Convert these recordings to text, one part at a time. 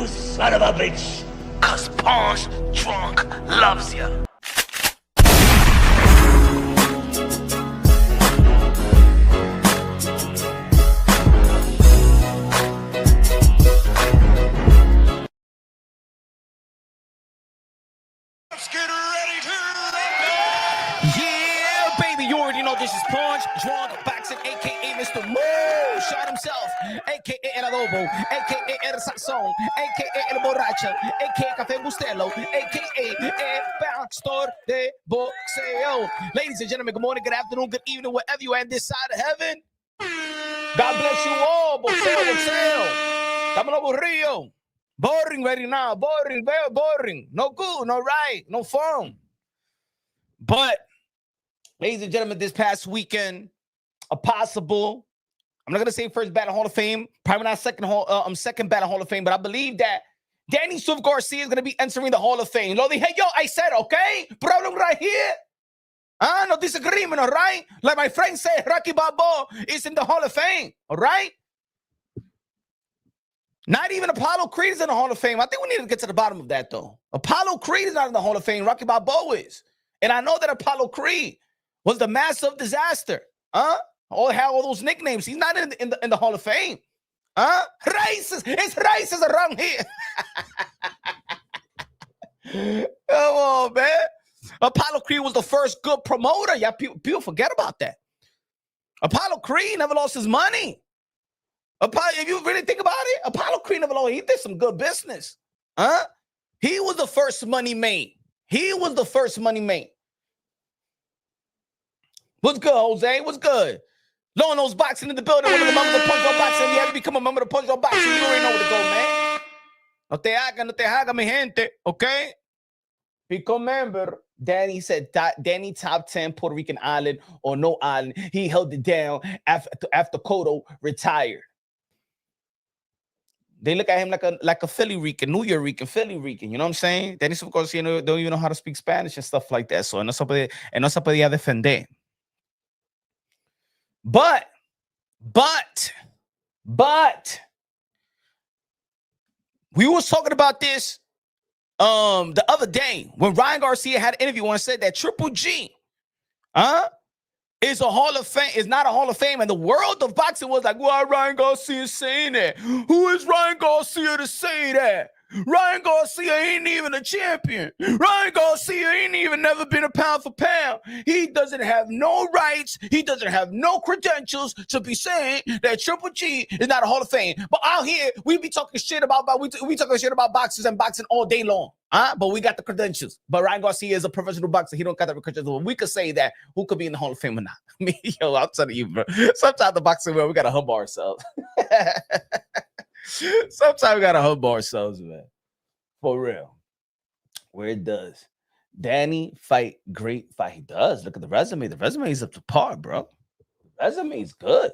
you son of a bitch. Cause Pawn's drunk loves ya. Let's get ready to rumble! Yeah, baby, you already know this is Punch, Drunk, Boxing, a.k.a. Mr. Moo, shot himself, a.k.a. El Adobo, a.k.a. El Sazón, a.k.a. El Borracho, a.k.a. Café Bustelo, a.k.a. El Pastor de Boxeo. Ladies and gentlemen, good morning, good afternoon, good evening, wherever you are on this side of heaven. God bless you all, Boxeo. Estamos aburridos. Boring right now. Boring, very boring. No good, no right, no fun. But, ladies and gentlemen, this past weekend, a possible, I'm not going to say first Battle Hall of Fame, probably not second Battle Hall of Fame, but I believe that Danny Swift Garcia is going to be entering the Hall of Fame. Lodi, hey, yo, I said, okay? Problem right here. No disagreement, all right? Like my friend said, Rocky Balboa is in the Hall of Fame, all right? Not even Apollo Creed is in the Hall of Fame. I think we need to get to the bottom of that, though. Apollo Creed is not in the Hall of Fame. Rocky Balboa is. And I know that Apollo Creed was the massive disaster. All had all those nicknames. He's not in the Hall of Fame. Racist. It's racist around here. Come on, man. Apollo Creed was the first good promoter. Yeah, people forget about that. Apollo Creed never lost his money. If you really think about it, Apollo Creed never lost. He did some good business. He was the first money made. He was the first money made. What's good, Jose? What's good? Long Nose Boxing in the building. One of the members of Punch on Boxing. You have to become a member of Punch on Boxing. You already know where to go, man. No te haga, mi gente. Okay? Become member. Danny said Danny top 10 Puerto Rican island or no island. He held it down after Cotto retired. They look at him like a Philly Rican, New York Rican, Philly Rican. You know what I'm saying? Danny, of course, don't even know how to speak Spanish and stuff like that. So no se podía defender. But we was talking about this the other day when Ryan Garcia had an interview and said that Triple G is a Hall of Fame, is not a Hall of Fame, and the world of boxing was like, why Ryan Garcia saying that? Who is Ryan Garcia to say that? Ryan Garcia ain't even a champion. Ryan Garcia ain't even never been a pound for pound. He doesn't have no rights. He doesn't have no credentials to be saying that Triple G is not a Hall of Fame. But out here, we be talking shit about boxers and boxing all day long. But we got the credentials. But Ryan Garcia is a professional boxer. He don't got the credentials. We could say that. Who could be in the Hall of Fame or not? I mean, yo, I'm telling you, bro. Sometimes the boxing world, we got to humble ourselves. Sometimes we got to humble ourselves, man. For real. Where it does. Danny fight great fight. He does. Look at the resume. The resume is up to par, bro. The resume is good.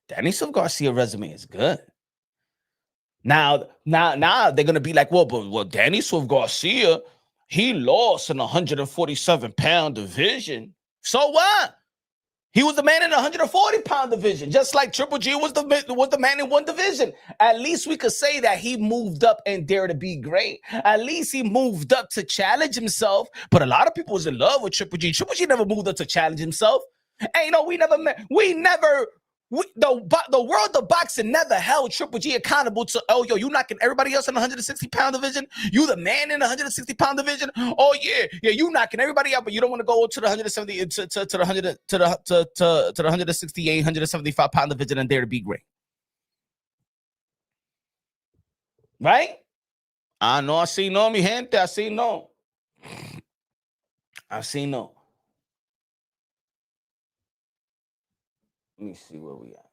Danny Swift Garcia resume is good. Now they're gonna be like, well, Danny Swift Garcia, he lost in a 147-pound division. So what? He was the man in the 140-pound division, just like Triple G was the man in one division. At least we could say that he moved up and dared to be great. At least he moved up to challenge himself. But a lot of people was in love with Triple G. Triple G never moved up to challenge himself. And the world of boxing never held Triple G accountable to, oh, yo, you knocking everybody else in the 160-pound division? You the man in the 160-pound division? Oh, yeah, you knocking everybody out, but you don't want to go to the 170 to the 168, 175-pound division and dare to be great. Right? I know, I see no, mi gente, I see no. I see no. Let me see where we at.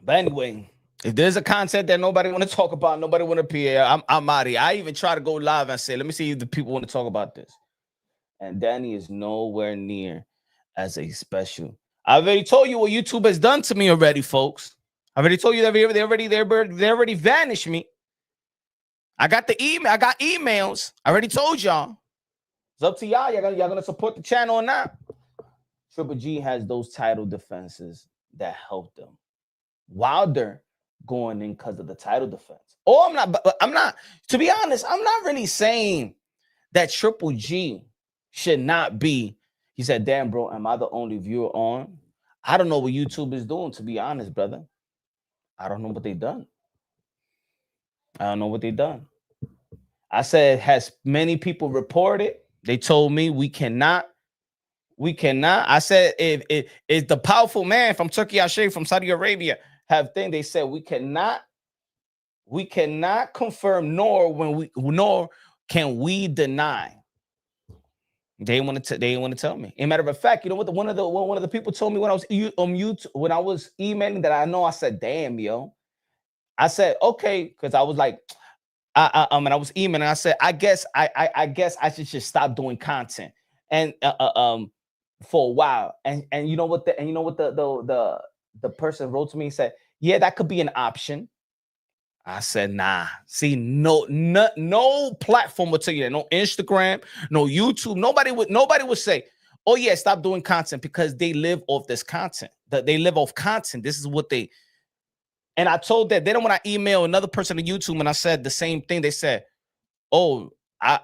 But anyway, if there's a concept that nobody want to talk about, nobody want to appear, I'm out of here. I even try to go live and say, let me see if the people want to talk about this. And Danny is nowhere near as a special. I already told you what YouTube has done to me already, folks. I already told you that they already vanished me. I got the email. I got emails. I already told y'all. It's up to y'all. Y'all gonna support the channel or not? Triple G has those title defenses that helped them. Wilder going in because of the title defense. Oh, I'm not, to be honest, I'm not really saying that Triple G should not be. He said, damn, bro, am I the only viewer on? I don't know what YouTube is doing, to be honest, brother. I don't know what they done. I don't know what they done. I said, has many people reported? They told me we cannot. We cannot. I said, if the powerful man from Turkey Al-Sheikh from Saudi Arabia have thing, they said we cannot confirm nor can we deny. They want to tell me. As a matter of fact, you know what? One of the people told me when I was on YouTube, when I was emailing that I know, I said, damn, yo. I said, okay, because I was like, and I was emailing. I said, I guess I should just stop doing content and for a while. And you know what the person wrote to me and said, yeah, that could be an option. I said, nah. See, no platform would tell you that. No Instagram, no YouTube. Nobody would say, oh yeah, stop doing content, because they live off this content. They live off content. This is what they. And I told that they don't want to email another person on YouTube, and I said the same thing. They said, oh, that's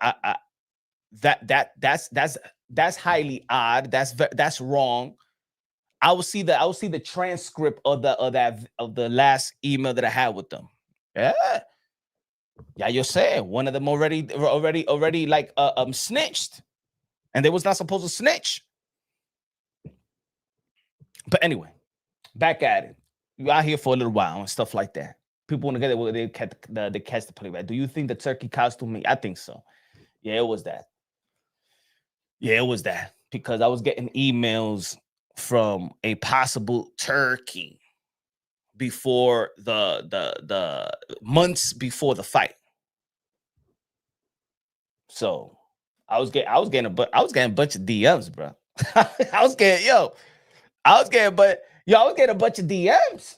highly odd. That's wrong. I will see the transcript of the last email that I had with them. Yeah, you're saying one of them already like snitched, and they was not supposed to snitch. But anyway, back at it. You out here for a little while and stuff like that. People want to get it. They catch the playback. Do you think the turkey costume? I think so. Yeah, it was that. Yeah, it was that, because I was getting emails from a possible turkey before the months before the fight. So I was getting a bunch of DMs, bro. I was getting a bunch of DMs.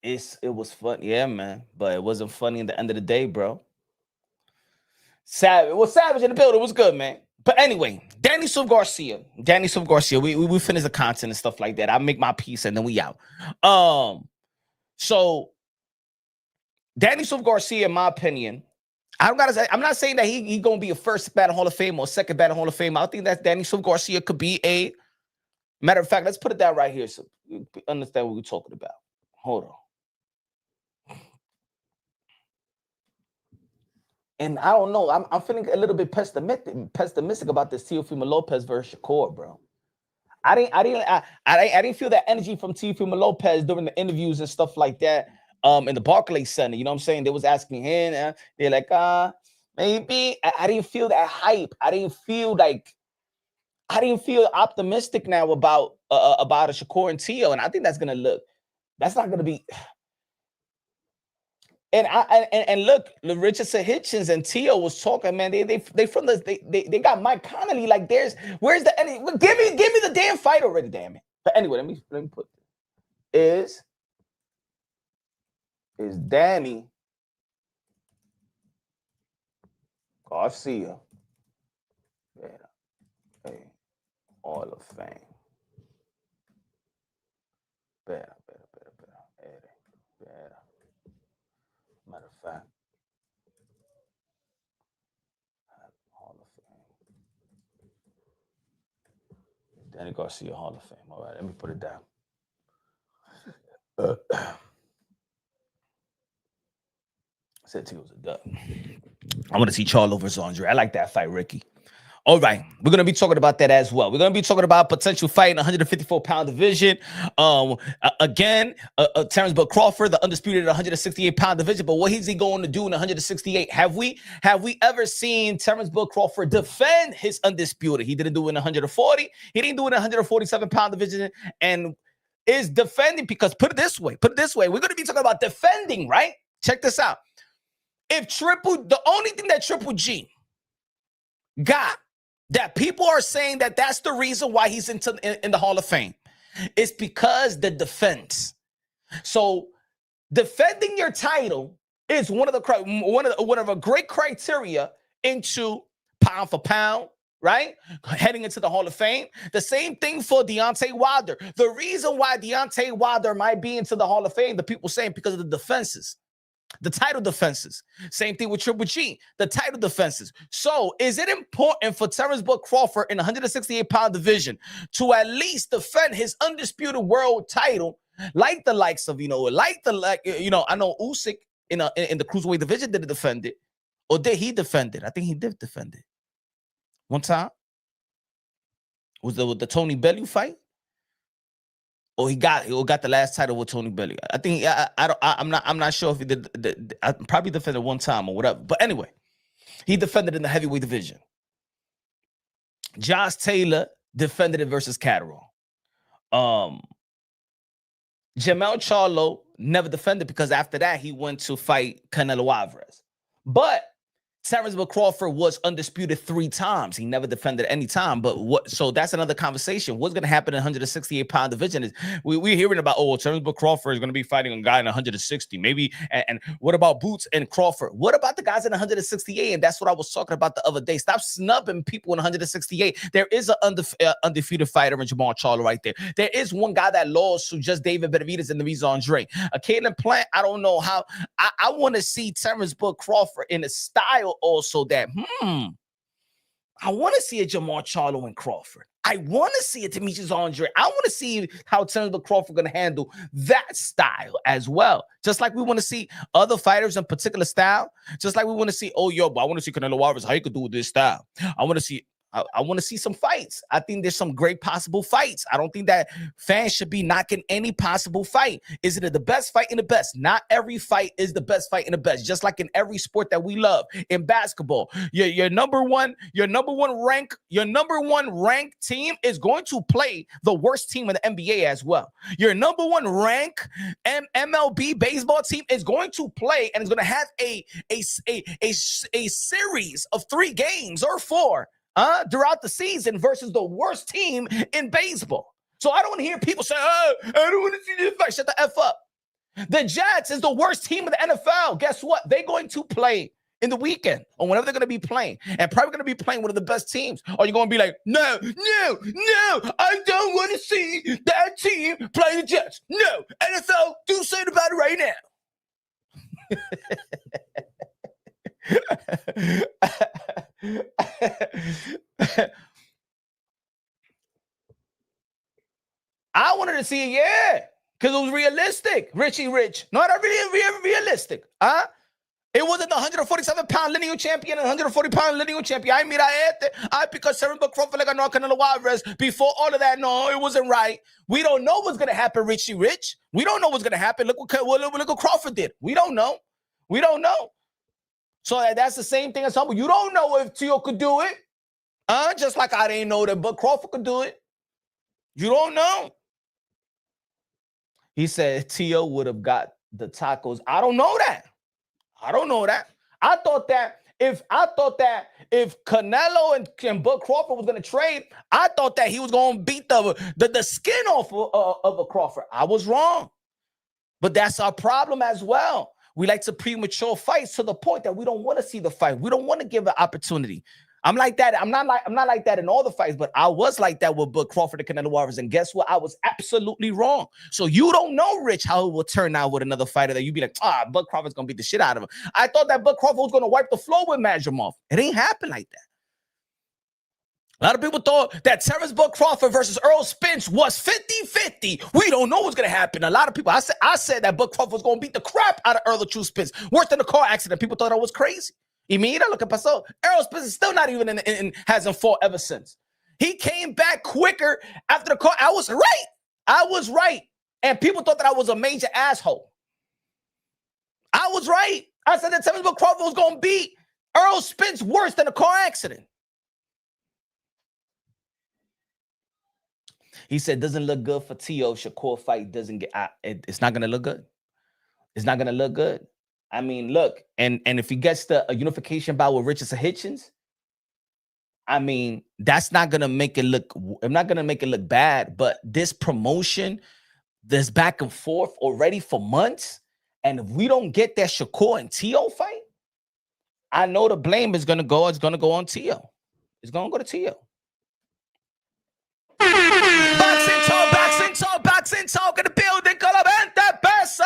It was fun, yeah, man, but it wasn't funny at the end of the day, bro. Savage, Savage in the building. It was good, man. But anyway, Danny Silva Garcia. We finished the content and stuff like that. I make my piece and then we out. So Danny Silva Garcia, in my opinion, I'm not saying that he gonna be a first battle Hall of Fame or second battle Hall of Fame. I think that Danny Silva Garcia could be a matter of fact. Let's put it down right here so you understand what we're talking about. Hold on. And I don't know. I'm feeling a little bit pessimistic about this Teofimo Lopez versus Shakur, bro. I didn't feel that energy from Teofimo Lopez during the interviews and stuff like that. In the Barclays Center, you know what I'm saying? They was asking him, they're like, maybe. I didn't feel that hype. I didn't feel optimistic now about a Shakur and Teo, and I think that's not gonna be. And look, Richardson Hitchens and Teo was talking, man. They from they got Mike Connolly. Like, where's the any? Give me the damn fight already, damn it. But anyway, let me put this. Is Danny Garcia hey, Hall of Fame? Better. Matter of fact, Hall of Fame. Danny Garcia Hall of Fame. All right, let me put it down. I said T was a duck. I want to see Charlo versus Andre. I like that fight, Ricky. All right, we're gonna be talking about that as well. We're gonna be talking about potential fight in 154-pound division. Again, Terrence Bud Crawford, the undisputed 168-pound division. But what is he going to do in 168? Have we ever seen Terrence Bud Crawford defend his undisputed? He didn't do it in 140. He didn't do it in 147-pound division, and is defending because put it this way. We're gonna be talking about defending, right? Check this out. The only thing that Triple G got that people are saying that's the reason why he's in the Hall of Fame, is because the defense. So defending your title is one of a great criteria into pound for pound, right? Heading into the Hall of Fame. The same thing for Deontay Wilder. The reason why Deontay Wilder might be into the Hall of Fame, the people saying because of the defenses. The title defenses. Same thing with Triple G, the title defenses. So is it important for Terence Bud Crawford in the 168-pound division to at least defend his undisputed world title, like the likes of, I know Usyk in the cruiserweight division didn't defend it. Or did he defend it? I think he did defend it. One time. Was the Tony Bellew fight? Or he got the last title with Tony Bellew. I think I'm not sure if he did. I probably defended one time or whatever. But anyway, he defended in the heavyweight division. Josh Taylor defended it versus Catterall. Jamel Charlo never defended because after that he went to fight Canelo Alvarez. But Terence Bud Crawford was undisputed 3 times. He never defended any time. But so that's another conversation. What's going to happen in 168-pound division is we're hearing about, Terence Bud Crawford is going to be fighting a guy in 160. Maybe. And what about Boots and Crawford? What about the guys in 168? And that's what I was talking about the other day. Stop snubbing people in 168. There is an undefeated fighter in Jamal Charlo right there. There is one guy that lost to just David Benavidez and Luis Andre. Caden Plant, I don't know how. I want to see Terence Bud Crawford in a style also that I want to see a Jamal Charlo and Crawford. I want to see a Demetrius Andre. I want to see how Terence Bud Crawford going to handle that style as well. Just like we want to see other fighters in particular style. Just like we want to see, but I want to see Canelo Alvarez, how he could do this style. I want to see some fights. I think there's some great possible fights. I don't think that fans should be knocking any possible fight. Is it the best fight in the best? Not every fight is the best fight in the best. Just like in every sport that we love. In basketball, your number one ranked team is going to play the worst team in the NBA as well. Your number one ranked MLB baseball team is going to play and is going to have a series of 3 games or 4 throughout the season versus the worst team in baseball. So I don't want to hear people say, I don't want to see this fight. Shut the F up. The Jets is the worst team in the NFL. Guess what? They're going to play in the weekend or whenever they're going to be playing, and probably going to be playing one of the best teams. Or you're going to be like, no, I don't want to see that team play the Jets. No, NFL, do something about it right now. I wanted to see it, because it was realistic. Richie Rich, not really realistic. It wasn't the 147-pound lineal champion and 140-pound lineal champion. I because Terence Bud Crawford like I know Canelo Alvarez. Before all of that, no, it wasn't right. We don't know what's gonna happen, Richie Rich. We don't know what's gonna happen. Look what Crawford did. We don't know. So that's the same thing as something. You don't know if Tio could do it. Just like I didn't know that Bud Crawford could do it. You don't know. He said Tio would have got the tacos. I don't know that. I thought that if Canelo and Bud Crawford was going to trade, I thought that he was going to beat the skin off of a Crawford. I was wrong. But that's our problem as well. We like to premature fights to the point that we don't want to see the fight. We don't want to give an opportunity. I'm like that. I'm not like that in all the fights, but I was like that with Bud Crawford and Canelo Alvarez. And guess what? I was absolutely wrong. So you don't know, Rich, how it will turn out with another fighter that you'd be like, Bud Crawford's going to beat the shit out of him. I thought that Bud Crawford was going to wipe the floor with Madrimov. It ain't happen like that. A lot of people thought that Terence Bud Crawford versus Errol Spence was 50-50. We don't know what's going to happen. A lot of people, I said that Bud Crawford was going to beat the crap out of Errol True Spence. Worse than a car accident. People thought I was crazy. Y mira lo que pasó. Errol Spence is still not even hasn't fought ever since. He came back quicker after the car. I was right. And people thought that I was a major asshole. I was right. I said that Terence Bud Crawford was going to beat Errol Spence worse than a car accident. He said, doesn't look good for Tio. Shakur fight doesn't get it's not going to look good. It's not going to look good. I mean, look, and if he gets a unification bout with Richardson Hitchens, I mean, that's not going to make it look, I'm not going to make it look bad, but this promotion, this back and forth already for months, and if we don't get that Shakur and Tio fight, I know the blame is going to go on Tio. It's going to go to Tio. Boxing talk in the building. Colabente peso.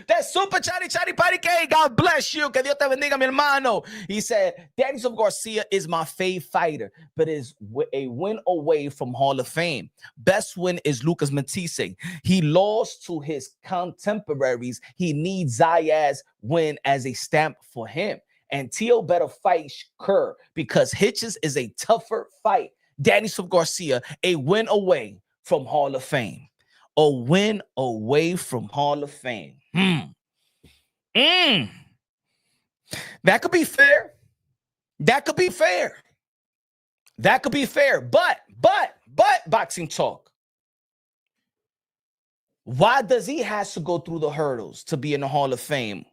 That super chatty party K. God bless you. Que Dios te bendiga, mi hermano. He said, Danny Garcia is my fave fighter, but is a win away from Hall of Fame. Best win is Lucas Matisse. He lost to his contemporaries. He needs Zayas win as a stamp for him. And Tio better fight Kerr because Hitches is a tougher fight. Danny Garcia, a win away from Hall of Fame. A win away from Hall of Fame. That could be fair. That could be fair. That could be fair. But, boxing talk. Why does he have to go through the hurdles to be in the Hall of Fame?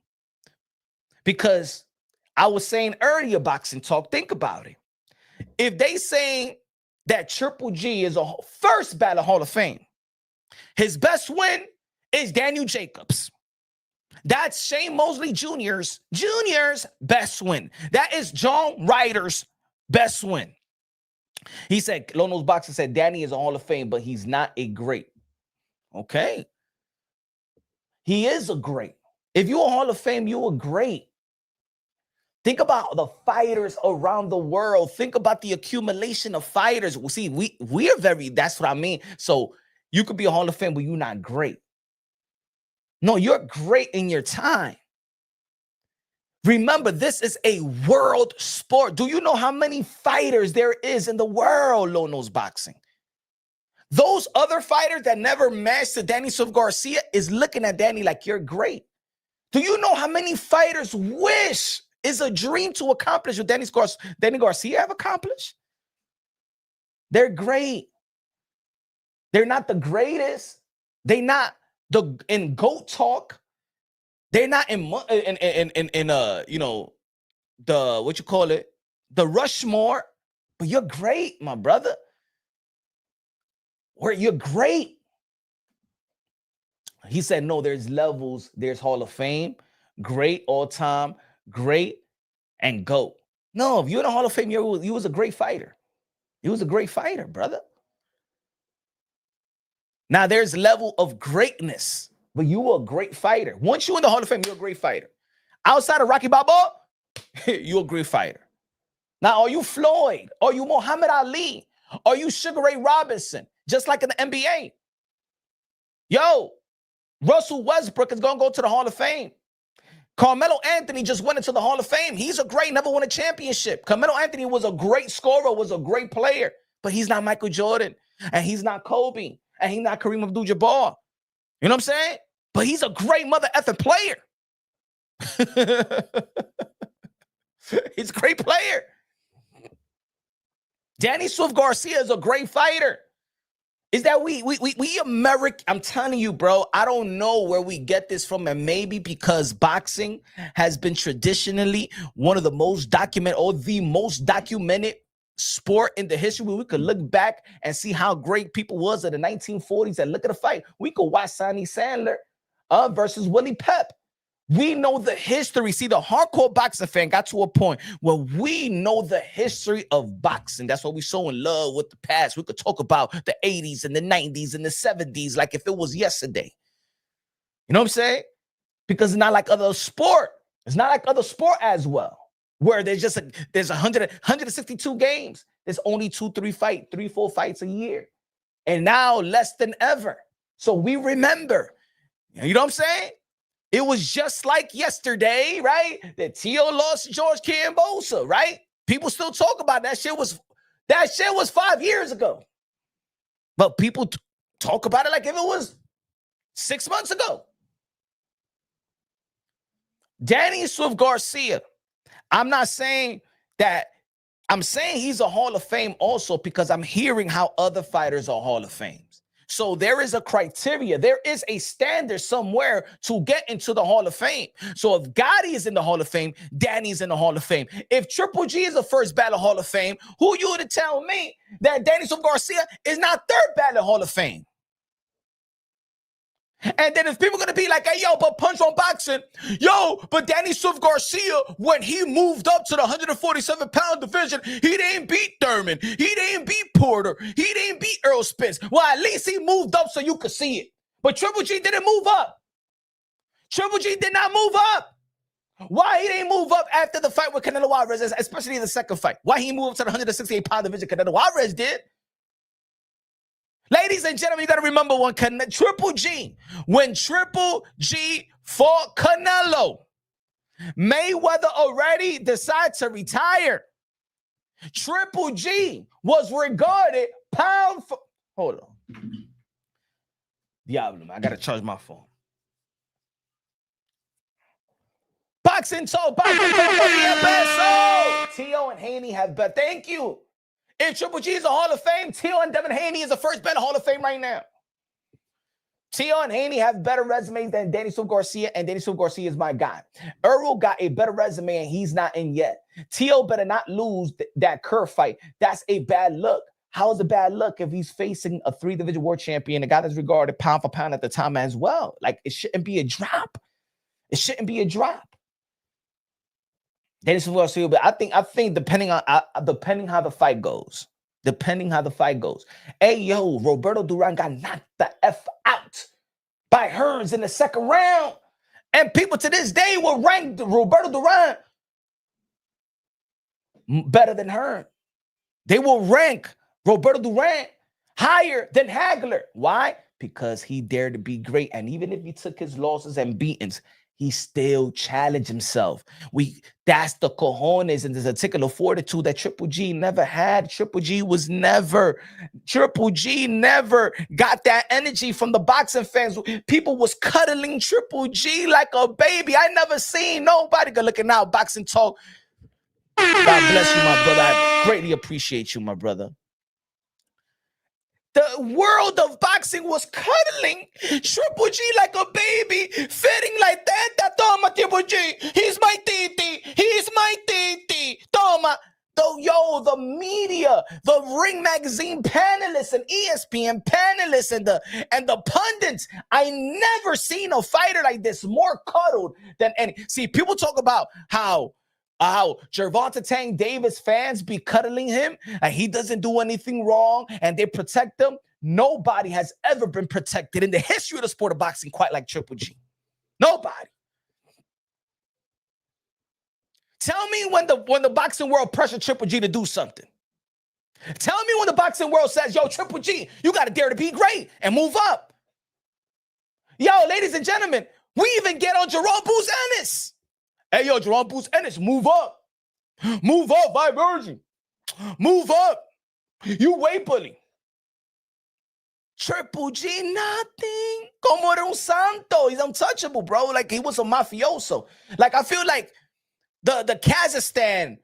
Because I was saying earlier, boxing talk, think about it. If they saying that Triple G is a first ballot Hall of Fame, his best win is Daniel Jacobs. That's Shane Mosley Jr.'s best win. That is John Ryder's best win. He said, Lono's Boxer said, Danny is a Hall of Fame, but he's not a great. Okay. He is a great. If you're a Hall of Fame, you're a great. Think about the fighters around the world. Think about the accumulation of fighters. Well, see, we're very, that's what I mean. So you could be a Hall of Fame, but you're not great. No, you're great in your time. Remember, this is a world sport. Do you know how many fighters there is in the world, Lono's Boxing? Those other fighters that never matched to Danny Garcia is looking at Danny like you're great. Do you know how many fighters wish is a dream to accomplish what Danny Garcia have accomplished? They're great. They're not the greatest. They're not in GOAT talk. They're not in you know, the what you call it, the Rushmore. But you're great, my brother. Where you're great. He said, no, there's levels. There's Hall of Fame, great all time, great, and GOAT. No, if you're in the Hall of Fame, you was a great fighter. You was a great fighter, brother. Now there's level of greatness, but you were a great fighter. Once you're in the Hall of Fame, you're a great fighter. Outside of Rocky Balboa, you're a great fighter. Now, are you Floyd? Are you Muhammad Ali? Are you Sugar Ray Robinson? Just like in the NBA. Yo, Russell Westbrook is going to go to the Hall of Fame. Carmelo Anthony just went into the Hall of Fame. He's a great, never won a championship. Carmelo Anthony was a great scorer, was a great player, but he's not Michael Jordan, and he's not Kobe, and he's not Kareem Abdul-Jabbar. You know what I'm saying? But he's a great mother effing player. He's a great player. Danny Garcia is a great fighter. Is that we American? I'm telling you, bro, I don't know where we get this from, and maybe because boxing has been traditionally one of the most documented or the most documented sport in the history, where we could look back and see how great people was in the 1940s and look at the fight. We could watch Sonny Sandler versus Willie Pep. We know the history. See, the hardcore boxing fan got to a point where we know the history of boxing. That's why we're so in love with the past. We could talk about the 80s and the 90s and the 70s like if it was yesterday. You know what I'm saying? Because it's not like other sport. It's not like other sport as well, where there's 162 games. There's only 3, 4 fights a year. And now less than ever. So we remember. You know what I'm saying? It was just like yesterday, right? That Tio lost George Kambosos, right? People still talk about that shit was 5 years ago. But people talk about it like if it was 6 months ago. Danny Garcia, I'm not saying that, I'm saying he's a Hall of Fame also because I'm hearing how other fighters are Hall of Fames. So there is a criteria. There is a standard somewhere to get into the Hall of Fame. So if Gotti is in the Hall of Fame, Danny's in the Hall of Fame. If Triple G is the first ballot Hall of Fame, who you to tell me that Danny Garcia is not third ballot Hall of Fame? And then if people are going to be like, hey, yo, but Punch on boxing, yo, but Danny Swift Garcia, when he moved up to the 147-pound division, he didn't beat Thurman. He didn't beat Porter. He didn't beat Earl Spence. Well, at least he moved up so you could see it. But Triple G didn't move up. Triple G did not move up. Why he didn't move up after the fight with Canelo Alvarez, especially the second fight? Why he moved up to the 168-pound division? Canelo Alvarez did. Ladies and gentlemen, you got to remember when Triple G fought Canelo, Mayweather already decided to retire. Triple G was regarded pound for... Hold on. Diablo, I got to charge my phone. Boxing Talk, Tio and Haney have bet. Thank you. If Triple G is a Hall of Fame, Tio and Devin Haney is the first bet Hall of Fame right now. Tio and Haney have better resumes than Danny Swift Garcia, and Danny Swift Garcia is my guy. Earl got a better resume, and he's not in yet. Tio better not lose that Kerr fight. That's a bad look. How is it bad look if he's facing a 3-division world champion, a guy that's regarded pound for pound at the time as well? Like, it shouldn't be a drop. It shouldn't be a drop. Danny Swift Garcia, but I think depending how the fight goes. Hey, yo, Roberto Duran got knocked the F out by Hearns in the second round. And people to this day will rank Roberto Duran better than Hearns. They will rank Roberto Duran higher than Hagler. Why? Because he dared to be great. And even if he took his losses and beatings, he still challenged himself. That's the cojones and the particular fortitude that Triple G never had. Triple G never got that energy from the boxing fans. People was cuddling Triple G like a baby. I never seen nobody go looking out. Boxing Talk. God bless you, my brother. I greatly appreciate you, my brother. The world of boxing was cuddling Triple G like a baby, fitting like that. Toma, Triple G. He's my titi. He's my titi. Toma. The media, the Ring Magazine panelists and ESPN panelists and the pundits. I never seen a fighter like this more cuddled than any. See, people talk about how Gervonta Tank Davis fans be cuddling him and he doesn't do anything wrong and they protect him. Nobody has ever been protected in the history of the sport of boxing quite like Triple G. Nobody. Tell me when the boxing world pressured Triple G to do something. Tell me when the boxing world says, yo, Triple G, you got to dare to be great and move up. Yo, ladies and gentlemen, we even get on Jerome Booz Ennis. Hey, yo, Jerome Booz Ennis, move up. Move up, Virgin. Move up. You weight bully. Triple G, nothing. Como era un santo. He's untouchable, bro. Like, he was a mafioso. Like, I feel like the Kazakhstan,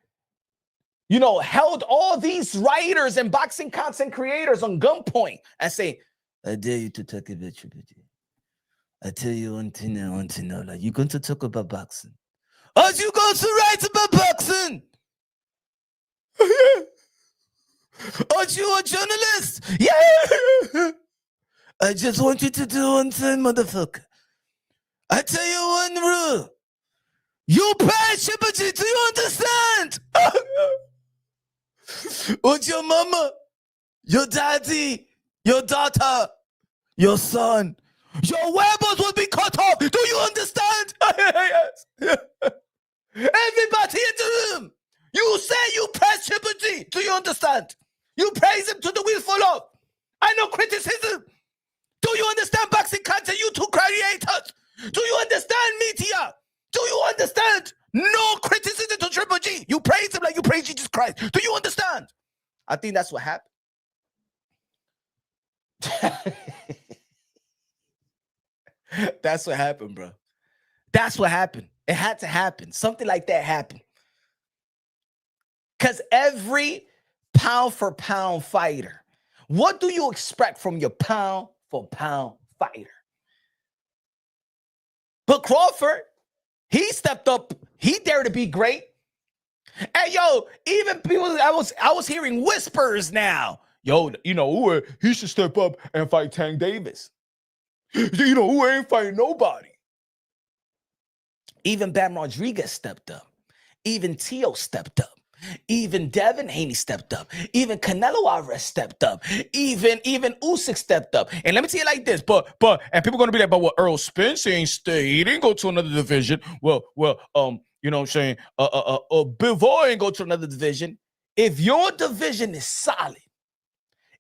held all these writers and boxing content creators on gunpoint and say, I dare you to talk about Triple G. I tell you one thing I want to know. Like, you're going to talk about boxing. Are you going to write about boxing? Are you a journalist? Yeah. I just want you to do one thing, motherfucker. I tell you one rule. You pay Triple G, do you understand? With your mama, your daddy, your daughter, your son, your weapons will be cut off. Do you understand? Yes. Everybody in the room, you say you praise Triple G. Do you understand? You praise him to the wheel fall off. I know criticism. Do you understand boxing content, you two creators? Do you understand media? Do you understand? No criticism to Triple G. You praise him like you praise Jesus Christ. Do you understand? I think that's what happened. That's what happened, bro. That's what happened. It had to happen. Something like that happened. Because every pound for pound fighter, what do you expect from your pound for pound fighter? But Crawford, he stepped up. He dared to be great. And yo, even people, I was hearing whispers now. Yo, he should step up and fight Tank Davis. Who ain't fighting nobody. Even Bam Rodriguez stepped up. Even Tio stepped up. Even Devin Haney stepped up. Even Canelo Alvarez stepped up. Even Usyk stepped up. And let me tell you like this, but and people are gonna be like, but what, Earl Spence ain't stay. He didn't go to another division. Well, you know what I'm saying? Bivol ain't go to another division. If your division is solid,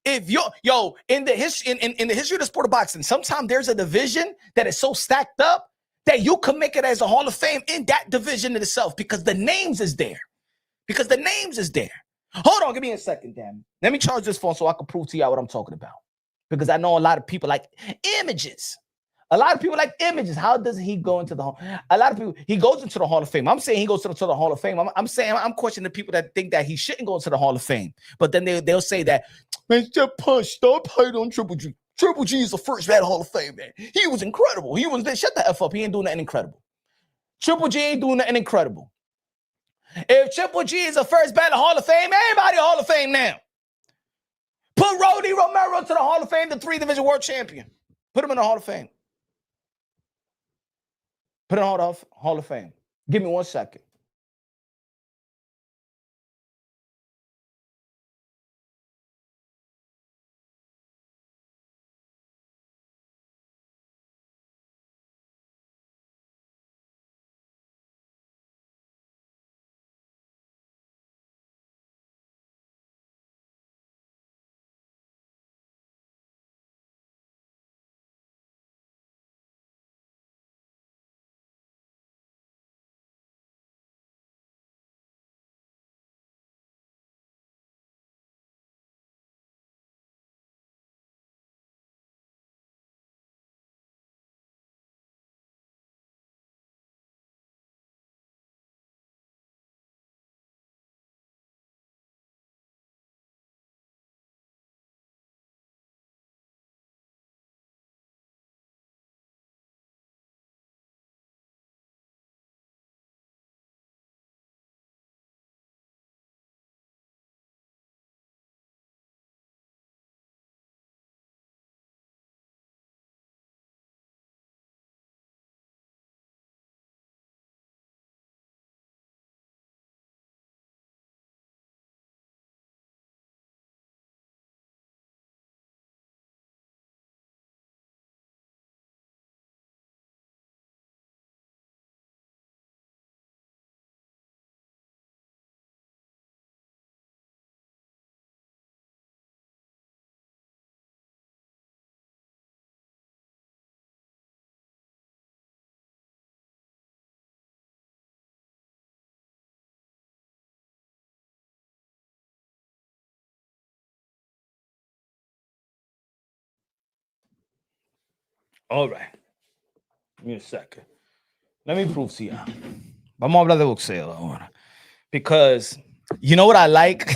if you're in the history in the history of the sport of boxing, sometimes there's a division that is so stacked up that you can make it as a Hall of Fame in that division in itself because the names is there. Because the names is there. Hold on, give me a second, damn. Let me charge this phone so I can prove to y'all what I'm talking about. Because I know a lot of people like images. A lot of people like images. How does he go into the Hall? A lot of people, he goes into the Hall of Fame. I'm saying he goes to the Hall of Fame. I'm saying, I'm questioning the people that think that he shouldn't go into the Hall of Fame. But then they'll say that, man, just punch, stop fighting on Triple G. Triple G is the first man Hall of Fame, man. He was incredible. He was, shut the F up. He ain't doing nothing incredible. Triple G ain't doing nothing incredible. If Triple G is the first ballot Hall of Fame, everybody Hall of Fame now. Put Rody Romero to the Hall of Fame, the 3-division world champion. Put him in the Hall of Fame. Put him in the Hall of Fame. Give me 1 second. All right. Give me a second. Let me prove to y'all. Vamos a hablar de boxeo ahora. Because you know what I like?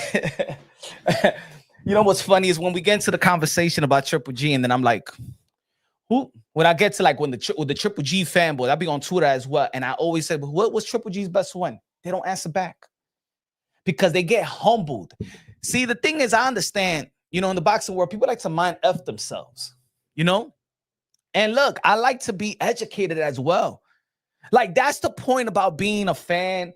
You know what's funny is when we get into the conversation about Triple G, and then I'm like, who? When I get to like when the Triple G fanboy, I'll be on Twitter as well, and I always say, what was Triple G's best one? They don't answer back because they get humbled. See, the thing is, I understand, in the boxing world, people like to mind F themselves, And look, I like to be educated as well. Like, that's the point about being a fan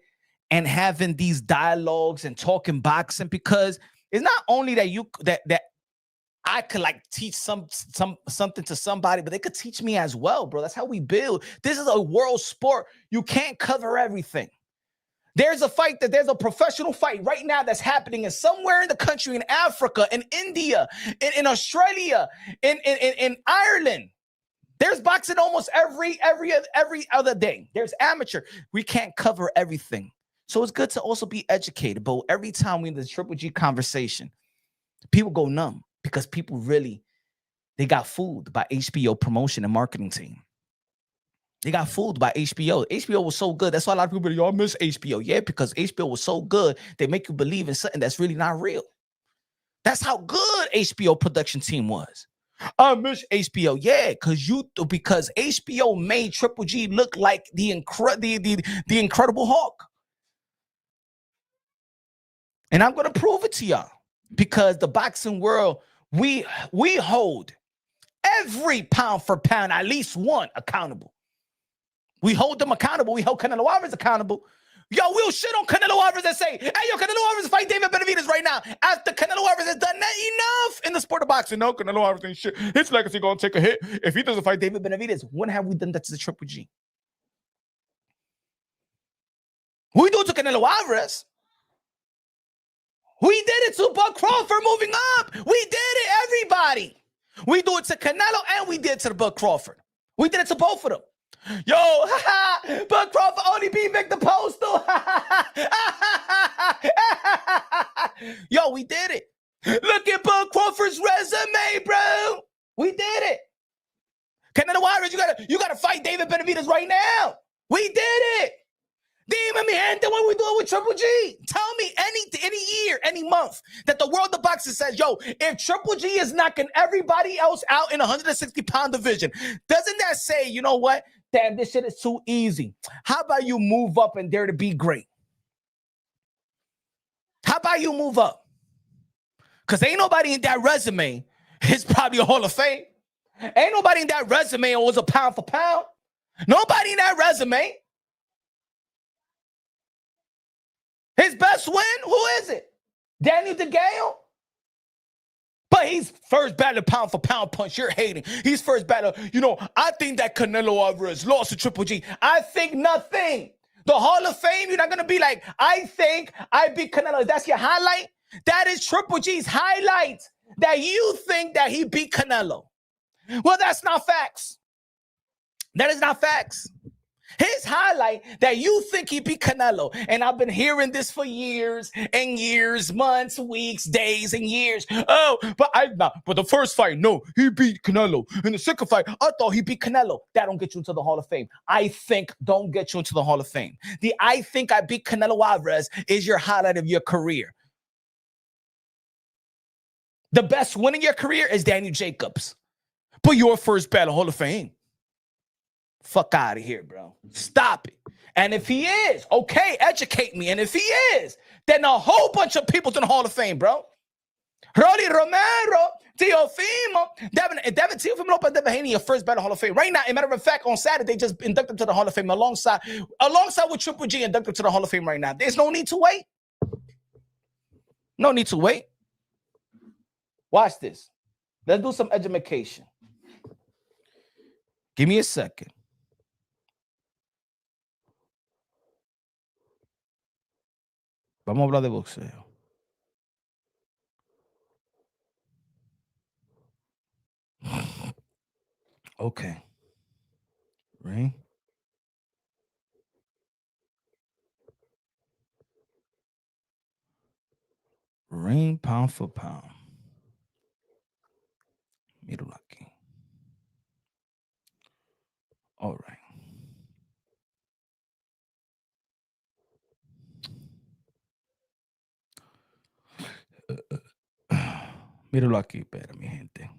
and having these dialogues and talking boxing, because it's not only that that I could like teach something to somebody, but they could teach me as well, bro. That's how we build. This is a world sport. You can't cover everything. There's a professional fight right now that's happening in somewhere in the country, in Africa, in India, in Australia, in Ireland. There's boxing almost every other day. There's amateur. We can't cover everything. So it's good to also be educated. But every time we in the Triple G conversation, people go numb because people they got fooled by HBO promotion and marketing team. They got fooled by HBO. HBO was so good. That's why a lot of people, y'all miss HBO. Yeah, because HBO was so good, they make you believe in something that's really not real. That's how good HBO production team was. I miss HBO. Yeah, because HBO made Triple G look like the Incredible Hulk. And I'm gonna prove it to y'all. Because the boxing world, we hold Every pound for pound, at least one accountable. We hold them accountable. We hold Canelo Alvarez accountable. Yo, we'll shit on Canelo Alvarez and say, hey, yo, Canelo Alvarez fight David Benavidez right now. After Canelo Alvarez has done that enough in the sport of boxing. No, Canelo Alvarez ain't shit. His legacy gonna take a hit if he doesn't fight David Benavidez. When have we done that to the Triple G? We do it to Canelo Alvarez. We did it to Buck Crawford moving up. We did it, everybody. We do it to Canelo and we did it to the Buck Crawford. We did it to both of them. Yo, Buck Crawford only beat Victor Postal. Yo, we did it. Look at Buck Crawford's resume, bro. We did it. Canelo Alvarez, you gotta fight David Benavidez right now. We did it. Dime mi gente when we do it with Triple G. Tell me any year, any month that the world of boxing says, yo, if Triple G is knocking everybody else out in a 160-pound division, doesn't that say, you know what? Damn, this shit is too easy. How about you move up and dare to be great? How about you move up? Because ain't nobody in that resume is probably a Hall of Fame. Ain't nobody in that resume was a pound for pound. Nobody in that resume. His best win? Who is it? Daniel DeGale? But he's first battle pound for pound punch. You're hating. He's first battle. You know, I think that Canelo Alvarez lost to Triple G. I think nothing. The Hall of Fame, you're not going to be like, I think I beat Canelo. That's your highlight? That is Triple G's highlight. That you think that he beat Canelo. Well, that's not facts. That is not facts. His highlight that you think he beat Canelo, and I've been hearing this for years and years, months, weeks, days, and years. Oh, but the first fight, no, he beat Canelo. In the second fight, I thought he beat Canelo. That don't get you into the Hall of Fame. I think don't get you into the Hall of Fame. The I think I beat Canelo Alvarez is your highlight of your career. The best win in your career is Daniel Jacobs. But your first battle Hall of Fame. Fuck out of here, bro. Stop it. And if he is, okay, educate me. And if he is, then a whole bunch of people's in the Hall of Fame, bro. Rolly Romero, Teofimo, Devin Teofimo Lopez Devaney, your first battle Hall of Fame. Right now, as a matter of fact, on Saturday, they just inducted him to the Hall of Fame alongside with Triple G, inducted to the Hall of Fame right now. There's no need to wait. No need to wait. Watch this. Let's do some education. Give me a second. Vamos a hablar de boxeo. Okay. Right? Ring pound for pound. Míralo aquí. All right. Míralo aquí, espera, mi gente.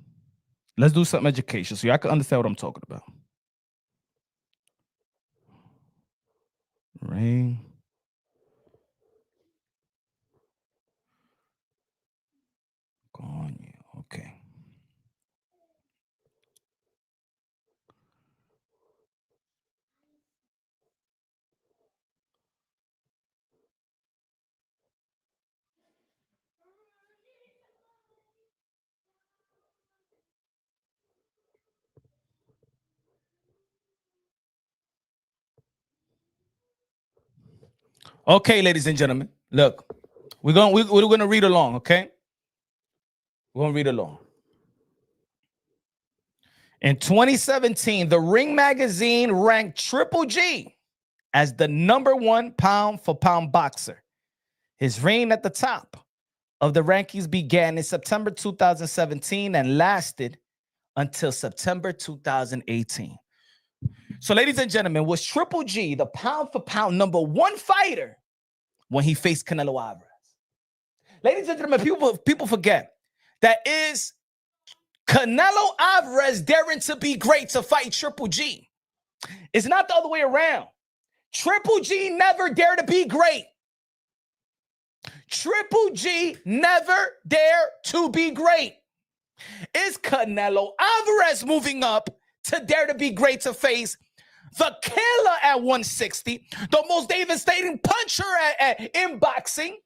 Let's do some education so y'all can understand what I'm talking about. Ring. Coño, okay. Okay, ladies and gentlemen, look, we're gonna read along, okay? We're gonna read along. In 2017, the Ring magazine ranked Triple G as the #1 pound for pound boxer. His reign at the top of the rankings began in September 2017 and lasted until September 2018. So, ladies and gentlemen, was Triple G the pound for pound #1 fighter when he faced Canelo Alvarez? Ladies and gentlemen, people forget that is Canelo Alvarez daring to be great to fight Triple G. It's not the other way around. Triple G never dared to be great. Triple G never dared to be great. Is Canelo Alvarez moving up to dare to be great to face the killer at 160, the most devastating puncher in boxing,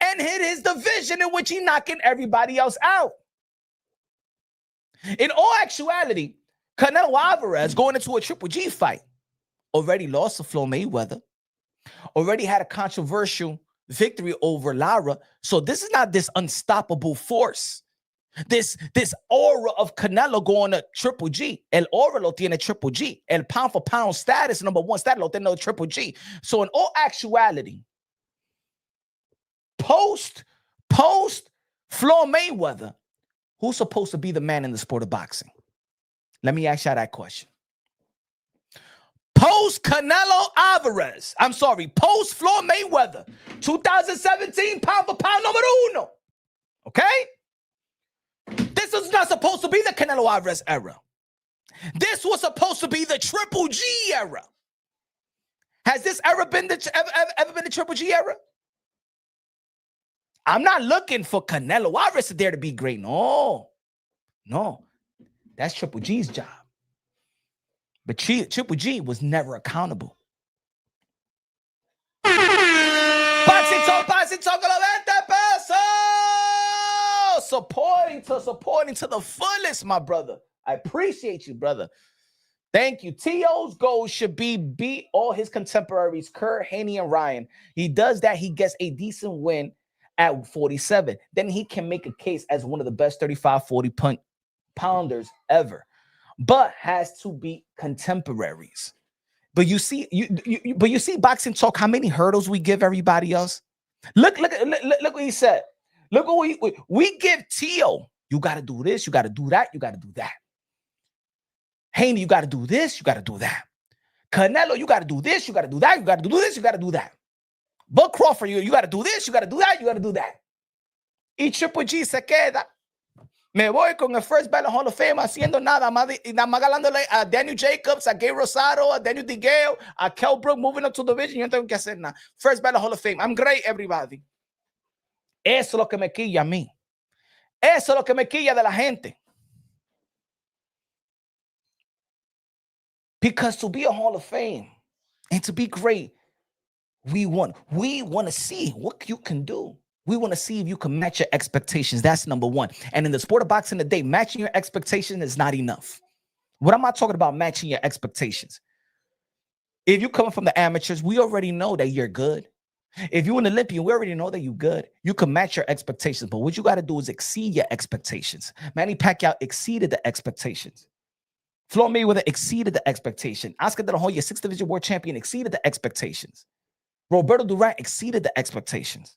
and hit his division in which he knocking everybody else out? In all actuality, Canelo Alvarez going into a Triple G fight already lost to Floyd Mayweather, already had a controversial victory over Lara. So this is not this unstoppable force. This aura of Canelo going to Triple G. El aura lo tiene Triple G. El pound for pound status, number one status lo tiene Triple G. So in all actuality, post Floyd Mayweather, who's supposed to be the man in the sport of boxing? Let me ask you that question. Post Canelo Alvarez, post Floyd Mayweather, 2017 pound for pound number uno. Okay? This is not supposed to be the Canelo Alvarez era. This was supposed to be the Triple G era. Has this ever been ever been the Triple G era? I'm not looking for Canelo Alvarez to dare to be great. No. That's Triple G's job. But Triple G was never accountable. Boxing talk, supporting to the fullest, my brother. I appreciate you, brother. Thank you. T.O.'s goal should be beat all his contemporaries, Kerr, Haney, and Ryan. He does that. He gets a decent win at 47. Then he can make a case as one of the best 35, 40 pounders ever, but has to beat contemporaries. But you see, you see boxing talk, how many hurdles we give everybody else. Look what he said. Look what we give T.O. You got to do this, you got to do that, you got to do that. Haney, you got to do this, you got to do that. Canelo, you got to do this, you got to do that, you got to do this, you got to do that. Buck Crawford, you got to do this, you got to do that, you got to do that. Y Triple G se queda. Me voy con el first ballot Hall of Fame haciendo nada más galándole a Daniel Jacobs, a Gay Rosado, a Daniel DeGale, a Kell Brook moving up to the division. Yo no tengo que hacer nada. First ballot Hall of Fame. I'm great, everybody. Eso es lo que me quilla a mí. Eso es lo que me quilla de la gente. Because to be a Hall of Fame and to be great, we want to see what you can do. We want to see if you can match your expectations. That's number one. And in the sport of boxing today, matching your expectations is not enough. What am I talking about matching your expectations? If you're coming from the amateurs, we already know that you're good. If you're an Olympian, we already know that you're good. You can match your expectations, but what you got to do is exceed your expectations. Manny Pacquiao exceeded the expectations. Floyd Mayweather exceeded the expectation. Oscar De La Hoya, 6th Division World Champion, exceeded the expectations. Roberto Duran exceeded the expectations.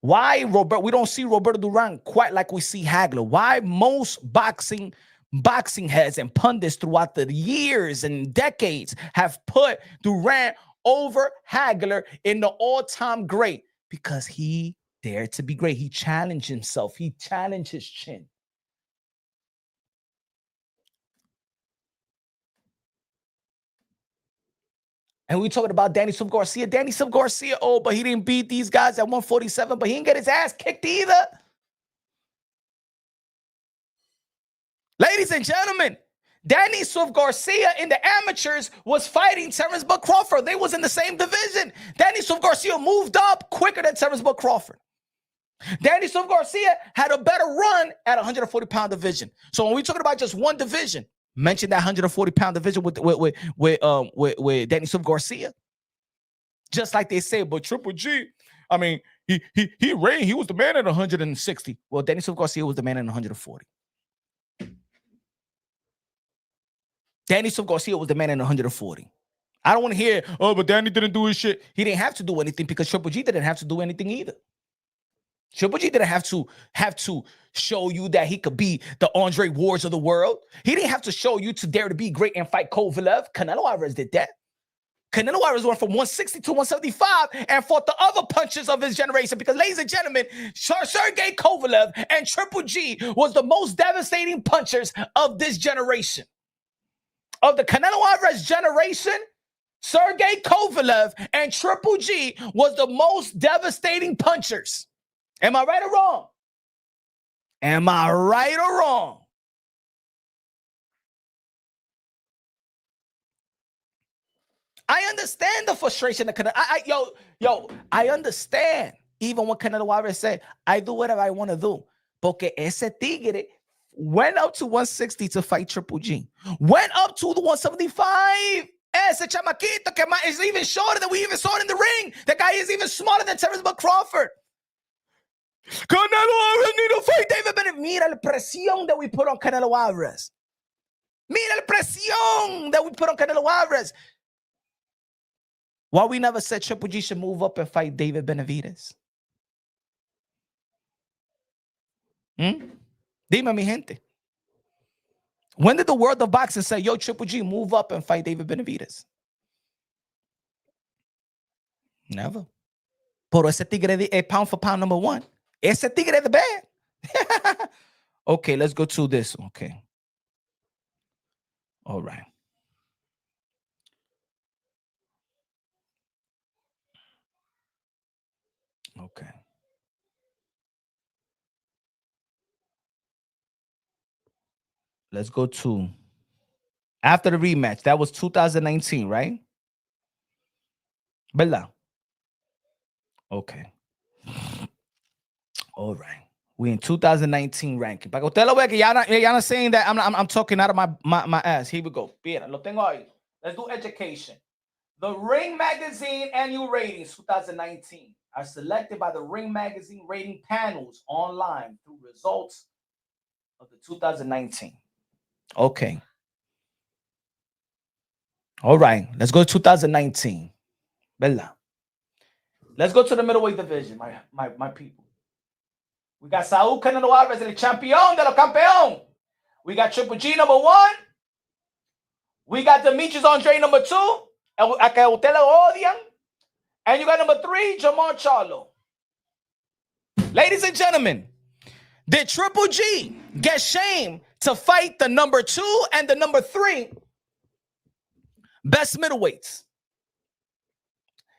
Why we don't see Roberto Duran quite like we see Hagler? Why most boxing heads and pundits throughout the years and decades have put Duran over Hagler in the all-time great? Because he dared to be great. He challenged himself. He challenged his chin. And we talking about Danny Silva Garcia. Danny Silva Garcia, but he didn't beat these guys at 147, but he didn't get his ass kicked either. Ladies and gentlemen, Danny Silva Garcia in the amateurs was fighting Terrence Buck Crawford. They was in the same division. Danny Silva Garcia moved up quicker than Terrence Buck Crawford. Danny Silva Garcia had a better run at 140-pound division. So when we talking about just one division, mention that 140-pound division with Danny Silva Garcia. Just like they say, but Triple G, I mean, he reigned. He was the man at 160. Well, Danny Silva Garcia was the man at 140. Danny Silva Garcia was the man at 140. I don't want to hear, but Danny didn't do his shit. He didn't have to do anything because Triple G didn't have to do anything either. Triple G didn't have to show you that he could be the Andre Wards of the world. He didn't have to show you to dare to be great and fight Kovalev. Canelo Alvarez did that. Canelo Alvarez went from 160 to 175 and fought the other punches of his generation. Because, ladies and gentlemen, Sergey Kovalev and Triple G was the most devastating punchers of this generation. Of the Canelo Alvarez generation, Sergey Kovalev and Triple G was the most devastating punchers. Am I right or wrong? Am I right or wrong? I understand the frustration that I understand. Even when Canelo Alvarez said, I do whatever I want to do. Porque ese tigre went up to 160 to fight Triple G. Went up to the 175. Ese chamaquito que is even shorter than we even saw it in the ring. The guy is even smaller than Terrence Crawford. Canelo Alvarez need to fight David Bennett. Mira la presión that we put on Canelo Alvarez. Mira la presión that we put on Canelo Alvarez. Why we never said Triple G should move up and fight David Benavidez? Dime, mi gente. When did the world of boxing say, yo, Triple G, move up and fight David Benavidez? Never. Pero ese tigre is pound for pound number one. Ese tigre the bad. Okay, let's go to this. Okay. All right. Okay. Let's go to after the rematch. That was 2019, right? Bella. Okay. All right. We in 2019 ranking. Para que usted lo vea que y'all not saying that I'm talking out of my ass. Here we go. Bien, lo tengo ahí. Let's do education. The Ring Magazine annual ratings 2019 are selected by the Ring Magazine rating panels online through results of the 2019. Okay. All right. Let's go to 2019. Bella. Let's go to the middleweight division, my people. We got Saúl Canelo Alvarez, el campeón de los campeón. We got Triple G number 1. We got Demetrius Andre number 2. A que usted lo odian. And you got number 3, Jamar Charlo. Ladies and gentlemen, did Triple G get shamed to fight the number 2 and the number 3 best middleweights?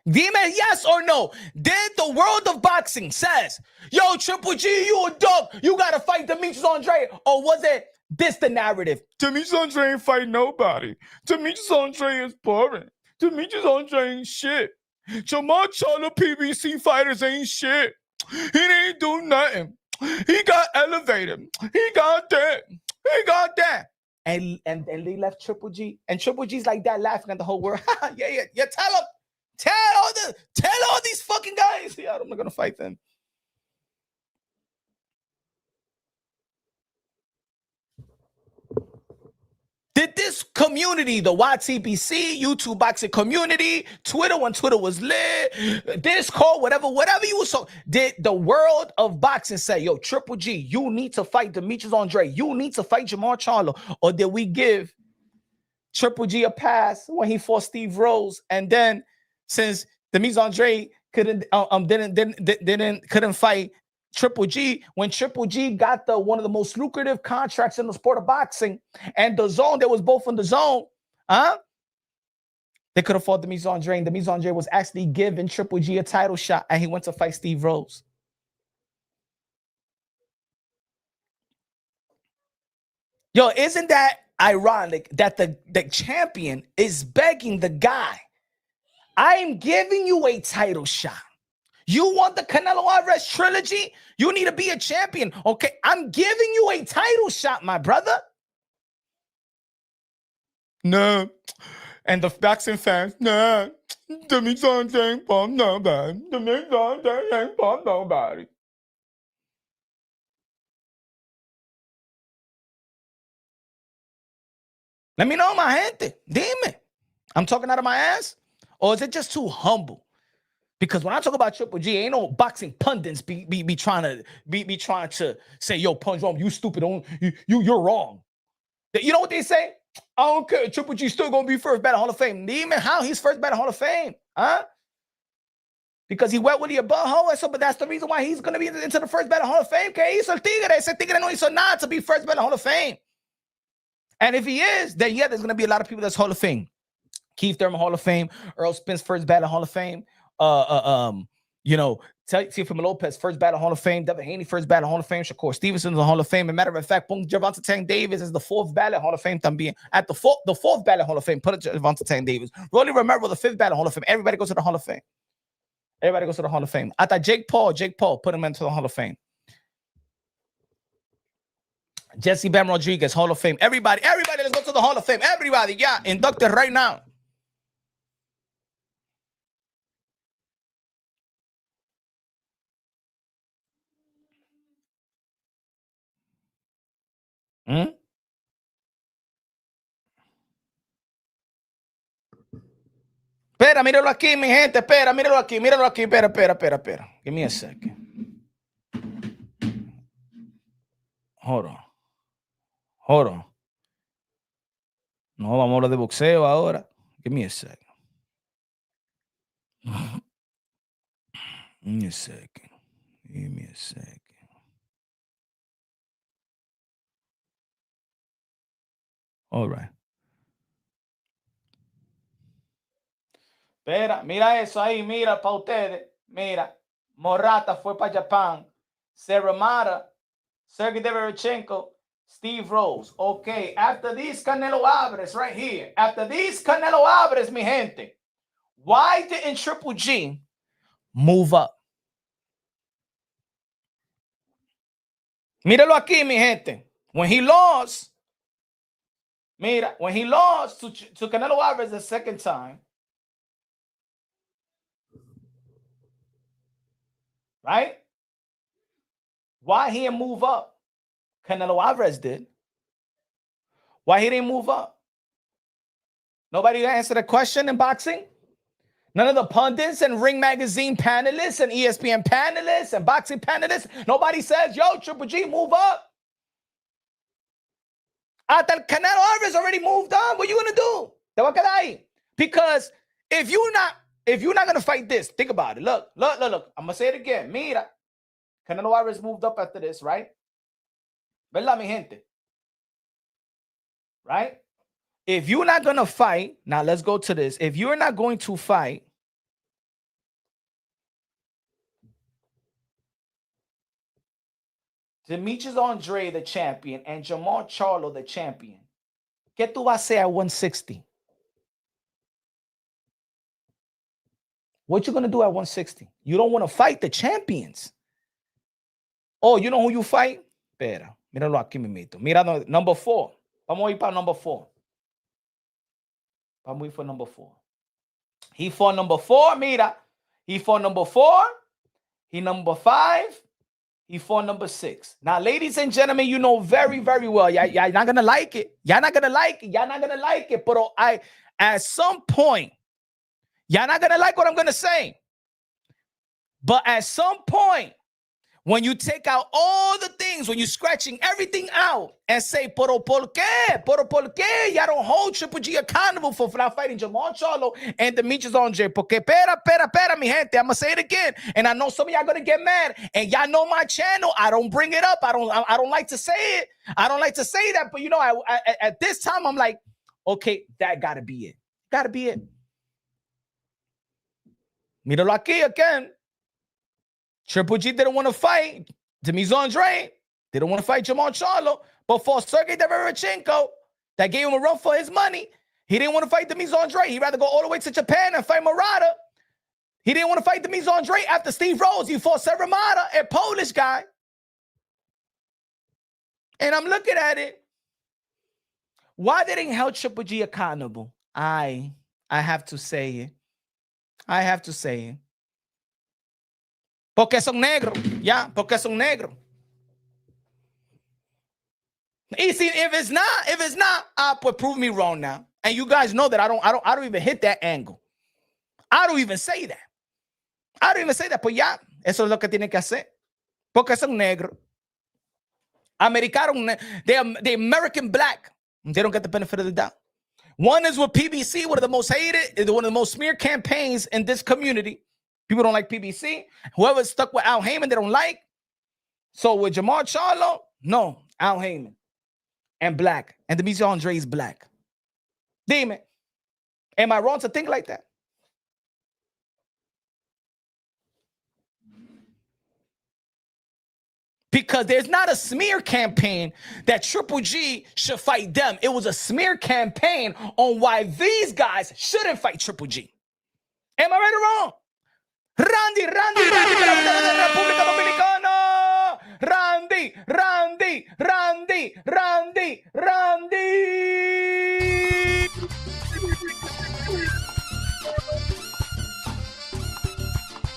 Dime yes or no. Did the world of boxing says, yo, Triple G, you a dog. You got to fight Demetrius Andre. Or was it this the narrative? Demetrius Andre ain't fight nobody. Demetrius Andre is boring. Demetrius Andre ain't shit. Jamar Charlo PBC fighters ain't shit. He didn't do nothing. He got elevated. He got that. He got that. And they left Triple G. And Triple G's like that laughing at the whole world. yeah. Tell him. Tell all these fucking guys. Yeah, I'm not gonna fight them. Did this community, the YTBC, YouTube boxing community, Twitter when Twitter was lit, Discord, whatever you saw, did the world of boxing say, yo, Triple G, you need to fight Demetrius Andre, you need to fight Jamar Charlo, or did we give Triple G a pass when he fought Steve Rose, and then since Demetrius Andre couldn't fight Triple G, when Triple G got one of the most lucrative contracts in the sport of boxing, and the zone that was both in the zone, they could have fought Demetrius Andre, and Demetrius Andre was actually giving Triple G a title shot, and he went to fight Steve Rose. Yo, isn't that ironic that the champion is begging the guy, I'm giving you a title shot. You want the Canelo Alvarez trilogy? You need to be a champion. Okay, I'm giving you a title shot, my brother. No. And the boxing fans, no. Demetrius Andre ain't fought nobody. Demetrius Andre ain't fought nobody. Let me know, my gente. Dime. I'm talking out of my ass? Or is it just too humble? Because when I talk about Triple G, ain't no boxing pundits be trying to say, yo, Punch Wrong, you stupid, you're wrong. You know what they say? I don't care. Triple G still gonna be first ballot Hall of Fame. Even how he's first ballot Hall of Fame, huh? Because he wet with your butthole, so but that's the reason why he's gonna be into the first ballot Hall of Fame. Que hizo el tigre? Ese tigre no hizo nada to be first ballot Hall of Fame. And if he is, then yeah, there's gonna be a lot of people that's Hall of Fame. Keith Thurman Hall of Fame, Earl Spence first ballot Hall of Fame. You know, Teofimo Lopez, first ballot Hall of Fame. Devin Haney, first ballot Hall of Fame. Shakur Stevenson, the Hall of Fame. As a matter of fact, Gervonta Tank Davis is the fourth ballot Hall of Fame también. At the fourth ballot Hall of Fame, put Gervonta Tank Davis. Rolly Romero, the fifth ballot Hall of Fame. Everybody goes to the Hall of Fame. Everybody goes to the Hall of Fame. I thought Jake Paul, put him into the Hall of Fame. Jesse Bam Rodriguez, Hall of Fame. Everybody, let's go to the Hall of Fame. Everybody, yeah, inducted right now. Espera, míralo aquí, mi gente. Espera, míralo aquí. Espera. Give me a second. Hold on. No, vamos a hablar de boxeo ahora. Give me a second. Give me a second. All right. Espera, mira eso ahí, mira para ustedes. Mira, Morata fue para Japón. Serramata, Sergey Deverchenko, Steve Rose. Okay, after these Canelo Álvarez right here. After these Canelo Álvarez, mi gente. Why didn't Triple G move up? Míralo aquí, mi gente. When he lost to Canelo Álvarez the second time, right? Why he didn't move up? Canelo Álvarez did. Why he didn't move up? Nobody answered the question in boxing? None of the pundits and Ring Magazine panelists and ESPN panelists and boxing panelists? Nobody says, yo, Triple G, move up. Hasta Canelo Álvarez already moved on. What are you going to do? Te va a quedar ahí. Because if you're not going to fight this, think about it. Look. I'm going to say it again. Mira. Canelo Álvarez moved up after this, right? ¿Verdad, mi gente? Right? If you're not going to fight, now let's go to this. If you're not going to fight, Demetrius Andre, the champion, and Jamal Charlo, the champion, ¿qué tú vas a hacer at 160? What you going to do at 160? You don't want to fight the champions. Oh, you know who you fight? Espera, míralo aquí, mimito. Mira, number 4. Vamos a ir para number 4. Vamos a ir for number 4. He fought number 4, mira. He fought number 4. He number 5. He fought number 6. Now, ladies and gentlemen, you know very, very well. Y'all not going to like it. Y'all not going to like it. But at some point, y'all not going to like what I'm going to say. But at some point, when you take out all the things, when you're scratching everything out and say, por qué? Y'all don't hold Triple G accountable for not fighting Jamal Charlo and Demetrius Andre. Porque, pera, mi gente. I'm going to say it again. And I know some of y'all going to get mad. And y'all know my channel. I don't bring it up. I don't like to say it. I don't like to say that. But, you know, at this time, I'm like, okay, that got to be it. Got to be it. Míralo aquí again. Triple G didn't want to fight Demetrius Andre. Didn't want to fight Jamal Charlo. But for Sergey Deverchenko, that gave him a run for his money, he didn't want to fight Demetrius Andre. He'd rather go all the way to Japan and fight Murata. He didn't want to fight Demetrius Andre after Steve Rose. He fought Serramata, a Polish guy. And I'm looking at it. Why didn't he hold Triple G accountable? I have to say it. Porque son negros, yeah, porque son negros. You see, if it's not, pues prove me wrong now. And you guys know that I don't even hit that angle. I don't even say that. Pues ya, eso es lo que tienen que hacer. Porque son negros. Americano, the American black, they don't get the benefit of the doubt. One is with PBC, one of the most hated, one of the most smeared campaigns in this community. People don't like PBC. Whoever's stuck with Al Heyman, they don't like. So with Jamal Charlo, no, Al Heyman. And black. And Demetrius Andre is black. Damn it. Am I wrong to think like that? Because there's not a smear campaign that Triple G should fight them. It was a smear campaign on why these guys shouldn't fight Triple G. Am I right or wrong? Randy de la República Dominicana. Randy.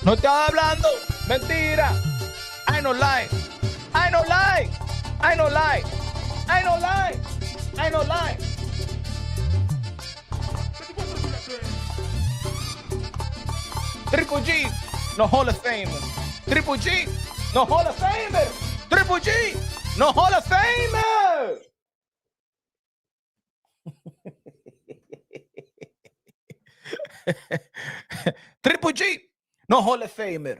No estaba hablando. Mentira. I no lie. Triple G, no Hall of Famer. Triple G, no Hall of Famer. Triple G, no Hall of Famer. Triple G, no Hall of Famer.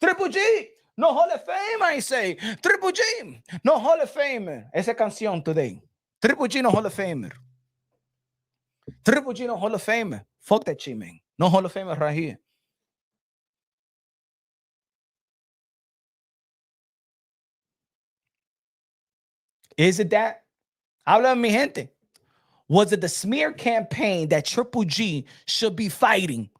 Triple G, no Hall of Fame, I say. Triple G, no Hall of Famer. Esa canción today. Triple G, no Hall of Famer. Triple G, no Hall of Famer. Fuck that shit, man. No Hall of Famer right here. Is it that? Habla mi gente. Was it the smear campaign that Triple G should be fighting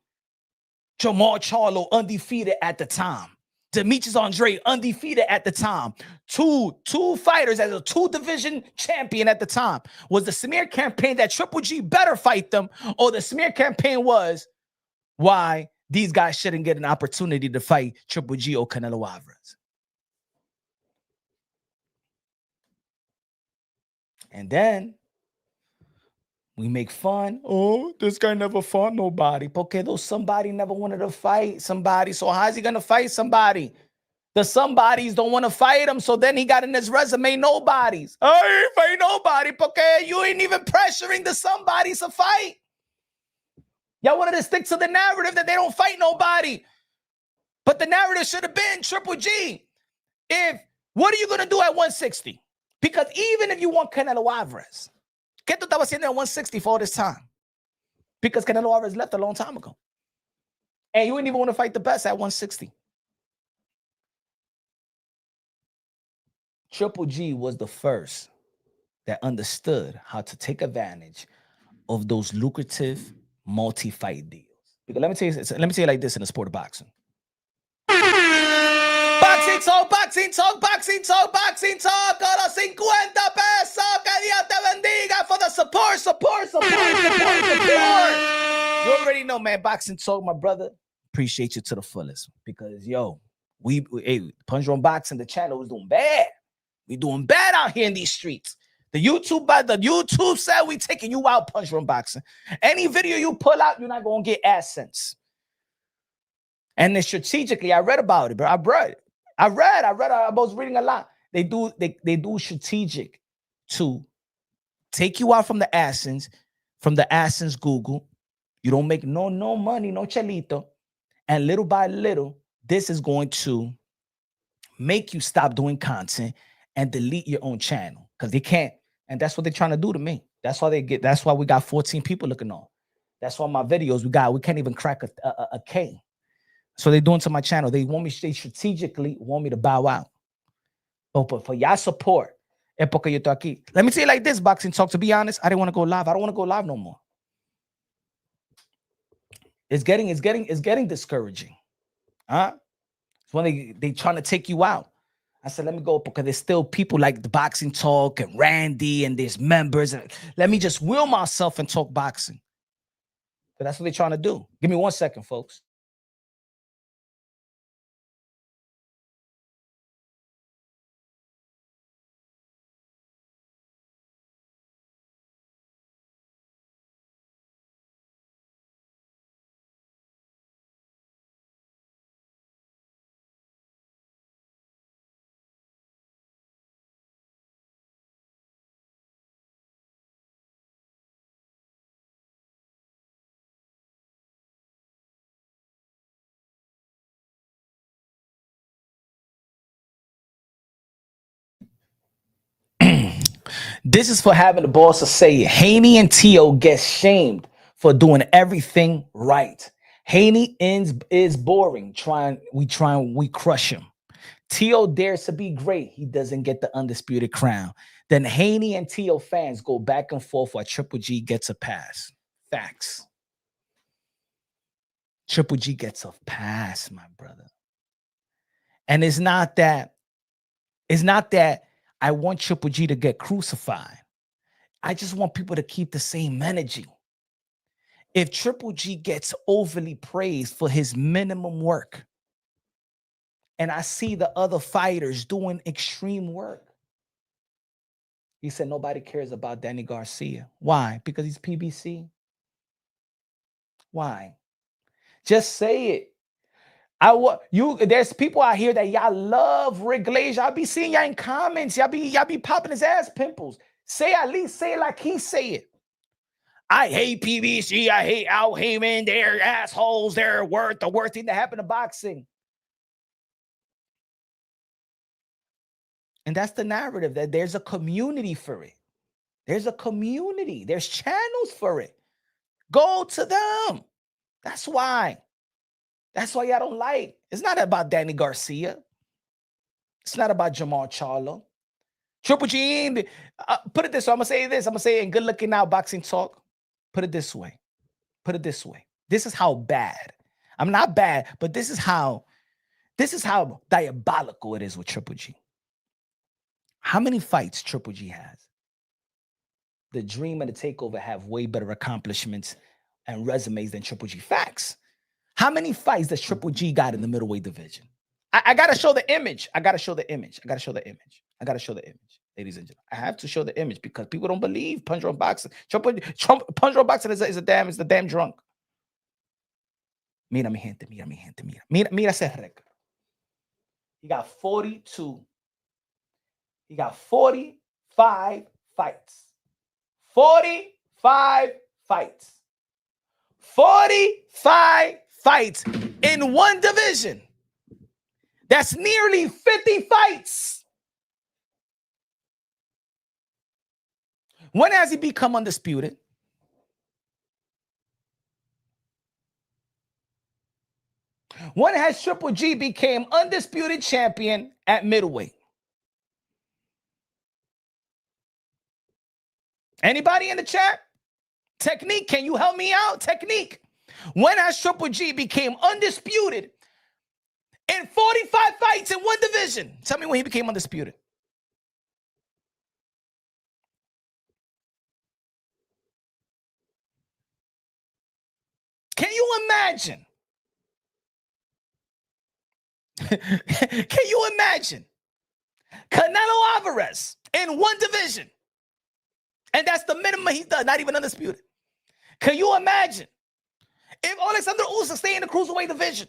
Jamal Charlo undefeated at the time? Demetrius Andre undefeated at the time. Two fighters as a 2-division champion at the time. Was the smear campaign that Triple G better fight them, or the smear campaign was why these guys shouldn't get an opportunity to fight Triple G or Canelo Alvarez? And then we make fun. Oh, this guy never fought nobody. Porque though somebody never wanted to fight somebody. So how's he going to fight somebody? The somebodies don't want to fight him. So then he got in his resume, nobodies. I ain't fight nobody. Porque you ain't even pressuring the somebodies to fight. Y'all wanted to stick to the narrative that they don't fight nobody. But the narrative should have been Triple G. What are you going to do at 160? Because even if you want Canelo Alvarez, ¿qué tú estabas haciendo at 160 for all this time? Because Canelo Alvarez left a long time ago. And you didn't even want to fight the best at 160. Triple G was the first that understood how to take advantage of those lucrative multi-fight deals. Because let me tell you like this in the sport of boxing. Boxing talk. Ahora 50 pesos. Que Dios te bendiga for the support. You already know, man. Boxing talk, my brother. Appreciate you to the fullest. Because, Punch Drunk Boxing, the channel was doing bad. We doing bad out here in these streets. The YouTube said we taking you out, Punch Drunk Boxing. Any video you pull out, you're not going to get AdSense. And then strategically, I read about it, bro. I was reading a lot. They do strategic to take you out from the AdSense Google. You don't make no money, no chelito. And little by little, this is going to make you stop doing content and delete your own channel. Because they can't. And that's what they're trying to do to me. That's why we got 14 people looking on. That's why my videos, we can't even crack a K. So they're doing to my channel. They strategically want me to bow out. But for y'all support, porque yo estoy aquí. Let me tell you like this, Boxing Talk. To be honest, I didn't want to go live. I don't want to go live no more. It's getting discouraging. Huh? It's when they trying to take you out. I said, let me go, because there's still people like the Boxing Talk and Randy, and there's members. And let me just will myself and talk boxing. But that's what they're trying to do. Give me 1 second, folks. This is for having the balls to say it. Haney and Tio get shamed for doing everything right. Haney is boring. We crush him. Tio dares to be great. He doesn't get the undisputed crown. Then Haney and Tio fans go back and forth while Triple G gets a pass. Facts. Triple G gets a pass, my brother. And it's not that I want Triple G to get crucified. I just want people to keep the same energy. If Triple G gets overly praised for his minimum work, and I see the other fighters doing extreme work, he said nobody cares about Danny Garcia. Why? Because he's PBC. Why? Just say it. There's people out here that y'all love Rick Glaze. Y'all be seeing y'all in comments. Y'all be popping his ass pimples. At least say it like he say it. I hate PBC. I hate Al Heyman. They're assholes. They're the worst thing that happened to boxing. And that's the narrative, that there's a community for it. There's a community. There's channels for it. Go to them. That's why. That's why y'all don't like. It's not about Danny Garcia. It's not about Jamal Charlo. Triple G, put it this way. I'm going to say this. I'm going to say it in Good Looking Now Boxing Talk. Put it this way. This is how bad. I'm not bad, but this is how diabolical it is with Triple G. How many fights Triple G has? The Dream and the Takeover have way better accomplishments and resumes than Triple G. Facts. How many fights does Triple G got in the middleweight division? I got to show the image. Ladies and gentlemen. I have to show the image because people don't believe Punch Drunk Boxing. Punch Drunk Boxing is the damn drunk. Mira, mi gente, mira. Mira ese récord. He got 42. He got 45 fights. 45 fights. 45 fights in one division. That's nearly 50 fights. When has he become undisputed? When has Triple G became undisputed champion at middleweight? Anybody in the chat? Technique, can you help me out? Technique. When has Triple G became undisputed in 45 fights in one division? Tell me when he became undisputed. Can you imagine? Can you imagine? Canelo Alvarez in one division. And that's the minimum he's done, not even undisputed. Can you imagine if Alexander Usyk stay in the cruiserweight division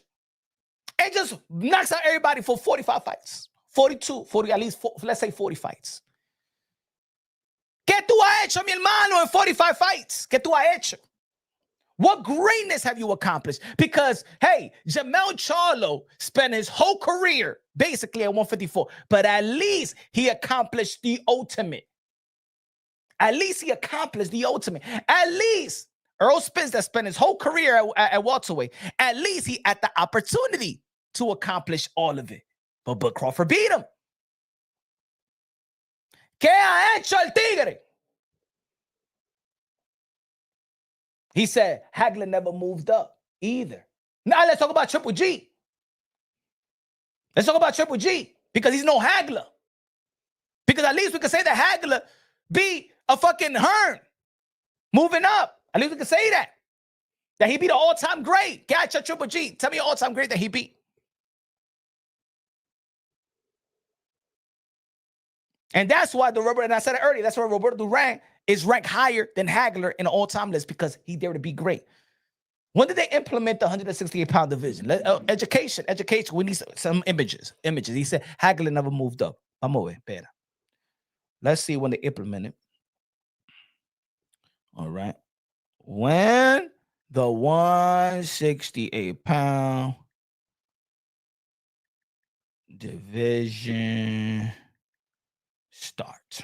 and just knocks out everybody for 45 fights? 42, 40, at least, let's say 40 fights. ¿Qué tú has hecho, mi hermano, in 45 fights? ¿Qué tú has hecho? What greatness have you accomplished? Because, hey, Jamel Charlo spent his whole career basically at 154, but at least he accomplished the ultimate. At least he accomplished the ultimate. At least Earl Spence, that spent his whole career at welterweight, at least he had the opportunity to accomplish all of it. But Crawford beat him. ¿Qué ha hecho el Tigre? He said Hagler never moved up either. Now let's talk about Triple G. Let's talk about Triple G because he's no Hagler. Because at least we can say that Hagler be a fucking Hearn moving up. At least we can say that. That he beat an all-time great. Catch a Triple G. Tell me an all-time great that he beat. And that's why and I said it earlier, that's why Roberto Duran is ranked higher than Hagler in the all-time list because he dared to be great. When did they implement the 168-pound division? Education. We need some images. He said Hagler never moved up. Vamos a ver, espera. Let's see when they implement it. All right. When the 168-pound division starts.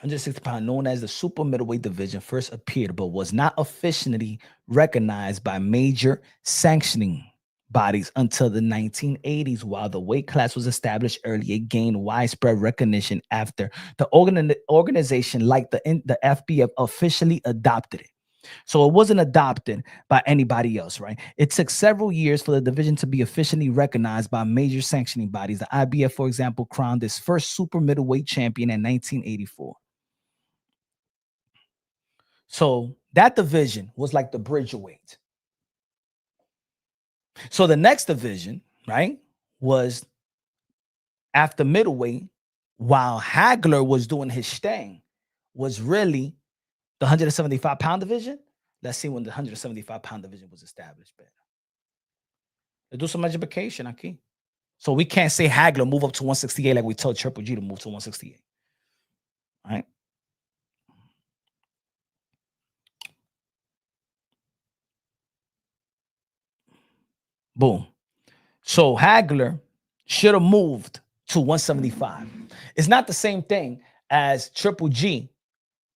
160-pound, known as the super middleweight division, first appeared but was not officially recognized by major sanctioning bodies until the 1980s. While the weight class was established early, it gained widespread recognition after the organization like the FBF officially adopted it. So it wasn't adopted by anybody else, right? It took several years for the division to be officially recognized by major sanctioning bodies. The IBF, for example, crowned its first super middleweight champion in 1984. So that division was like the bridgerweight. So the next division, right, was after middleweight, while Hagler was doing his thing, was really the 175-pound division. Let's see when the 175-pound division was established. Let's do some education aquí. So we can't say Hagler move up to 168 like we told Triple G to move to 168. All right. Boom. So Hagler should have moved to 175. It's not the same thing as Triple G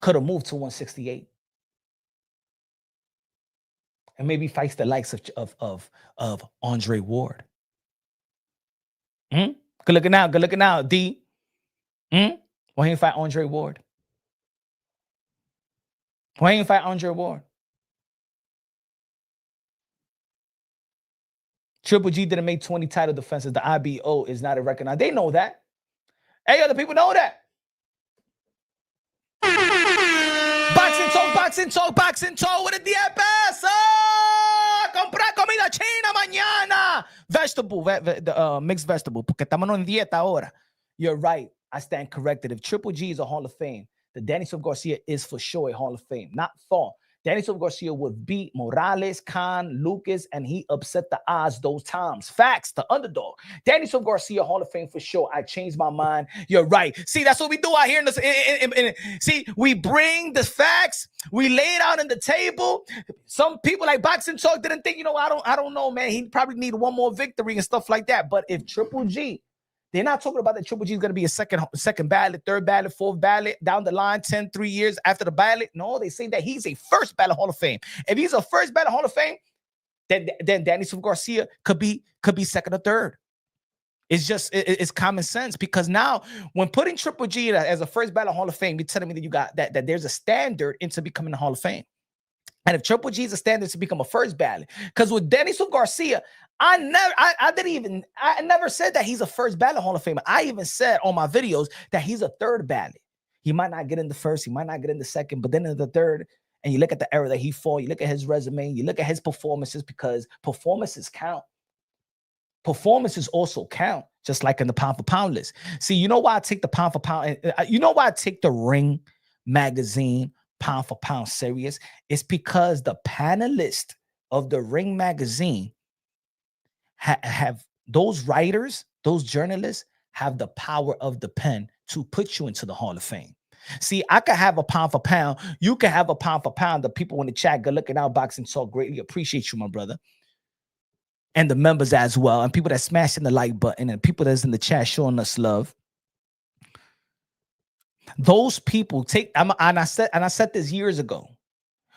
could have moved to 168. And maybe fights the likes of Andre Ward. Good looking out, D. Why ain't fight Andre Ward? Why ain't fight Andre Ward? Triple G didn't make 20 title defenses. The IBO is not a recognized. They know that. Hey, other people know that. Boxing talk. What a día pasa? Comprar comida china mañana. Vegetable, mixed vegetable. Porque estamos en dieta ahora. You're right. I stand corrected. If Triple G is a Hall of Fame, the Danny Silva Garcia is for sure a Hall of Fame. Not fall. Danny Silva Garcia would beat Morales, Khan, Lucas, and he upset the odds those times. Facts, the underdog. Danny Silva Garcia, Hall of Fame for sure. I changed my mind. You're right. See, that's what we do out here. See, we bring the facts. We lay it out on the table. Some people like Boxing Talk didn't think, I don't know, man. He probably need one more victory and stuff like that. But if Triple G, they're not talking about that Triple G is going to be a second ballot, third ballot, fourth ballot, down the line, 3 years after the ballot. No, they say that he's a first ballot Hall of Fame. If he's a first ballot Hall of Fame, then Danny Silva Garcia could be second or third. It's just, it's common sense, because now when putting Triple G as a first ballot Hall of Fame, you're telling me that you got that there's a standard into becoming a Hall of Fame. And if Triple G is a standard to become a first ballot, because with Danny Silva Garcia, I never said that he's a first ballot Hall of Famer. I even said on my videos that he's a third ballot. He might not get in the first, he might not get in the second, but then in the third, and you look at the era that he fought, you look at his resume, you look at his performances, because performances count. Performances also count, just like in the pound for pound list. See, you know why I take the pound for pound? You know why I take the Ring magazine pound for pound serious? It's because the panelists of the Ring magazine have those writers, those journalists have the power of the pen to put you into the Hall of Fame. See, I could have a pound for pound. You can have a pound for pound. The people in the chat, good looking out, Boxing Talk, greatly appreciate you, my brother. And the members as well. And people that smashing the like button, and people that's in the chat showing us love. Those people and I said this years ago.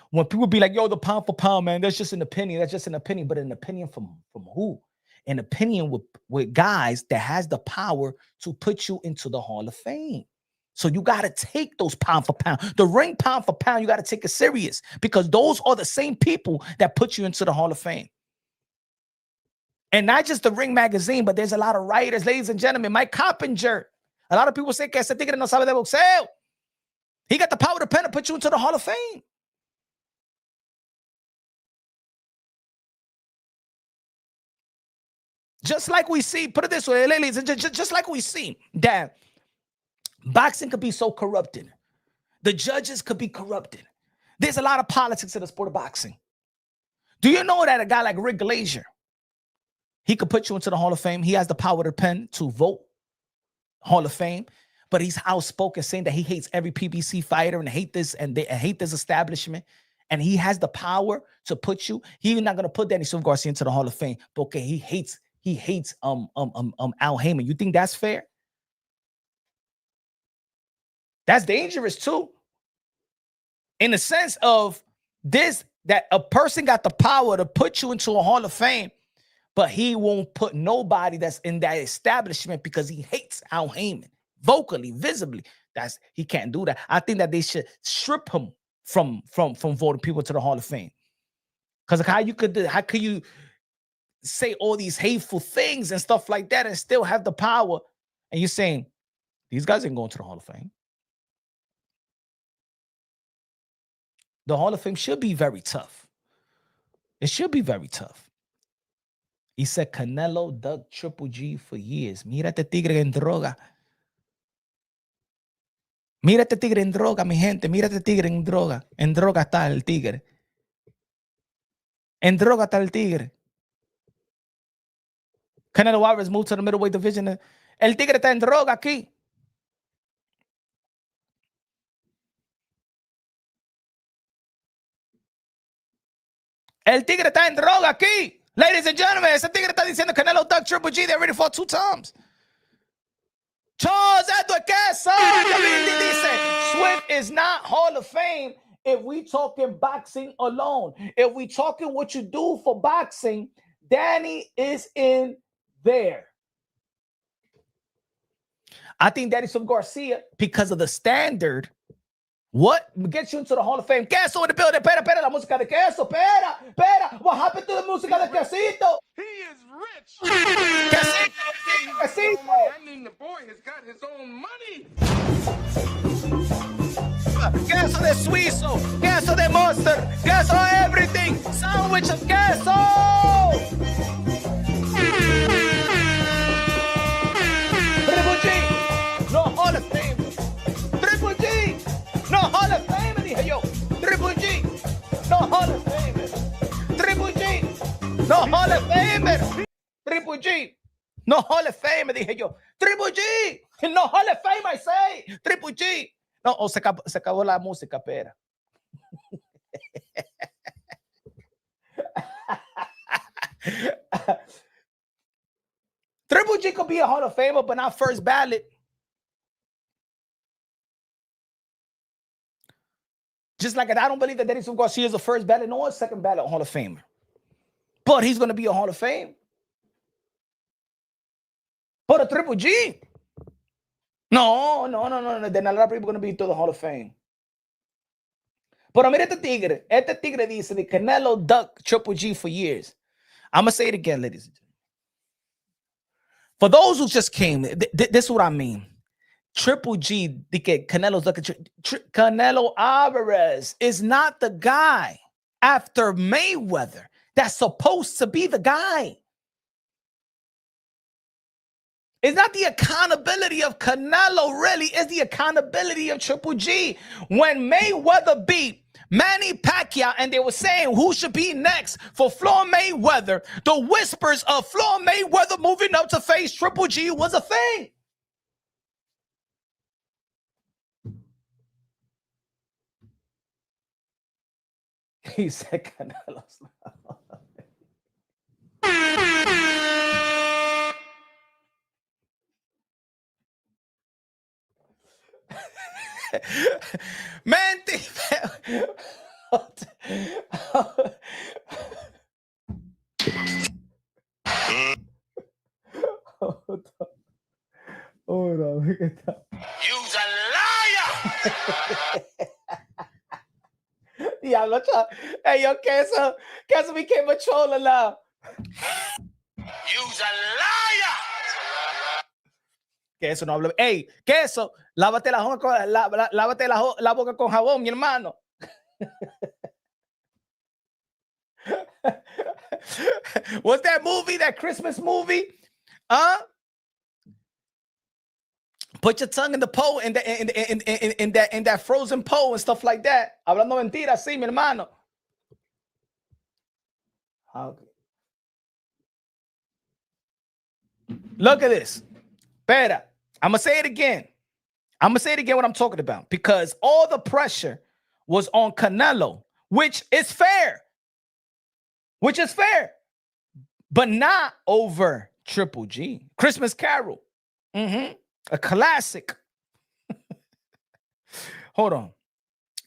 When people be like, yo, the pound for pound, man, that's just an opinion. That's just an opinion. But an opinion from who? An opinion with guys that has the power to put you into the Hall of Fame. So you got to take those pound for pound. The Ring pound for pound, you got to take it serious, because those are the same people that put you into the Hall of Fame. And not just the Ring magazine, but there's a lot of writers, ladies and gentlemen. Mike Coppinger. A lot of people say que ese tigre no sabe de boxeo. He got the power to pen to put you into the Hall of Fame. Just like we see, put it this way, ladies, just like we see that boxing could be so corrupted. The judges could be corrupted. There's a lot of politics in the sport of boxing. Do you know that a guy like Rick Glazier, he could put you into the Hall of Fame? He has the power to pen to vote Hall of Fame, but he's outspoken saying that he hates every PBC fighter and hate this establishment. And he has the power to put you. He's not going to put Danny Silva Garcia into the Hall of Fame, but okay, he hates Al Heyman. You think that's fair? That's dangerous too. In the sense of this, that a person got the power to put you into a Hall of Fame, But he won't put nobody that's in that establishment because he hates Al Heyman vocally, visibly. He can't do that. I think that they should strip him from voting people to the Hall of Fame. Because how could you say all these hateful things and stuff like that and still have the power? And you're saying these guys ain't going to the Hall of Fame. The Hall of Fame should be very tough. It should be very tough. He said Canelo dug Triple G for years. Mira este tigre en droga. Mira este tigre en droga, mi gente. Mira este tigre en droga. En droga está el tigre. En droga está el tigre. Canelo Alvarez moved to the middleweight division. El tigre está en droga aquí. El tigre está en droga aquí. Ladies and gentlemen, ese tigre está diciendo Canelo dug Triple G. They already fought 2 times. Charles Edward Queso dice Swift is not Hall of Fame if we talking boxing alone. If we talking what you do for boxing, Danny is in there. I think Danny Swift Garcia, because of the standard, what gets you into the Hall of Fame? Queso in the building. Pera, la música de Queso. Pera. What happened to the música de Quesito? He is rich. Quesito. I mean, the boy has got his own money. Queso de Suizo. Queso de Monster. Queso everything. Sandwich of queso. Triple G. No Hall of Fame. Triple G. No Hall of Fame, dije yo. Triple G. No Hall of Fame. Triple G. No Hall of Fame. Triple G. No Hall of Fame, dije yo. Triple G. No Hall of Fame, I say. Triple G. No, se acabó la música, pera. Triple G could be a Hall of Famer, but not first ballot. Just like I don't believe that Dennis Garcia is a first ballot nor a second ballot Hall of Famer. But he's going to be a Hall of Fame. But a Triple G? No. Then a lot of people are going to be to the Hall of Fame. But mira este tigre. Este tigre dice that Canelo ducked Triple G for years. I'm going to say it again, ladies and gentlemen. For those who just came, this is what I mean. Triple G, Canelo's looking. Canelo Alvarez is not the guy after Mayweather that's supposed to be the guy. It's not the accountability of Canelo, really. It's the accountability of Triple G. When Mayweather beat Manny Pacquiao and they were saying who should be next for Floyd Mayweather, the whispers of Floyd Mayweather moving up to face Triple G was a thing. He said Canelo's not. Man, hold on, look at that. You's a liar! Diablo, hey, yo, Queso became a troller now. You's a liar! Queso no habla. Hey, Queso, lávate la boca con jabón, mi hermano. What's that movie, that Christmas movie? Put your tongue in the pole, in that frozen pole and stuff like that. Hablando mentiras, sí, mi hermano. Okay. Look at this. Better. I'm going to say it again. What I'm talking about. Because all the pressure was on Canelo, which is fair. But not over Triple G. Christmas Carol. A classic. Hold on.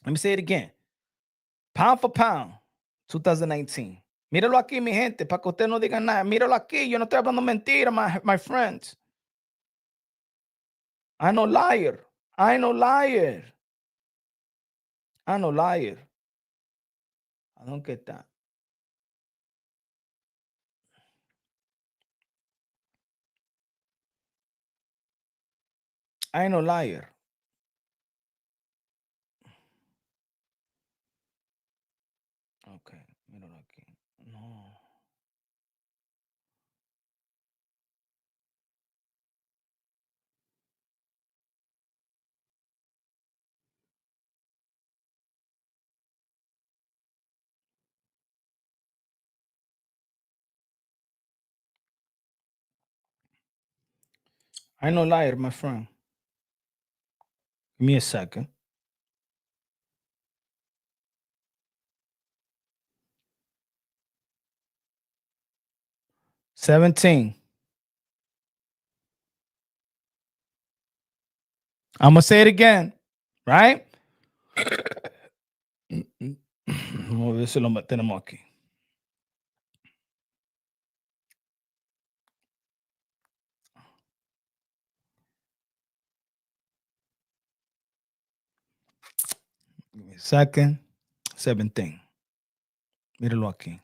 Let me say it again. Pound for pound, 2019. Míralo aquí, mi gente, para que ustedes no digan nada. Míralo aquí, yo no estoy hablando mentira, my friends. I no liar. I no liar. I no liar. I don't get that. I no liar. Okay, míralo aquí. No. I no liar, my friend. Give me a second. $17. I'm gonna say it again, right? Vamos a ver si lo tenemos aquí. Give me a second. 17. Míralo aquí.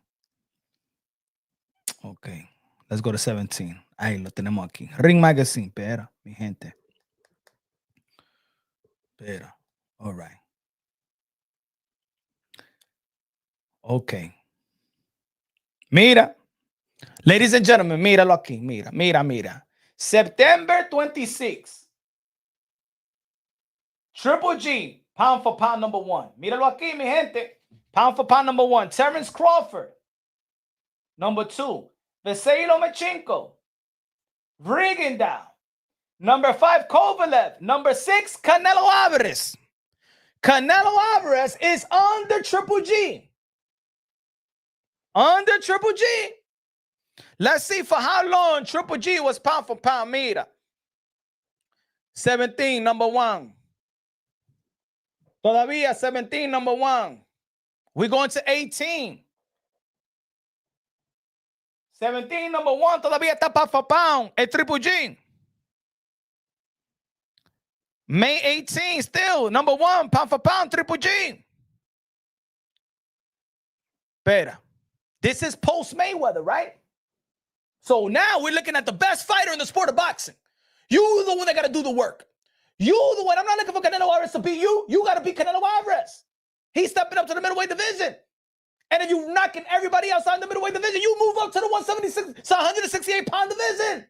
Okay. Let's go to 17. Ahí lo tenemos aquí. Ring Magazine. Espera, mi gente. Espera. All right. Okay. Mira. Ladies and gentlemen, míralo aquí. Mira. September 26. Triple G, pound for pound number 1. Míralo aquí, mi gente. Pound for pound number 1. Terrence Crawford. Number 2. Vasily Lomachenko. Rigondeaux. Number 5, Kovalev. Number 6, Canelo Alvarez. Canelo Alvarez is under Triple G. Under Triple G. Let's see for how long Triple G was pound for pound. Mira. 17, number 1. Todavía 17, number 1. We're going to 18. 17, number 1. Todavía está pound for pound. El Triple G. May 18, still number 1, pound for pound, Triple G. Espera. This is post Mayweather, right? So now we're looking at the best fighter in the sport of boxing. You the one that got to do the work. You the one. I'm not looking for Canelo Alvarez to beat you. You got to beat Canelo Alvarez. He's stepping up to the middleweight division. And if you're knocking everybody outside in the middleweight division, you move up to the 176, 168 pound division.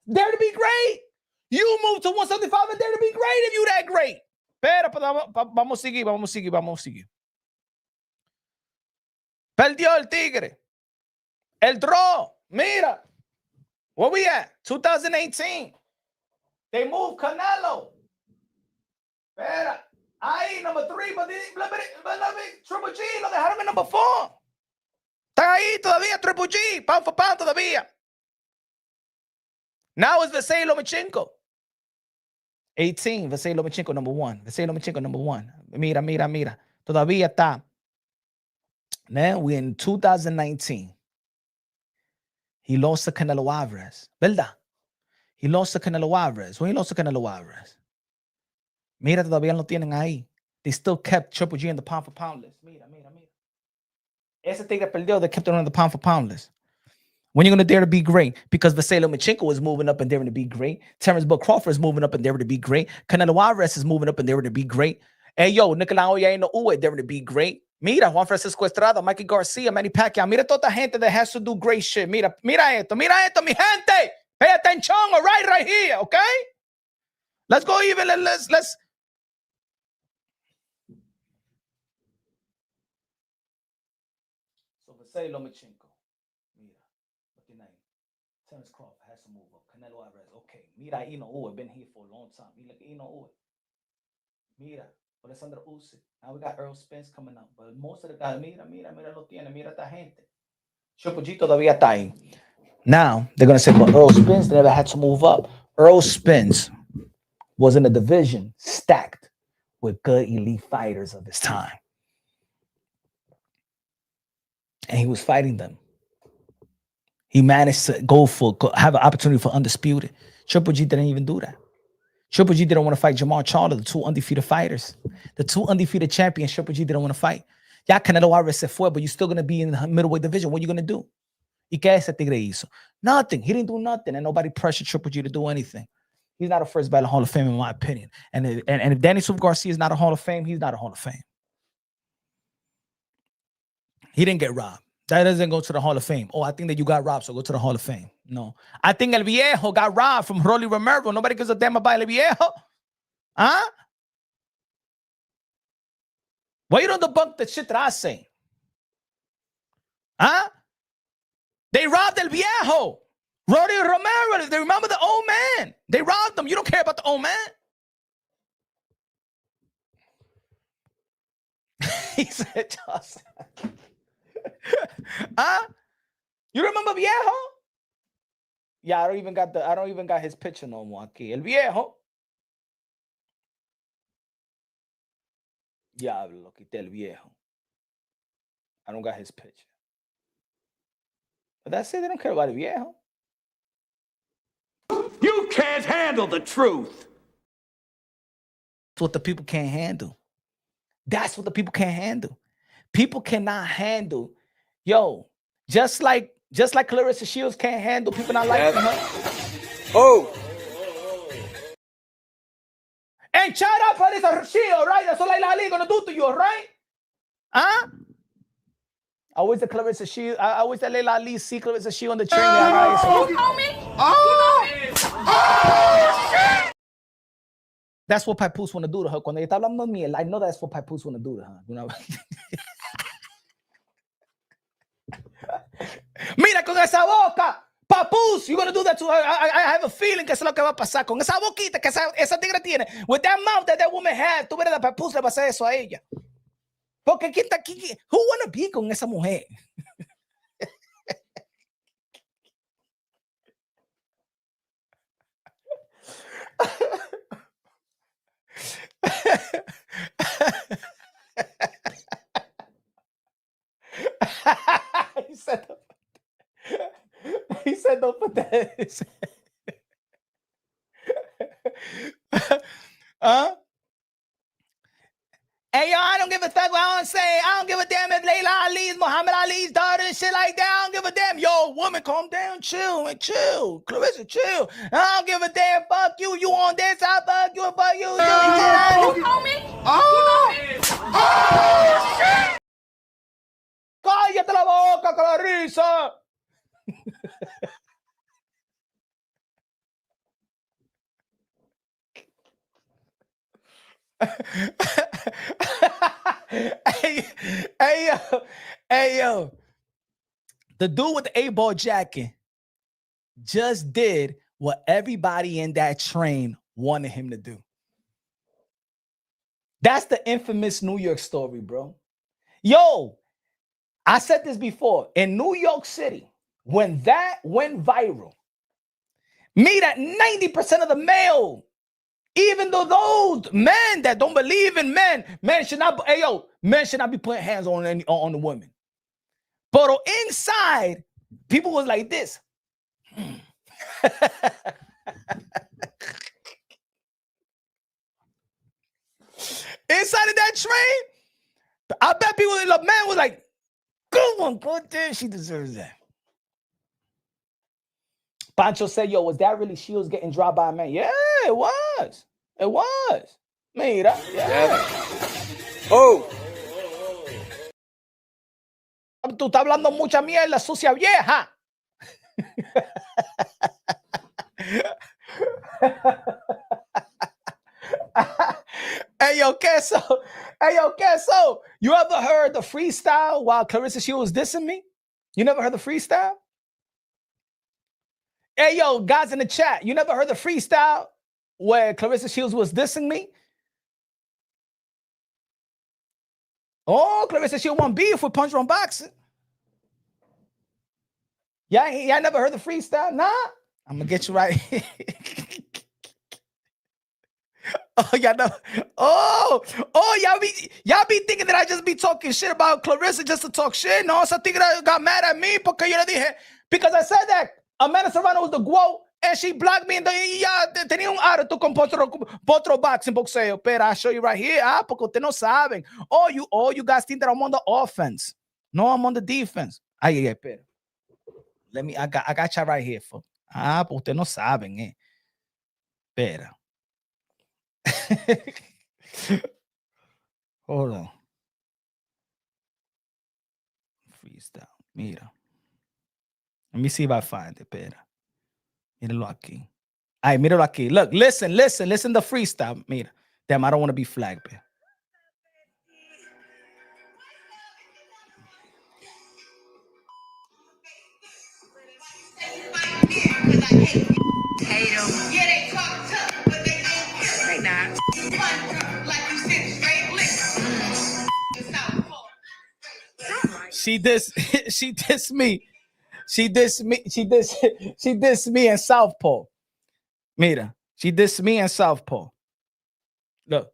Dare to be great. You move to 175 and dare to be great if you that great. Pero vamos a seguir. Perdió el Tigre. El draw. Mira. Where we at? 2018. They moved Canelo. Espera. Ahí, number 3. But Triple G lo dejaron en number 4. Está ahí todavía Triple G. Pound for pound todavía. Now it's Vasily Lomachenko. 18. Vasily Lomachenko, number 1. Vasily Lomachenko, number 1. Mira. Todavía está. Now we're in 2019. He lost to Canelo Alvarez. ¿Verdad? He lost to Canelo Alvarez. When he lost to Canelo Alvarez. Mira, todavía lo tienen ahí. They still kept Triple G in the pound for pound list. Mira. Ese tigre perdió. They kept it on the pound for pound list. When you're going to dare to be great? Because Vasily Lomachenko is moving up and daring to be great. Terrence Buck Crawford is moving up and daring to be great. Canelo Alvarez is moving up and daring to be great. Hey, yo, Nicolás Oyaino Uwe daring to be great. Mira, Juan Francisco Estrada, Mikey Garcia, Manny Pacquiao. Mira toda esta gente that has to do great shit. Mira esto, mi gente. Pay attention, all right here, okay? Let's go even, let's. So Vasily Lomachenko. Terrence Crawford has to move up. Canelo Alvarez, okay. Mira, been here for a long time. Mira, Alexander Usyk. Now we got Earl Spence coming up. But most of the guys, mira lo tiene. Mira esta gente. Triple G todavía está ahí. Now, they're going to say, but Earl Spence never had to move up. Earl Spence was in a division stacked with good elite fighters of his time. and he was fighting them. He managed to have an opportunity for undisputed. Triple G didn't even do that. Triple G didn't want to fight Jamal Charlo, the two undefeated fighters. The two undefeated champions, Triple G didn't want to fight. Ya Canelo Alvarez se fue, but you're still going to be in the middleweight division. What are you going to do? ¿Y qué ese tigre hizo? Nothing. He didn't do nothing, and nobody pressured Triple G to do anything. He's not a first ballot Hall of Fame, in my opinion. And if Danny Silva Garcia is not a Hall of Fame, he's not a Hall of Fame. He didn't get robbed. That doesn't go to the Hall of Fame. Oh, I think that you got robbed, so go to the Hall of Fame. No. I think El Viejo got robbed from Rolly Romero. Nobody gives a damn about El Viejo. Huh? Why you don't debunk the shit that I say? Huh? They robbed El Viejo. Rolly Romero. They remember the old man. They robbed him. You don't care about the old man. He said, Johnson. Huh? You remember Viejo? Yeah, I don't even got his picture no more. Aquí. El Viejo. Diablo, quité el Viejo. I don't got his picture. But that's it. They don't care about El Viejo. You can't handle the truth. That's what the people can't handle. That's what the people can't handle. People cannot handle. Yo, just like Clarissa Shields can't handle people not liking her. Oh. And shout out Clarissa Shields, right? That's what Layla Ali gonna do to you, right? Huh? I wish the Clarissa Shields. I wish that Layla Ali see Clarissa Shields on the train. You know me? Oh! That's what Papoose want to do to her. Cuando ella está hablando miel, I know that's what Papoose want to do to her. You know? Mira con esa boca, Papoose, you're gonna do that to her. I have a feeling que eso es lo que va a pasar con esa boquita que esa tigre tiene. With that mouth that woman had, tú verás a Papoose le va a hacer eso a ella. Porque ¿quién está aquí? Who wanna be con esa mujer? He said don't put that. Hey, yo, I don't give a fuck what I don't say. I don't give a damn if Layla Ali is Muhammad Ali's daughter and shit like that. I don't give a damn. Yo, woman, calm down. Chill, man, chill. Clarissa, chill. I don't give a damn. Fuck you. You on this. I fuck you. Fuck you. You know me? Oh, shit. Cállate la boca, Clarissa. hey, yo. The dude with the 8-ball jacket just did what everybody in that train wanted him to do. That's the infamous New York story, bro. Yo, I said this before. In New York City, when that went viral, me that 90% of the male, even though those men that don't believe in men should not, men should not be putting hands on the women. But inside, people was like this. Inside of that train, I bet people, the man was like, good one, good there, she deserves that. Pancho said, yo, was that really Shields getting dropped by a man? Yeah, it was. It was. Mira. Yeah. Oh. Tú estás hablando mucha mierda, sucia vieja. Hey, yo, queso. You ever heard the freestyle while Clarissa Shields was dissing me? You never heard the freestyle? Hey, yo, guys in the chat, you never heard the freestyle where Clarissa Shields was dissing me? Oh, Clarissa Shields won beef with Punch Drunk Boxing. Yeah, never heard the freestyle? Nah, I'm gonna get you right. Oh, y'all know. Y'all be thinking that I just be talking shit about Clarissa just to talk shit. No, esa tigra got mad at me porque yo le dije, because I said that Amanda Serrano was the GWO and she blocked me and ya tenía un attitude con potro boxing boxeo. Pero I'll show you right here. Porque ustedes no saben. All you guys think that I'm on the offense. No, I'm on the defense. Ay, pero. I got you right here, for. Porque ustedes no saben, Espera. Hold on. Freestyle. Mira. Let me see if I find it. Espera. Míralo aquí. Ay, míralo aquí. Look, listen to freestyle. Mira. Damn, I don't want to be flagged, man. Hate them. Yeah, they talk tough, but they ain't here. They not. Like you said, straight lick. She dissed me. She dissed me in Southpaw. Mira, she dissed me in Southpaw. Look.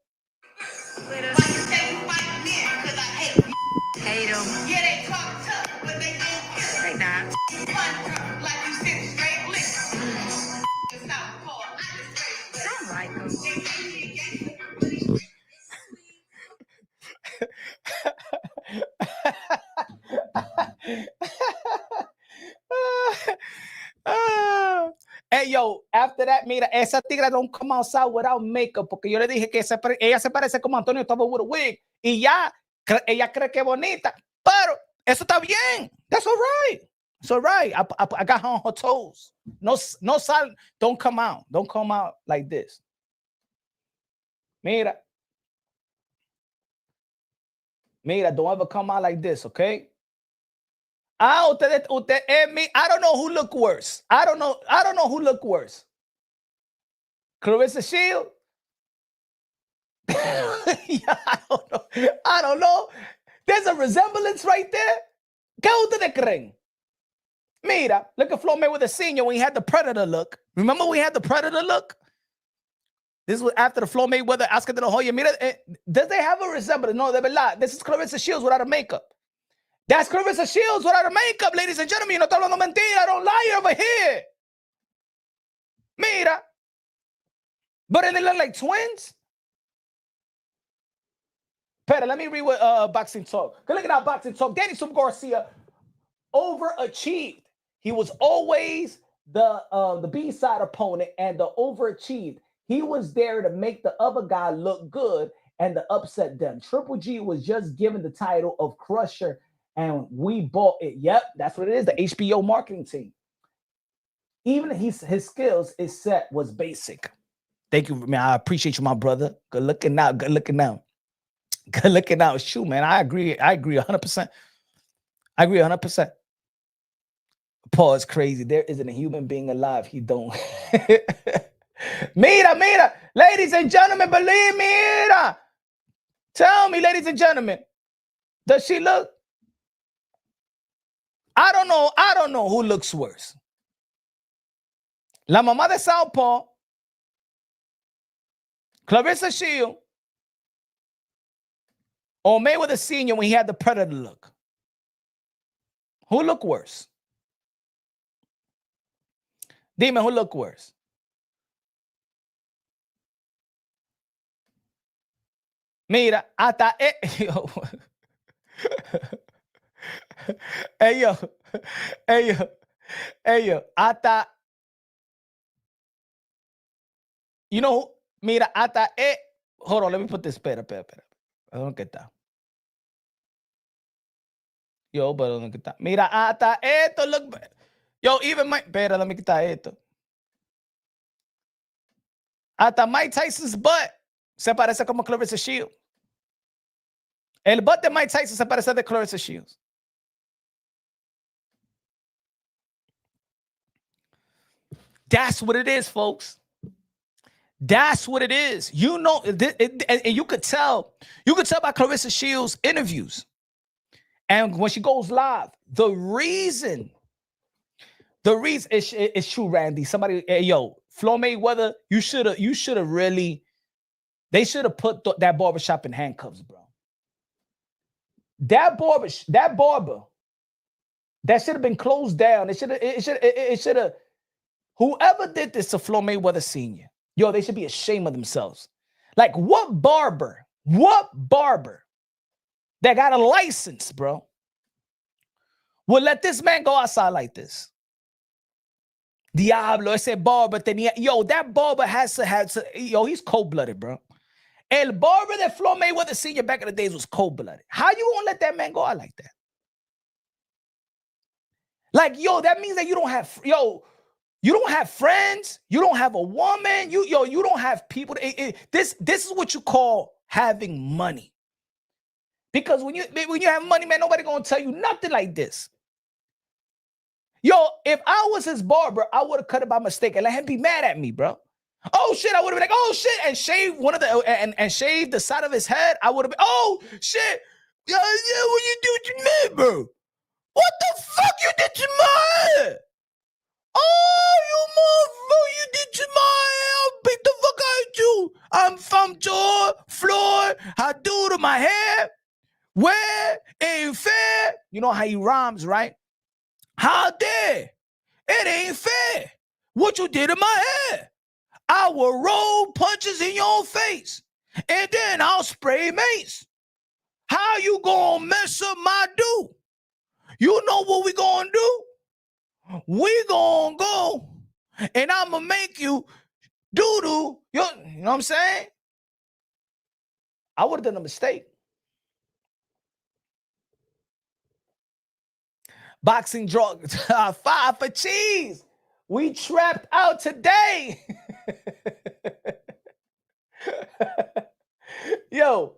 Hate them. Yeah, they talk tough, but they ain't here. They not. Like you said, straight lick. I like them. Hey, yo, after that, mira, esa tigra don't come outside without makeup, porque yo le dije que ella se parece como Antonio estaba with a wig, y ya, ella cree que es bonita, pero eso está bien. That's all right. It's all right. I got her on her toes. No sal, don't come out like this. Mira, don't ever come out like this, okay? Usted me. I don't know who look worse. I don't know who look worse. Clarissa Shield? Yeah, I don't know. There's a resemblance right there. ¿Qué ustedes creen? Mira, look at Floyd Mayweather Sr. when he had the Predator look. Remember we had the Predator look? This was after the Floyd Mayweather Oscar de la Hoya. Mira, does they have a resemblance? No, de verdad. This is Clarissa Shields without a makeup. That's Clarissa Shields without a makeup, ladies and gentlemen. No estoy hablando mentira. Don't lie over here. Mira. But they look like twins. Pera, let me read what Boxing Talk. Look at our Boxing Talk. Danny Super Garcia overachieved. He was always the B-side opponent and the overachieved. He was there to make the other guy look good and to upset them. Triple G was just given the title of Crusher, and we bought it. Yep, that's what it is, the HBO marketing team. Even his skills, his set was basic. Thank you, man. I appreciate you, my brother. Good looking out. Shoot, man. I agree 100%. I agree 100%. Paul is crazy. There isn't a human being alive. He don't. Mira. Ladies and gentlemen, believe me, mira. Tell me, ladies and gentlemen, does she look? I don't know who looks worse. La mamá de Southpaw, Clarissa Shield, or Mayweather Sr. when he had the Predator look. Who looked worse? Demon, who looked worse? Mira, hasta yo. Hey yo, hasta you know, mira, hasta hold on, let me put this. Espera. ¿Dónde está? Yo, pero ¿dónde está? Mira, hasta esto, look. Yo, even Mike, espera, let me quitar esto. Hasta Mike Tyson's butt se parece como Clarissa Shields. El butt de Mike Tyson se parece de Clarissa Shields. That's what it is, folks. That's what it is. You know, and you could tell by Clarissa Shields' interviews. And when she goes live, the reason is true, Randy. Somebody, hey, yo, Floyd Mayweather, you should have really They should have put that barbershop in handcuffs, bro. That barber, that should have been closed down. It should have. Whoever did this to Floyd Mayweather Sr., yo, they should be ashamed of themselves. Like, what barber that got a license, bro, would let this man go outside like this? Diablo, ese barber tenía, yo, that barber has to, yo, he's cold-blooded, bro. El barber that Floyd Mayweather Sr. back in the days was cold-blooded. How you gonna let that man go out like that? Like, yo, that means that you don't have, you don't have friends. You don't have a woman. You don't have people. This is what you call having money. Because when you have money, man, nobody gonna tell you nothing like this. Yo, if I was his barber, I would have cut it by mistake and let him be mad at me, bro. Oh shit, I would have been like, oh shit, and shave one of the and shave the side of his head. I would have been, oh shit, yeah, what you do to me, bro? What the fuck you did to my head? Oh, you motherfucker, you did to my hair. I'll beat the fuck out of you. I'm from George Floyd. I do to my hair. Where ain't fair? You know how he rhymes, right? How dare? It ain't fair. What you did to my hair? I will roll punches in your face. And then I'll spray mace. How you gonna mess up my do? You know what we gonna do? We gonna go and I'm gonna make you doo-doo. You know what I'm saying? I would have done a mistake. Boxing draw 5 for cheese. We trapped out today. Yo,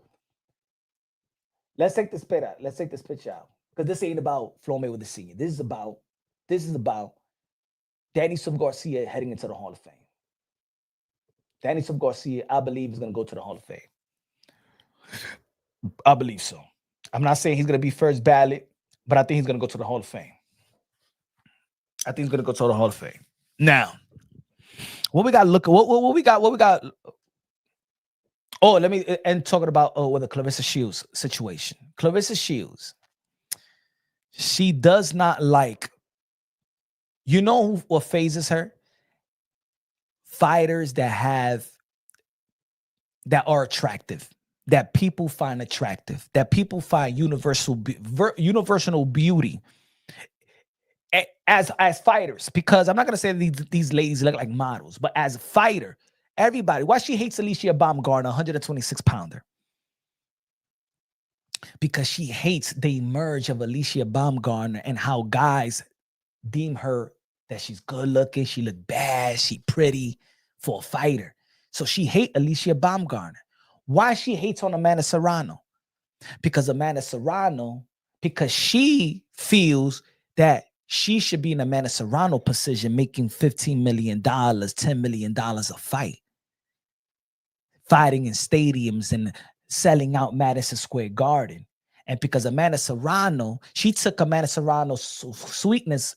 let's take this pitch out. Let's take this pitch out. Because this ain't about Floyd Mayweather Sr. This is about Danny Silva Garcia heading into the Hall of Fame. Danny Silva Garcia, I believe, is going to go to the Hall of Fame. I believe so. I'm not saying he's going to be first ballot, but I think he's going to go to the Hall of Fame. I think he's going to go to the Hall of Fame. Now, what we got? Look, what we got? Oh, let me and talking about with the Clarissa Shields situation. Clarissa Shields, she does not like. You know what phases her? Fighters that are attractive, that people find attractive, that people find universal beauty as fighters. Because I'm not gonna say these ladies look like models, but as a fighter, everybody. Why she hates Alicia Baumgartner, 126 pounder? Because she hates the emerge of Alicia Baumgartner and how guys deem her that she's good looking, she look bad, she pretty for a fighter. So she hate Alicia Baumgartner. Why she hates on Amanda Serrano? Because Amanda Serrano, because she feels that she should be in Amanda Serrano position, making $15 million, $10 million a fight. Fighting in stadiums and selling out Madison Square Garden. And because Amanda Serrano, she took Amanda Serrano's sweetness,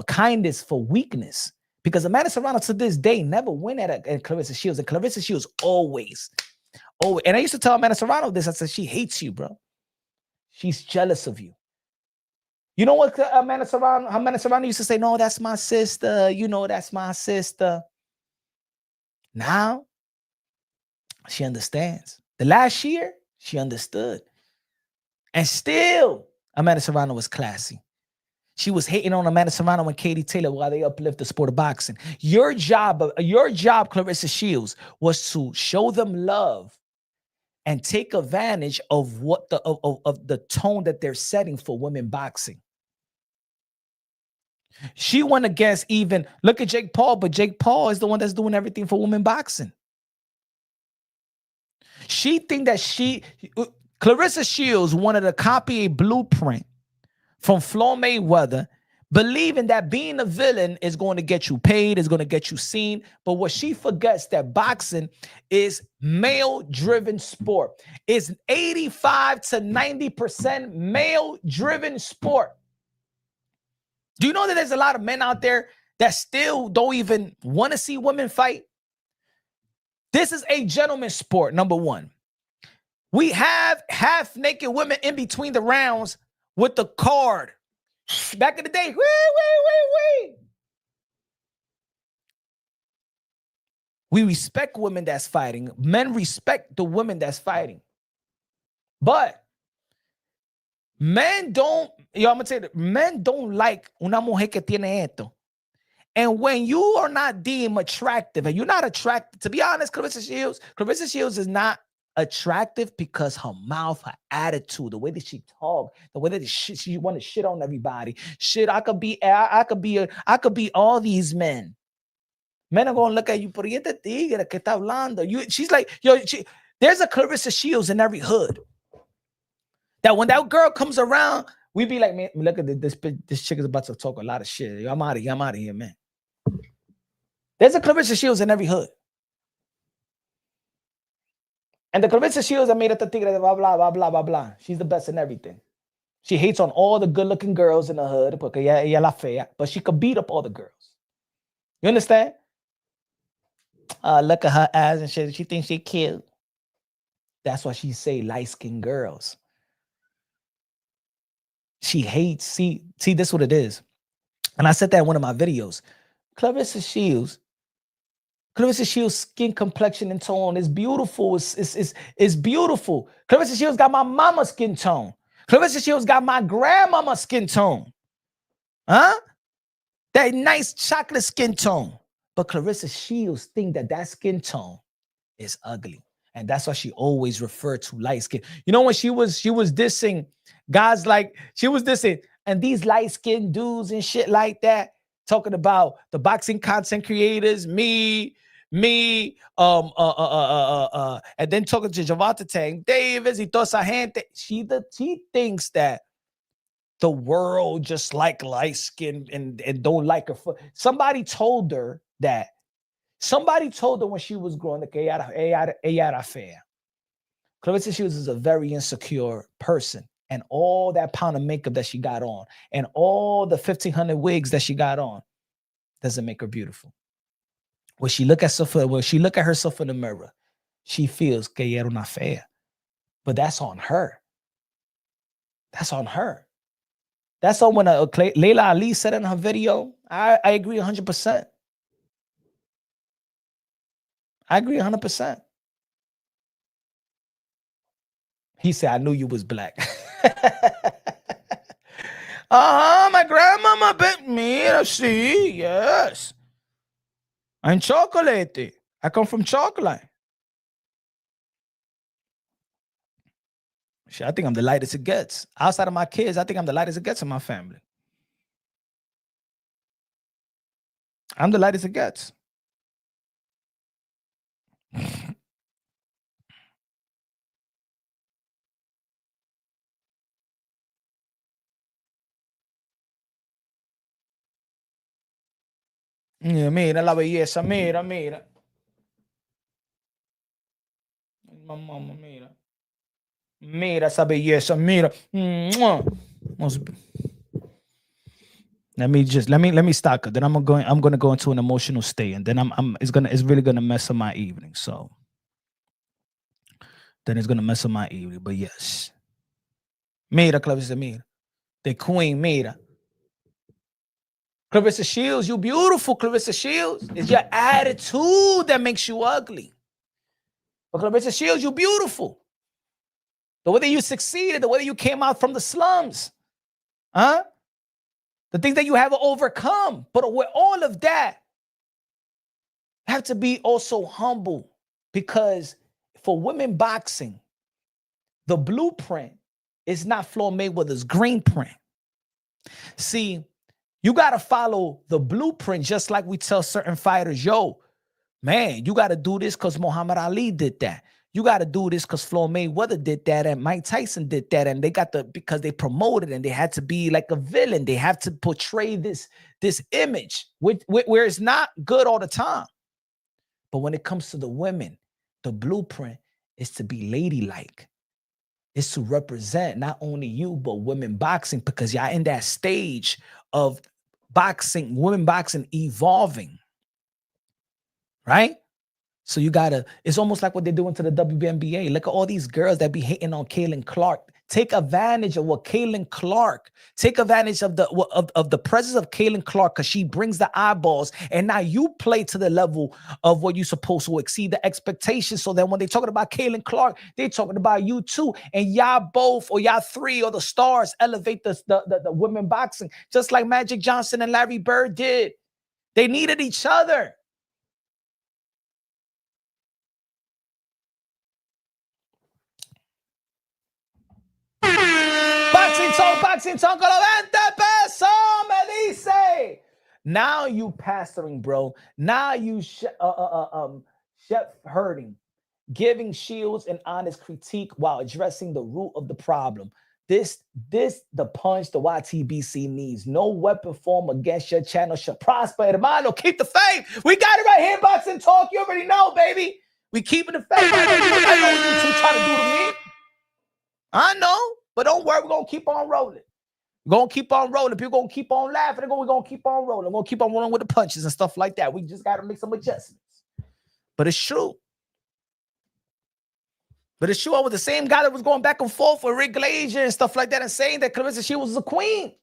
kindness for weakness. Because Amanda Serrano to this day never win at Clarissa Shields. And Clarissa Shields always. And I used to tell Amanda Serrano this. I said, she hates you, bro. She's jealous of you. You know what Amanda Serrano used to say? No, that's my sister. You know, that's my sister. Now, she understands. The last year, she understood. And still, Amanda Serrano was classy. She was hating on Amanda Serrano and Katie Taylor while they uplift the sport of boxing. Your job, Clarissa Shields, was to show them love and take advantage of what of the tone that they're setting for women boxing. She went against even, look at Jake Paul, but Jake Paul is the one that's doing everything for women boxing. She think that Clarissa Shields wanted to copy a blueprint from Floyd Mayweather, believing that being a villain is going to get you paid, is going to get you seen. But what she forgets that boxing is male-driven sport. It's 85 to 90% male-driven sport. Do you know that there's a lot of men out there that still don't even want to see women fight? This is a gentleman's sport, number one. We have half-naked women in between the rounds with the card. Back in the day, we respect women that's fighting. Men respect the women that's fighting. But men don't, I'm gonna tell you, men don't like una mujer que tiene esto. And when you are not deemed attractive, and you're not attracted, to be honest, Clarissa Shields is not attractive because her mouth, her attitude, the way that she talk, the way that she want to shit on everybody. Shit, I could be all these men. Men are gonna look at you, pero este tigre que está hablando. She's like, there's a Clarissa Shields in every hood. That when that girl comes around, we be like, man, look at this chick is about to talk a lot of shit. I'm out of here, man. There's a Clarissa Shields in every hood. And the Clarissa Shields that made it the tigre, blah, blah, blah, blah, blah, blah. She's the best in everything. She hates on all the good-looking girls in the hood, porque ella la fea, but she could beat up all the girls. You understand? Look at her ass and shit. She thinks she cute. That's why she say light-skinned girls. She hates, see, this is what it is. And I said that in one of my videos. Clarissa Shields' skin complexion and tone is beautiful. It's beautiful. Clarissa Shields got my mama's skin tone. Clarissa Shields got my grandmama's skin tone. Huh? That nice chocolate skin tone. But Clarissa Shields think that skin tone is ugly. And that's why she always referred to light skin. You know, when she was dissing guys, like she was dissing, and these light-skinned dudes and shit like that, talking about the boxing content creators, me, and then talking to Javante Tank Davis, y toda esa gente. She thinks that the world just like light skin and don't like her. Somebody told her that. Somebody told her when she was growing up, ella era fea. Clarissa Shields is a very insecure person. And all that pound of makeup that she got on, and all the 1,500 wigs that she got on, doesn't make her beautiful. When she look at herself in the mirror, she feels que ella era una fea. But that's on her. That's on her. That's on when Layla Ali said in her video. I agree 100%. I agree 100%. He said, I knew you was black. My grandmama bit me. See, yes. I'm chocolate. I come from chocolate. Shit, I think I'm the lightest it gets. Outside of my kids, I think I'm the lightest it gets in my family. I'm the lightest it gets. Mira la belleza, mira. Mamá, mira. Mira esa belleza, mira. Let me stop it. Then I'm gonna go into an emotional state, and then it's really gonna mess up my evening. So then it's gonna mess up my evening. But yes. Mira, Clarissa, mira. The queen, mira. Clarissa Shields, you beautiful, Clarissa Shields. It's your attitude that makes you ugly. But Clarissa Shields, you beautiful. The way that you succeeded, the way that you came out from the slums. Huh? The things that you have overcome. But with all of that, you have to be also humble. Because for women boxing, the blueprint is not Floyd Mayweather's green print. See, you got to follow the blueprint, just like we tell certain fighters, yo, man, you got to do this because Muhammad Ali did that. You got to do this because Floyd Mayweather did that and Mike Tyson did that. And they got because they promoted and they had to be like a villain. They have to portray this image where it's not good all the time. But when it comes to the women, the blueprint is to be ladylike. It's to represent not only you, but women boxing, because y'all in that stage of boxing, women boxing evolving, right? So you gotta, it's almost like what they're doing to the WNBA. Look at all these girls that be hating on Kaylin Clark. Take advantage of what Kaylin Clark, take advantage of the presence of Kaylin Clark, because she brings the eyeballs. And now you play to the level of what you're supposed to exceed the expectations. So that when they're talking about Kaylin Clark, they're talking about you too. And y'all both, or y'all three, or the stars elevate the women boxing, just like Magic Johnson and Larry Bird did. They needed each other. Boxing talk, con los 20 pesos, me dice. Now you pastoring, bro. Now you chef hurting, giving shields and honest critique while addressing the root of the problem. This the punch the YTBC needs. No weapon form against your channel shall prosper. Hermano, keep the faith. We got it right here, Boxing Talk. You already know, baby. We keeping the faith. I know what you two trying to do to me. I know, but don't worry. We're going to keep on rolling. We're going to keep on rolling. People going to keep on laughing. We're going to keep on rolling. We're going to keep on rolling with the punches and stuff like that. We just got to make some adjustments. But it's true. But it's true. I was the same guy that was going back and forth with Rick Glazier and stuff like that and saying that Clarissa Shields was a queen.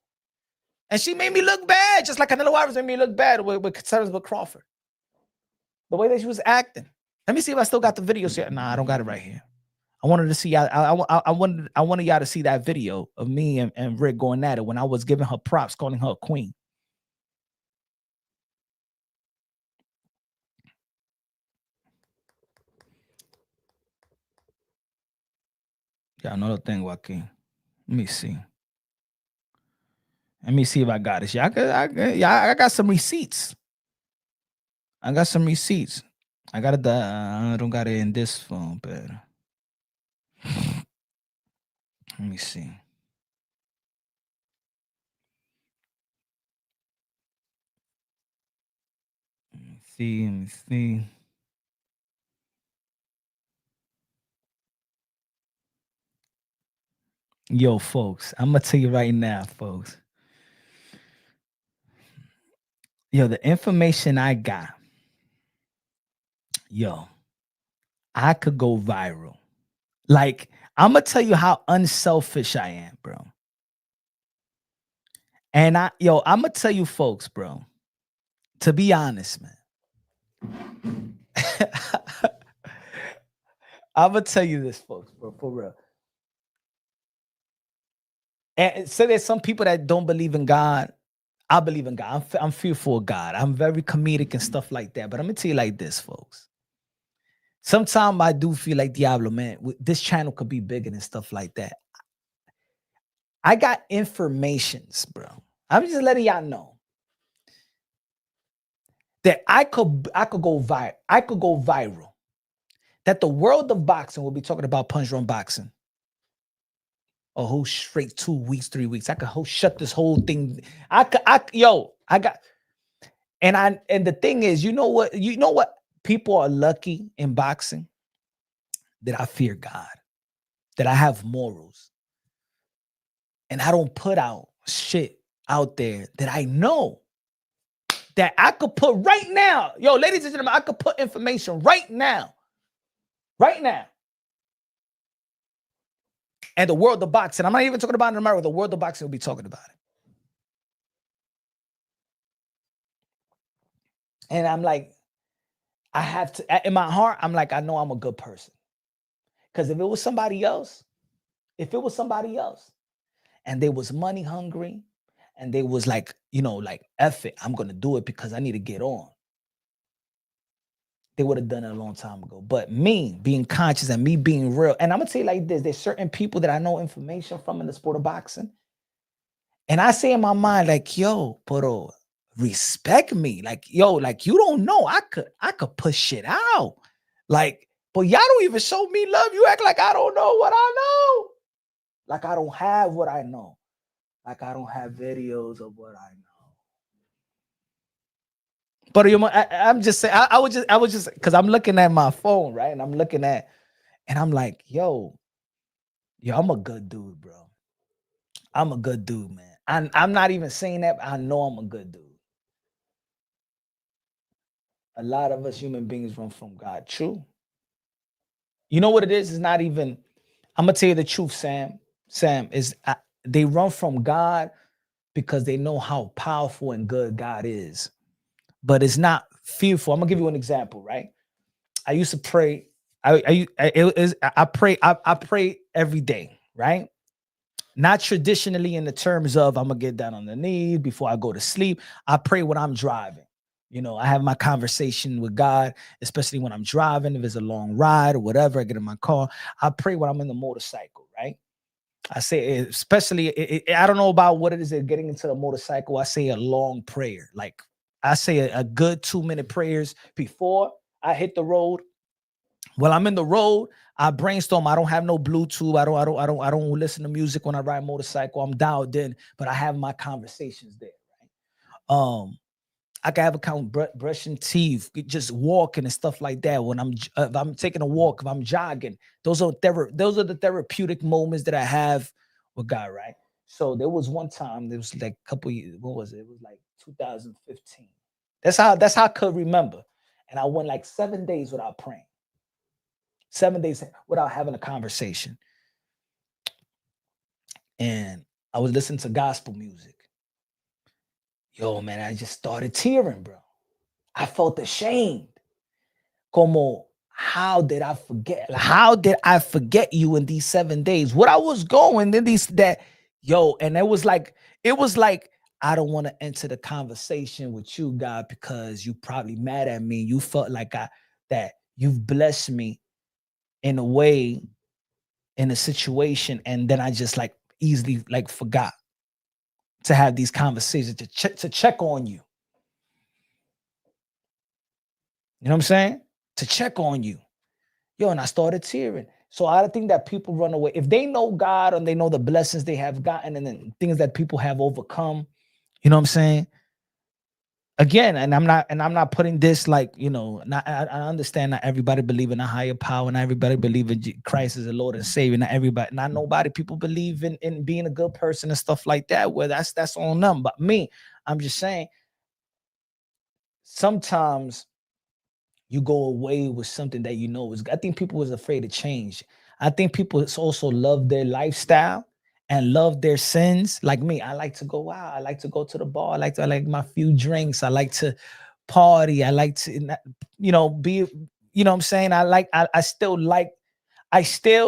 And she made me look bad, just like Canelo Alvarez made me look bad with Crawford. The way that she was acting. Let me see if I still got the videos here. Nah, I don't got it right here. I wanted to see. I wanted y'all to see that video of me and Rick going at it when I was giving her props, calling her a queen. Yeah, another thing, Joaquin. Let me see. Let me see if I got it. Yeah, I got some receipts. I got some receipts. I got it. I don't got it in this phone, but let me see. Let me see. Yo, folks, I'm gonna tell you right now, folks. Yo, the information I got, yo, I could go viral. Like, I'm gonna tell you how unselfish I am, bro. And I'm gonna tell you, folks, bro. To be honest, man. I'm gonna tell you this, folks, bro, for real. And so there's some people that don't believe in God. I believe in God. I'm fearful of God. I'm very comedic and stuff like that. But I'm gonna tell you like this, folks. Sometimes I do feel like Diablo, man. This channel could be bigger and stuff like that. I got informations, bro. I'm just letting y'all know that I could go viral. I could go viral. That the world of boxing will be talking about Punch Drunk Boxing a whole straight 2 weeks, 3 weeks. I could shut this whole thing. I got. And the thing is, you know what? People are lucky in boxing that I fear God, that I have morals, and I don't put out shit out there that I know that I could put right now. Yo, ladies and gentlemen, I could put information right now. Right now. And the world of boxing, I'm not even talking about in America, the world of boxing will be talking about it. And I'm like, I have to, in my heart, I'm like, I know I'm a good person. Because if it was somebody else, and they was money hungry, and they was like, like, F it, I'm going to do it because I need to get on, they would have done it a long time ago. But me being conscious and me being real, and I'm going to tell you like this, there's certain people that I know information from in the sport of boxing. And I say in my mind, like, yo, pero respect me. Like, yo, like, you don't know. I could push shit out. Like, but y'all don't even show me love. You act like I don't know what I know. Like I don't have what I know. Like I don't have videos of what I know. But I'm just saying, I was just because I'm looking at my phone, right? And I'm looking at, and I'm like, yo, I'm a good dude, bro. I'm a good dude, man. I'm not even saying that, but I know I'm a good dude. A lot of us human beings run from God. True. You know what it is? It's not even. I'm gonna tell you the truth, Sam. Sam is they run from God because they know how powerful and good God is, but it's not fearful. I'm gonna give you an example, right? I used to pray. I pray. I pray every day, right? Not traditionally in the terms of I'm gonna get down on the knees before I go to sleep. I pray when I'm driving. You know, I have my conversation with God, especially when I'm driving. If it's a long ride or whatever, I get in my car. I pray when I'm in the motorcycle, right? I say, especially, I don't know about what it is. Getting into the motorcycle, I say a long prayer. Like I say a good 2 minute prayers before I hit the road. While I'm in the road, I brainstorm. I don't have no Bluetooth. I don't listen to music when I ride motorcycle. I'm dialed in, but I have my conversations there. Right? I can have a brushing teeth, just walking and stuff like that. When if I'm taking a walk, if I'm jogging, those are the therapeutic moments that I have with God. Right. So there was one time. There was like a couple years. What was it? It was like 2015. That's how I could remember. And I went like 7 days without praying. 7 days without having a conversation. And I was listening to gospel music. Yo, man, I just started tearing, bro. I felt ashamed. Como, how did I forget? How did I forget you in these 7 days? What I was going in these that, yo, and it was like, I don't want to enter the conversation with you, God, because you probably mad at me. You felt like that you've blessed me in a way in a situation, and then I just like easily like forgot to have these conversations to check on you. You know what I'm saying? To check on you. Yo, and I started tearing. So I think that people run away. If they know God and they know the blessings they have gotten and then things that people have overcome, you know what I'm saying? Again, and I'm not putting this like, I understand not everybody believe in a higher power, not everybody believe in Christ as the Lord and Savior, not nobody people believe in being a good person and stuff like that. Well, that's on them. But me, I'm just saying sometimes you go away with something that is. I think people was afraid to change. I think people also love their lifestyle and love their sins. Like me, I like to go out. I like to go to the bar. I like my few drinks. I like to party. I like to, be. You know what I'm saying? I still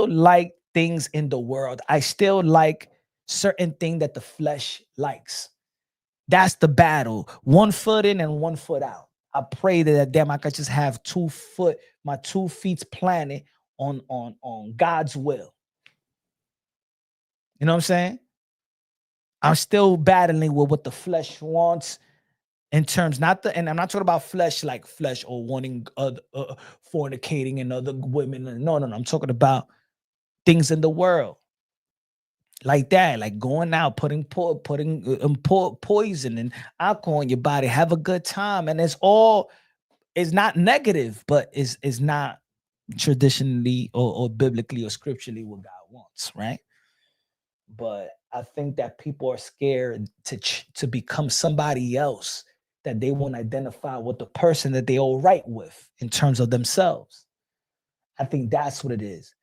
like things in the world. I still like certain thing that the flesh likes. That's the battle. 1 foot in and 1 foot out. I pray that damn I could just have 2 foot, my 2 feet planted on God's will. You know what I'm saying? I'm still battling with what the flesh wants in terms and I'm not talking about flesh like flesh or wanting other fornicating and other women. No, no, no. I'm talking about things in the world like that, like going out, putting poison and alcohol in your body, have a good time, and it's not negative, but is not traditionally or biblically or scripturally what God wants, right? But I think that people are scared to become somebody else that they won't identify with the person that they all right with in terms of themselves. I think that's what it is.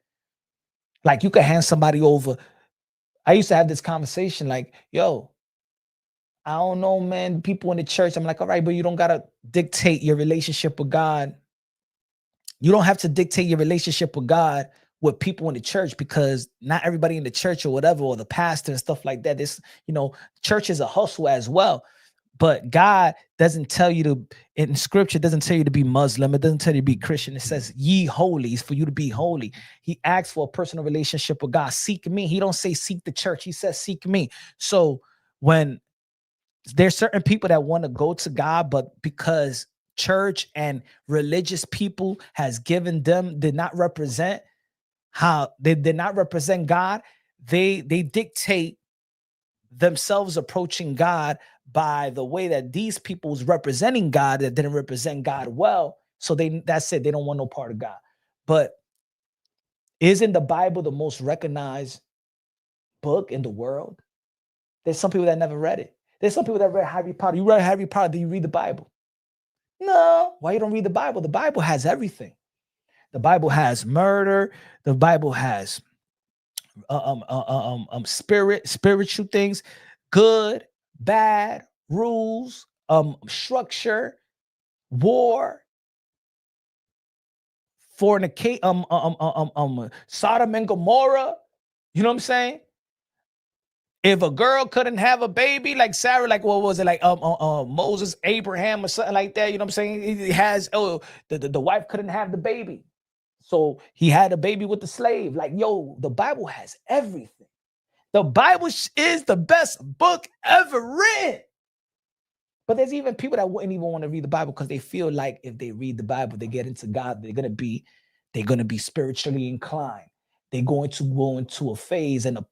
Like you could hand somebody over. I used to have this conversation like, yo, I don't know, man. People in the church, I'm like, all right, but you don't gotta dictate your relationship with God. You don't have to dictate your relationship with God with people in the church because not everybody in the church or whatever, or the pastor and stuff like that. Church is a hustle as well. But God doesn't tell you to, in scripture, doesn't tell you to be Muslim. It doesn't tell you to be Christian. It says, ye holy, is for you to be holy. He asks for a personal relationship with God. Seek me. He don't say seek the church. He says seek me. So when there's certain people that want to go to God, but because church and religious people has given them, did not represent how they did not represent God, they dictate themselves approaching God by the way that these people's representing God that didn't represent God well. So that's it. They don't want no part of God. But isn't the Bible the most recognized book in the world? There's some people that never read it. There's some people that read Harry Potter. You read Harry Potter, do you read the Bible? No, why you don't read the Bible? The Bible has everything. The Bible has murder. The Bible has spiritual things, good, bad, rules, structure, war, fornicate, Sodom and Gomorrah. You know what I'm saying? If a girl couldn't have a baby, like Sarah, like what was it, like Moses, Abraham, or something like that? You know what I'm saying? It has the wife couldn't have the baby, so he had a baby with the slave. Like, yo, the Bible has everything. The Bible is the best book ever written. But there's even people that wouldn't even want to read the Bible because they feel like if they read the Bible, they get into God, they're gonna be spiritually inclined. They're going to go into a phase and a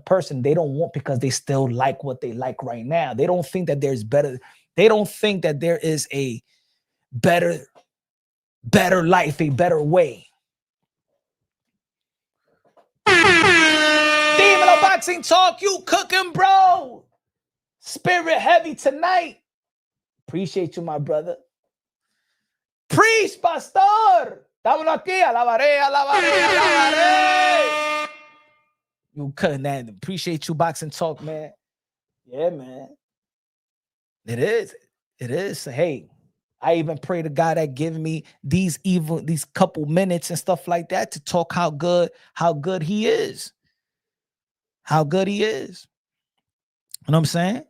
person they don't want because they still like what they like right now. They don't think that there's better. They don't think that there is a better life, a better way. Demon of Boxing Talk, you cooking, bro. Spirit heavy tonight. Appreciate you, my brother. Priest, pastor. Estámonos aquí. Alabaré, alabaré, alabaré. You cutting that. Appreciate you, Boxing Talk, man. Yeah, man. It is. It is. Hey, I even pray to God that give me these couple minutes and stuff like that to talk how good he is. How good he is. You know what I'm saying?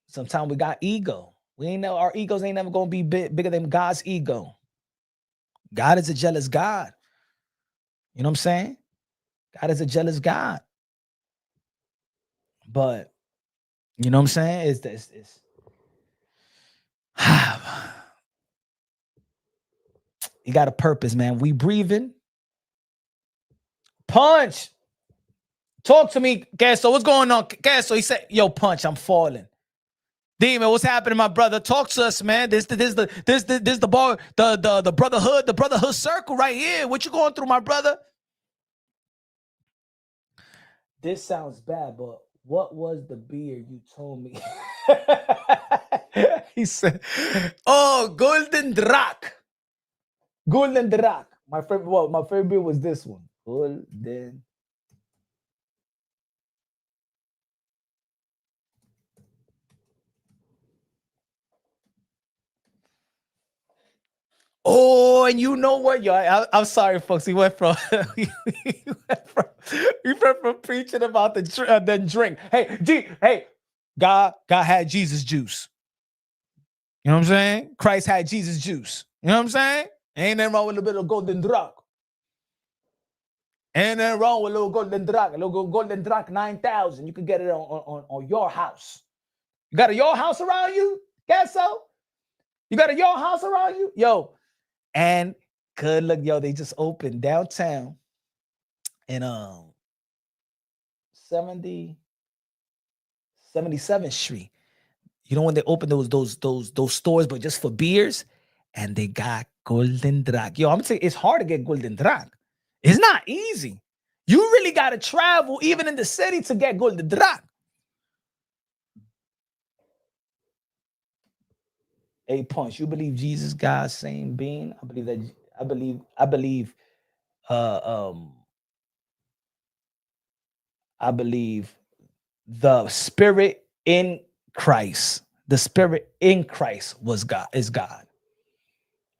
Sometimes we got ego. We ain't know our egos ain't never gonna be bigger than God's ego. God is a jealous God. You know what I'm saying? God is a jealous God. But you know what I'm saying? It's you got a purpose, man. We breathing. Punch. Talk to me, Gasso. What's going on? Gasso, he said, yo, Punch, I'm falling. Demon, what's happening, my brother? Talk to us, man. This the bar, the brotherhood circle right here. What you going through, my brother? This sounds bad, but what was the beer you told me? He said, "Oh, Golden Drak." Golden Drak. My favorite beer was this one. Golden. Oh, and you know what, yo? I'm sorry, folks. We went from preaching about the drink. Hey, God had Jesus juice. You know what I'm saying? Christ had Jesus juice. You know what I'm saying? Ain't nothing wrong with a little bit of golden drug. Ain't nothing wrong with a little golden drug. A little golden drug 9,000. You can get it on your house. You got a your house around you? Guess so? You got a your house around you? Yo. And good look, yo, they just opened downtown in 77th Street. You know when they opened those stores, but just for beers, and they got Golden Drag. Yo, I'm gonna say it's hard to get Golden Drag. It's not easy. You really gotta travel, even in the city, to get Golden Drag. Hey, Punch, you believe Jesus, God's same being? I believe that. I believe the Spirit in Christ. The Spirit in Christ is God.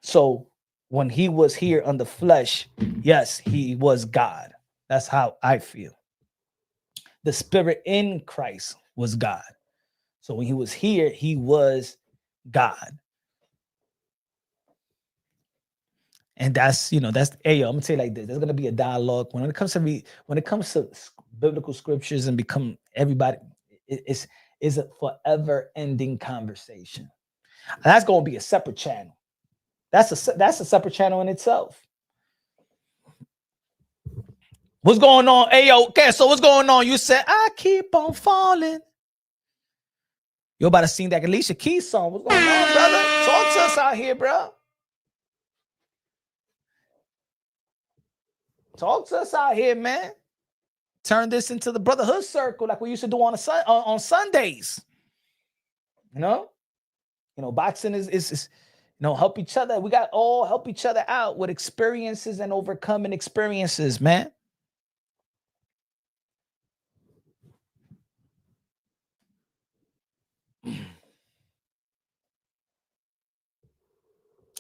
So when he was here on the flesh, yes, he was God. That's how I feel. The Spirit in Christ was God. So when he was here, he was God. And that's, hey, yo, I'm gonna say it like this. There's gonna be a dialogue when it comes to biblical scriptures and become everybody. It's a forever ending conversation. That's gonna be a separate channel. That's a separate channel in itself. What's going on? Hey, yo, okay, so what's going on? You said, I keep on falling. You about to sing that Alicia Keys song. What's going on, brother? Talk to us out here, bro. Talk to us out here, man. Turn this into the brotherhood circle like we used to do on Sundays. You know? Boxing is help each other. We got all help each other out with experiences and overcoming experiences, man.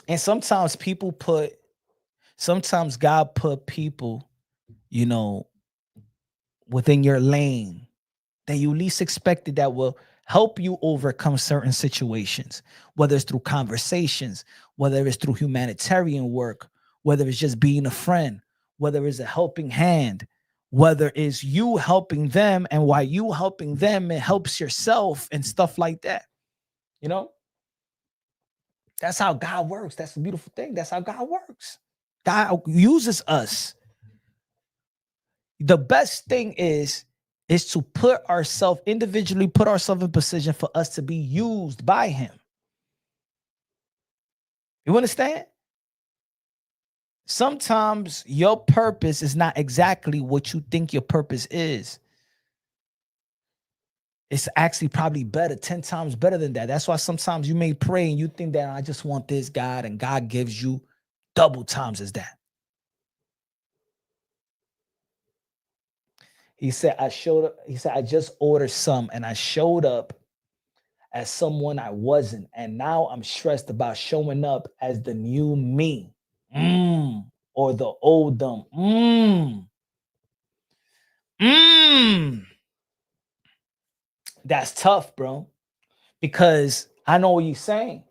And sometimes God put people, you know, within your lane that you least expected that will help you overcome certain situations, whether it's through conversations, whether it's through humanitarian work, whether it's just being a friend, whether it's a helping hand, whether it's you helping them, and while you helping them, it helps yourself and stuff like that. You know, that's how God works. That's the beautiful thing. That's how God works. God uses us. The best thing is to put ourselves individually, put ourselves in position for us to be used by him. You understand? Sometimes your purpose is not exactly what you think your purpose is. It's actually probably better, 10 times better than that. That's why sometimes you may pray and you think that I just want this, God, and God gives you double times as that. He said, I just ordered some and I showed up as someone I wasn't. And now I'm stressed about showing up as the new me. Or the old them. That's tough, bro. Because I know what you're saying.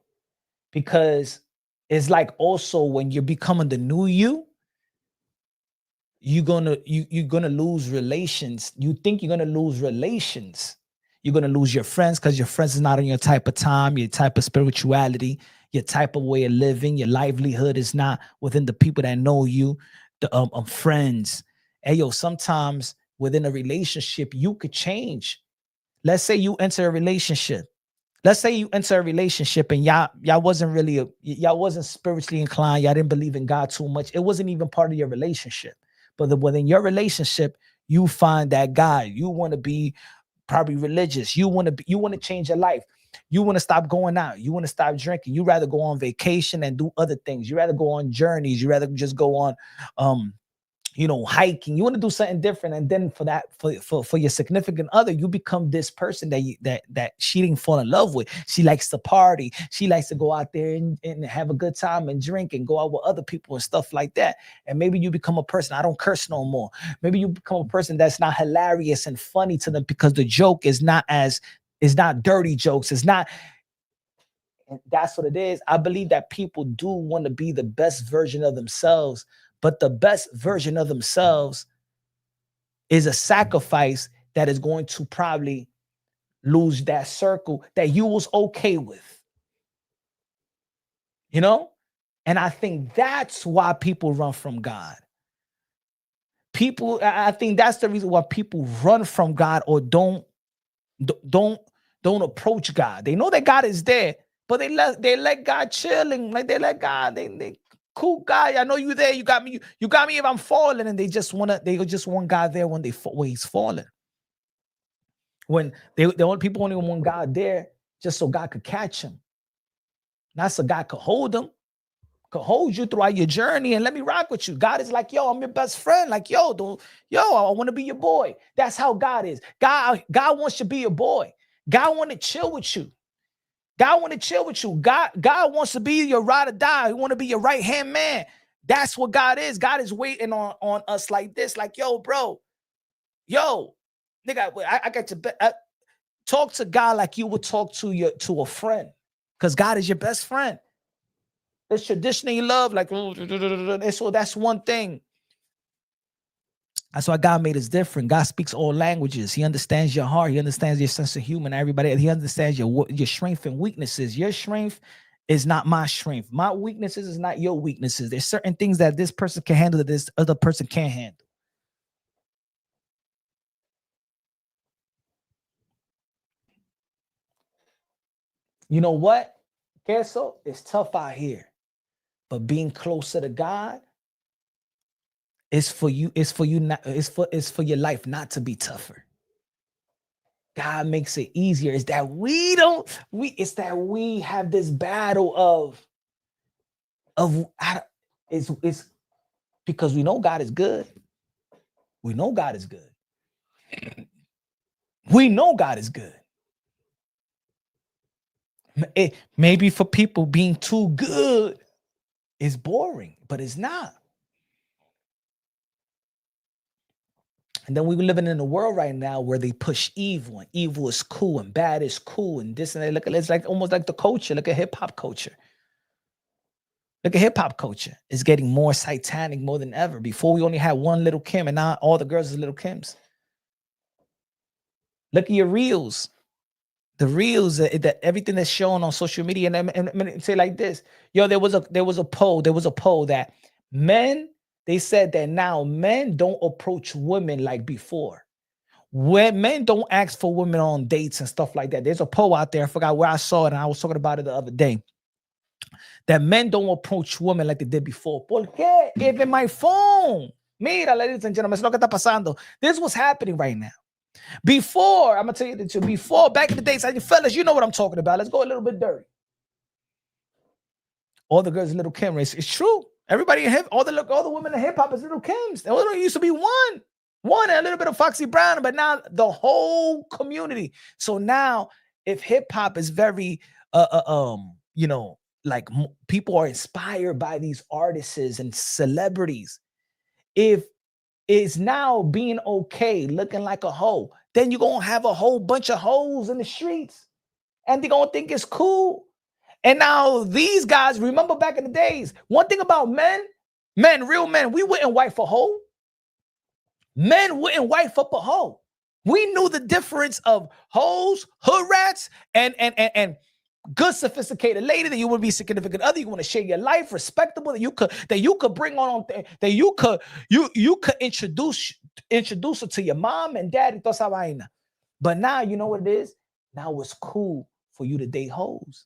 Because it's like also when you're becoming the new you're gonna lose relations. You think you're gonna lose relations. You're gonna lose your friends because your friends is not on your type of time, your type of spirituality, your type of way of living. Your livelihood is not within the people that know you, the friends. Hey yo, sometimes within a relationship you could change. Let's say you enter a relationship. Let's say you enter a relationship and y'all wasn't really y'all wasn't spiritually inclined. Y'all didn't believe in God too much. It wasn't even part of your relationship. But within your relationship, you find that guy. You want to be probably religious. You want to change your life. You want to stop going out. You want to stop drinking. You rather go on vacation and do other things. You rather go on journeys. You rather just go on hiking. You want to do something different. And then for your significant other, you become this person that she didn't fall in love with. She likes to party. She likes to go out there and have a good time and drink and go out with other people and stuff like that. And maybe you become a person, I don't curse no more. Maybe you become a person that's not hilarious and funny to them because the joke is not dirty jokes. It's not. And that's what it is. I believe that people do want to be the best version of themselves, but the best version of themselves is a sacrifice that is going to probably lose that circle that you was okay with. And I think that's why people run from God. I think that's the reason why people run from God or don't approach God. They know that God is there, but they let God chilling, like they let God, they cool guy. I know you there. You got me if I'm falling, and they just want God there when he's falling. When they want people only want God there just so God could catch him, not so God could hold him, could hold you throughout your journey and let me rock with you. God is like, yo, I'm your best friend. Like, I want to be your boy. That's how God is. God wants to be your boy. God want to chill with you. God want to chill with you. God wants to be your ride or die. He want to be your right-hand man. That's what God is. God is waiting on us like this. Like, yo, bro. Yo, nigga, I got to talk to God like you would talk to a friend. Because God is your best friend. There's tradition in love, like, so that's one thing. That's why God made us different. God speaks all languages. He understands your heart. He understands your sense of humor. Everybody, he understands your strength and weaknesses. Your strength is not my strength. My weaknesses is not your weaknesses. There's certain things that this person can handle that this other person can't handle. You know what? Queso, it's tough out here. But being closer to God is for you, it's for your life not to be tougher. God makes it easier. It's that it's that we have this battle it's because we know God is good. We know God is good. We know God is good. Maybe for people being too good is boring, but it's not. And then we're living in a world right now where they push evil, and evil is cool, and bad is cool, and this and that. Look at it's like almost like the culture. Look at hip hop culture. Look at hip hop culture. It's getting more satanic more than ever. Before we only had one Little Kim, and now all the girls are Little Kims. Look at your reels. The reels that everything that's shown on social media, and say like this, yo, there was a poll that men, they said that now men don't approach women like before. When men don't ask for women on dates and stuff like that. There's a poll out there, I forgot where I saw it, and I was talking about it the other day, that men don't approach women like they did before. ¿Por qué? Even my phone. Mira, ladies and gentlemen, es lo que está pasando. This is what's happening right now. Before, I'm gonna tell you the truth. Before, back in the days, fellas, you know what I'm talking about. Let's go a little bit dirty. All the girls, Little Kim. It's true. Everybody in hip, all the women in hip hop is Little Kims. There only used to be one, and a little bit of Foxy Brown, but now the whole community. So now, if hip hop is very, like people are inspired by these artists and celebrities, if is now being okay, looking like a hoe, then you're going to have a whole bunch of hoes in the streets and they're going to think it's cool. And now these guys, remember back in the days, one thing about men, real men, we wouldn't wife a hoe. Men wouldn't wife up a hoe. We knew the difference of hoes, hood rats, and good sophisticated lady that you would be significant other. You want to share your life, respectable, that you could bring on, that you could introduce her to your mom and dad. But now you know what it is. Now it's cool for you to date hoes.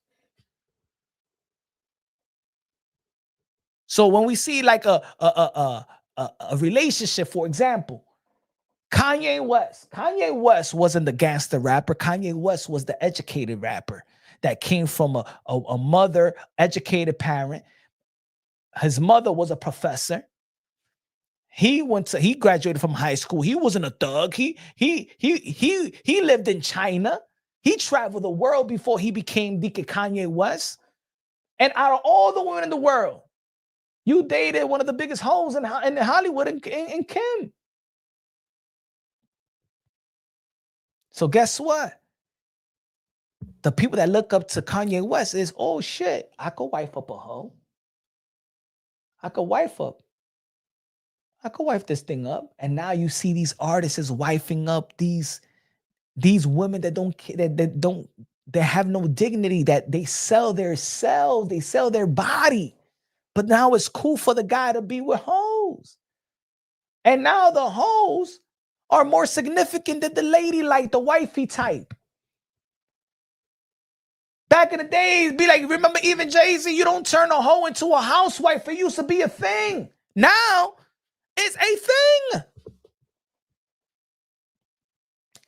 So when we see like a relationship, for example, Kanye West wasn't the gangster rapper. Kanye West was the educated rapper that came from a mother, educated parent. His mother was a professor. He graduated from high school. He wasn't a thug. He lived in China. He traveled the world before he became Kanye West. And out of all the women in the world, you dated one of the biggest hoes in Hollywood in Kim. So guess what? The people that look up to Kanye West is, oh shit, I could wife up a hoe. I could wife this thing up. And now you see these artists is wifing up these women that have no dignity, that they sell their selves, they sell their body. But now it's cool for the guy to be with hoes. And now the hoes are more significant than the lady, like the wifey type. Back in the days, be like, remember even Jay-Z, you don't turn a hoe into a housewife. It used to be a thing. Now, it's a thing.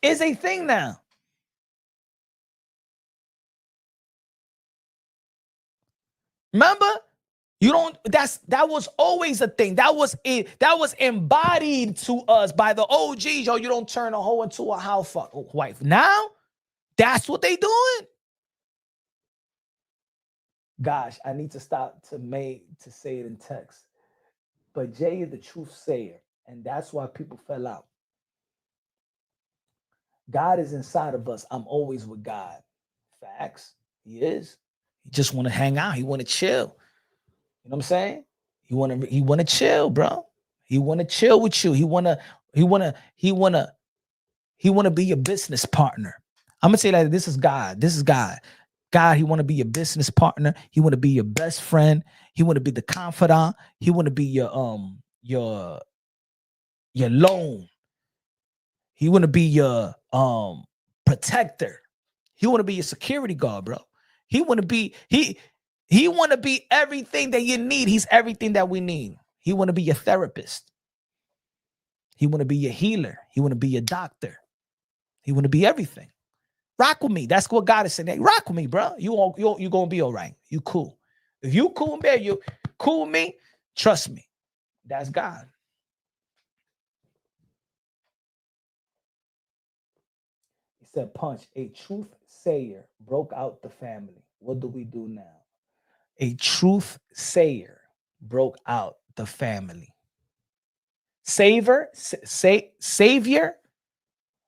It's a thing now. Remember? That was always a thing. That was embodied to us by the OGs. Yo, you don't turn a hoe into a housewife. Now, that's what they doing. Gosh, I need to stop to say it in text. But Jay is the truth sayer, and that's why people fell out. God is inside of us. I'm always with God. Facts. He is. He just want to hang out. He want to chill. You know what I'm saying? He want to chill, bro. He want to chill with you. He want to be your business partner. I'm gonna say like this is God. This is God. God, he want to be your business partner. He want to be your best friend. He want to be the confidant. He want to be your loan. He want to be your protector. He want to be your security guard, bro. He want to be everything that you need. He's everything that we need. He want to be your therapist. He want to be your healer. He want to be your doctor. He want to be everything. Rock with me. That's what God is saying. Hey, rock with me, bro. You gonna be all right. You cool. If you cool, man, you cool with me. Trust me. That's God. He said, Punch, a truth sayer broke out the family. What do we do now? A truth sayer broke out the family. Savior.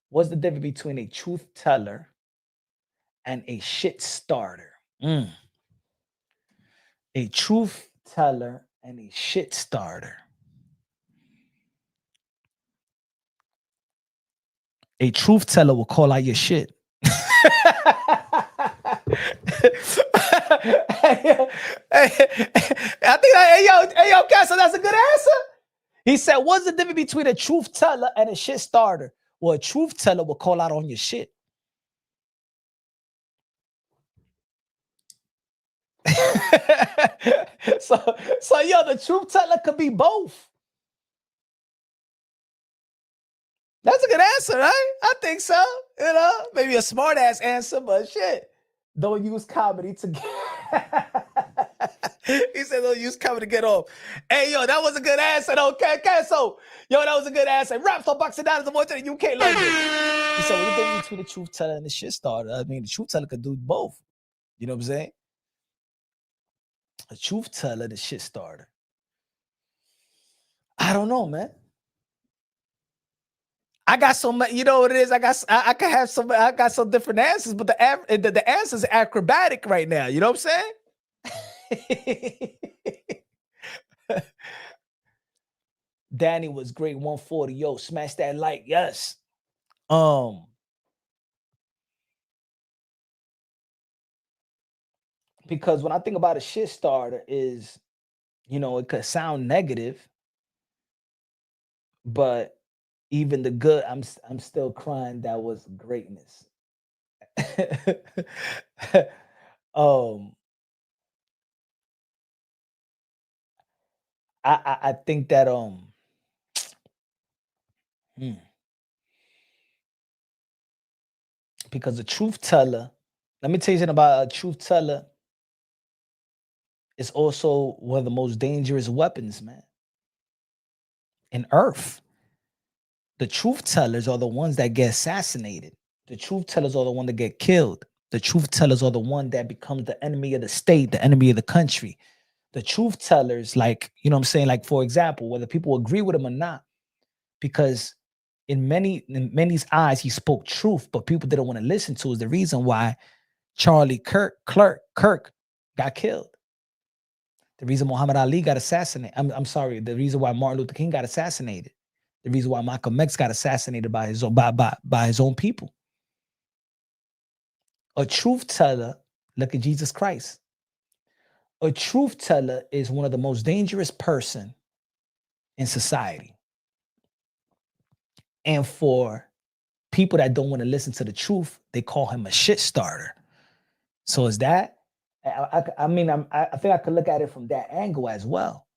What's the difference between a truth teller and a shit starter? A truth teller and a shit starter. A truth teller will call out your shit. I think, hey yo, Castle, that's a good answer. He said, what's the difference between a truth teller and a shit starter? Well, a truth teller will call out on your shit. so yo, the truth teller could be both. That's a good answer, right? I think so. You know, maybe a smart ass answer, but shit. Don't use comedy to get. He said, don't use comedy to get off. Hey, yo, that was a good answer, though. Okay, so, yo, that was a good answer. Rap start boxing down as the voice of the UK language. He said, what's the difference between the truth teller and the shit starter? I mean, the truth teller could do both. You know what I'm saying? A truth teller, the shit starter. I don't know, man. I got so much, you know what it is? I got some different answers, but the answers are acrobatic right now. You know what I'm saying? Danny was great. 140. Yo, smash that like. Yes. Because when I think about a shit starter is, you know, it could sound negative, but even the good, I'm still crying. That was greatness. I think that because the truth teller, let me tell you something about a truth teller. It's also one of the most dangerous weapons, man. In Earth, the truth tellers are the ones that get assassinated. The truth tellers are the one that get killed. The truth tellers are the one that becomes the enemy of the state, the enemy of the country. The truth tellers, like, you know what I'm saying? Like, for example, whether people agree with him or not, because in many's eyes, he spoke truth, but people didn't want to listen to is the reason why Charlie Kirk got killed. The reason Muhammad Ali got assassinated. I'm sorry. The reason why Martin Luther King got assassinated. The reason why Malcolm X got assassinated by his own people. A truth teller, look at Jesus Christ. A truth teller is one of the most dangerous person in society. And for people that don't want to listen to the truth, they call him a shit starter. So is that? I mean, I think I could look at it from that angle as well.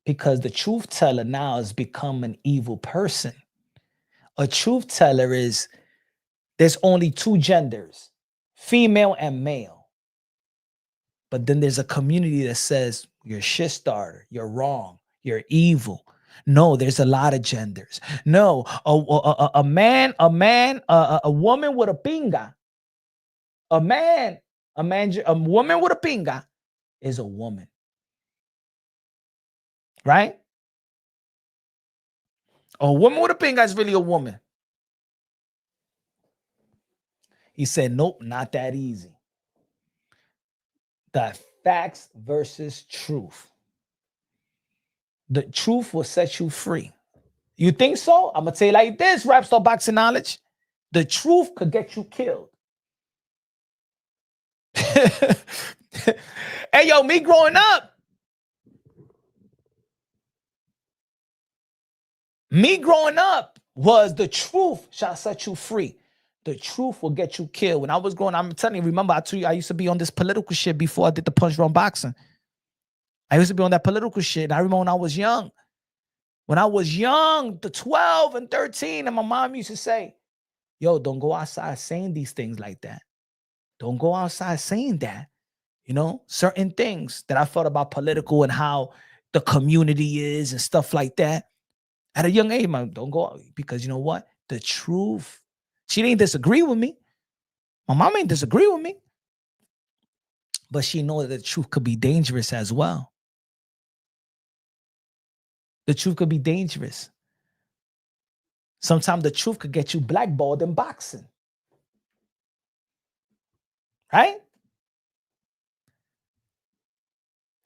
Because the truth teller now has become an evil person. A truth teller is, there's only two genders, female and male. But then there's a community that says, you're a shit starter, you're wrong, you're evil. No, there's a lot of genders. No, a woman with a pinga. A woman with a pinga is a woman. Right? A woman with a pinga is really a woman. He said, nope, not that easy. The facts versus truth. The truth will set you free. You think so? I'm going to tell you like this, Rap Star Boxing Knowledge. The truth could get you killed. Hey, yo, me growing up. Was the truth shall set you free. The truth will get you killed. When I was growing, I'm telling you, remember I told you I used to be on this political shit before I did the Punch Drunk Boxing. I used to be on that political shit. And I remember when I was young, When I was young, the 12 and 13, and my mom used to say, yo, don't go outside saying these things like that. Don't go outside saying that. You know, certain things that I thought about political and how the community is and stuff like that. At a young age, man, don't go out because you know what? The truth. She didn't disagree with me. My mom ain't disagree with me. But she knows that the truth could be dangerous as well. The truth could be dangerous. Sometimes the truth could get you blackballed in boxing. Right?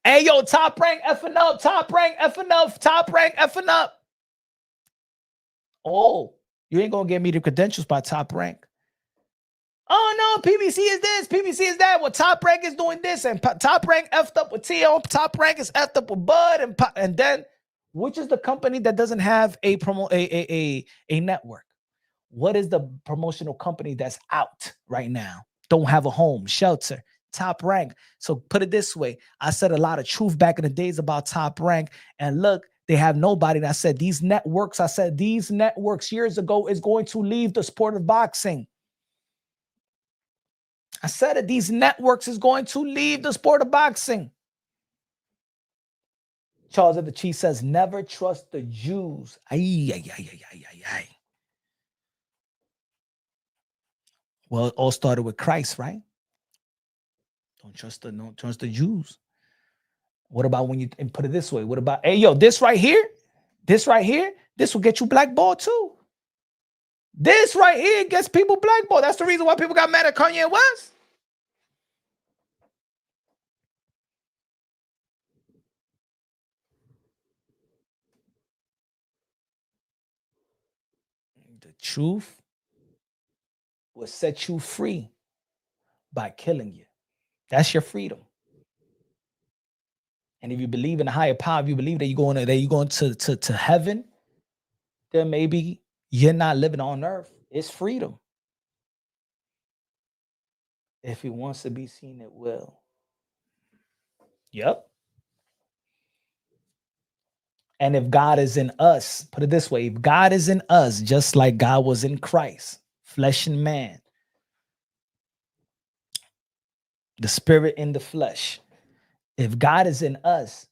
Hey, yo, Top Rank effing up, Top Rank effing up, Top Rank effing up. Oh, you ain't going to get me the credentials by Top Rank. Oh, no, PBC is this, PBC is that. Well, Top Rank is doing this, and Top Rank effed up with T.O., Top Rank is effed up with Bud, and then, which is the company that doesn't have a network? What is the promotional company that's out right now? Don't have a home, shelter, Top Rank. So put it this way. I said a lot of truth back in the days about Top Rank. And look, they have nobody. And I said these networks years ago is going to leave the sport of boxing. I said it. These networks is going to leave the sport of boxing. Charles of the Chief says, never trust the Jews. Ay, ay, ay, ay, ay, ay, ay. Well, it all started with Christ, right? Don't trust the Jews. What about when you and put it this way? What about, hey, yo, this right here, this will get you blackballed too. This right here gets people blackballed. That's the reason why people got mad at Kanye West. The truth will set you free by killing you. That's your freedom. And if you believe in a higher power, if you believe that you're going to heaven, then maybe you're not living on earth. It's freedom. If it wants to be seen, it will. Yep. And if God is in us, put it this way, if God is in us, just like God was in Christ, flesh and man, the spirit in the flesh, if God is in us,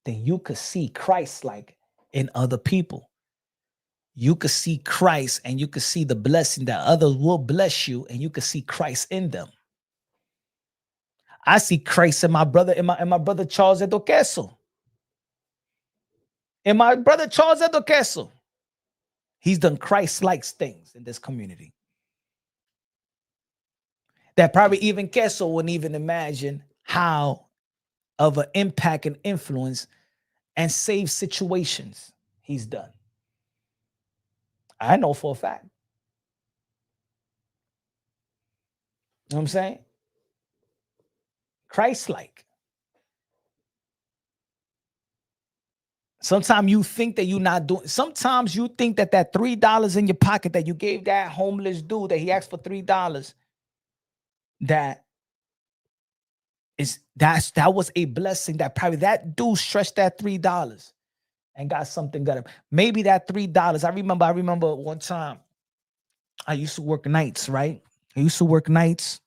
then you could see Christ like in other people. You could see Christ and you could see the blessing that others will bless you, and you could see Christ in them. I see Christ in my brother, in my brother Charles Edoqueso. In my brother Charles Edoqueso. He's done Christ-like things in this community that probably even Queso wouldn't even imagine how of an impact and influence and save situations he's done. I know for a fact. You know what I'm saying? Christ-like. Sometimes you think that you're not doing, sometimes you think that that $3 in your pocket that you gave that homeless dude that he asked for $3, that was a blessing, that probably that dude stretched that $3 and got something good. Maybe that $3. I remember one time I used to work nights, right? I used to work nights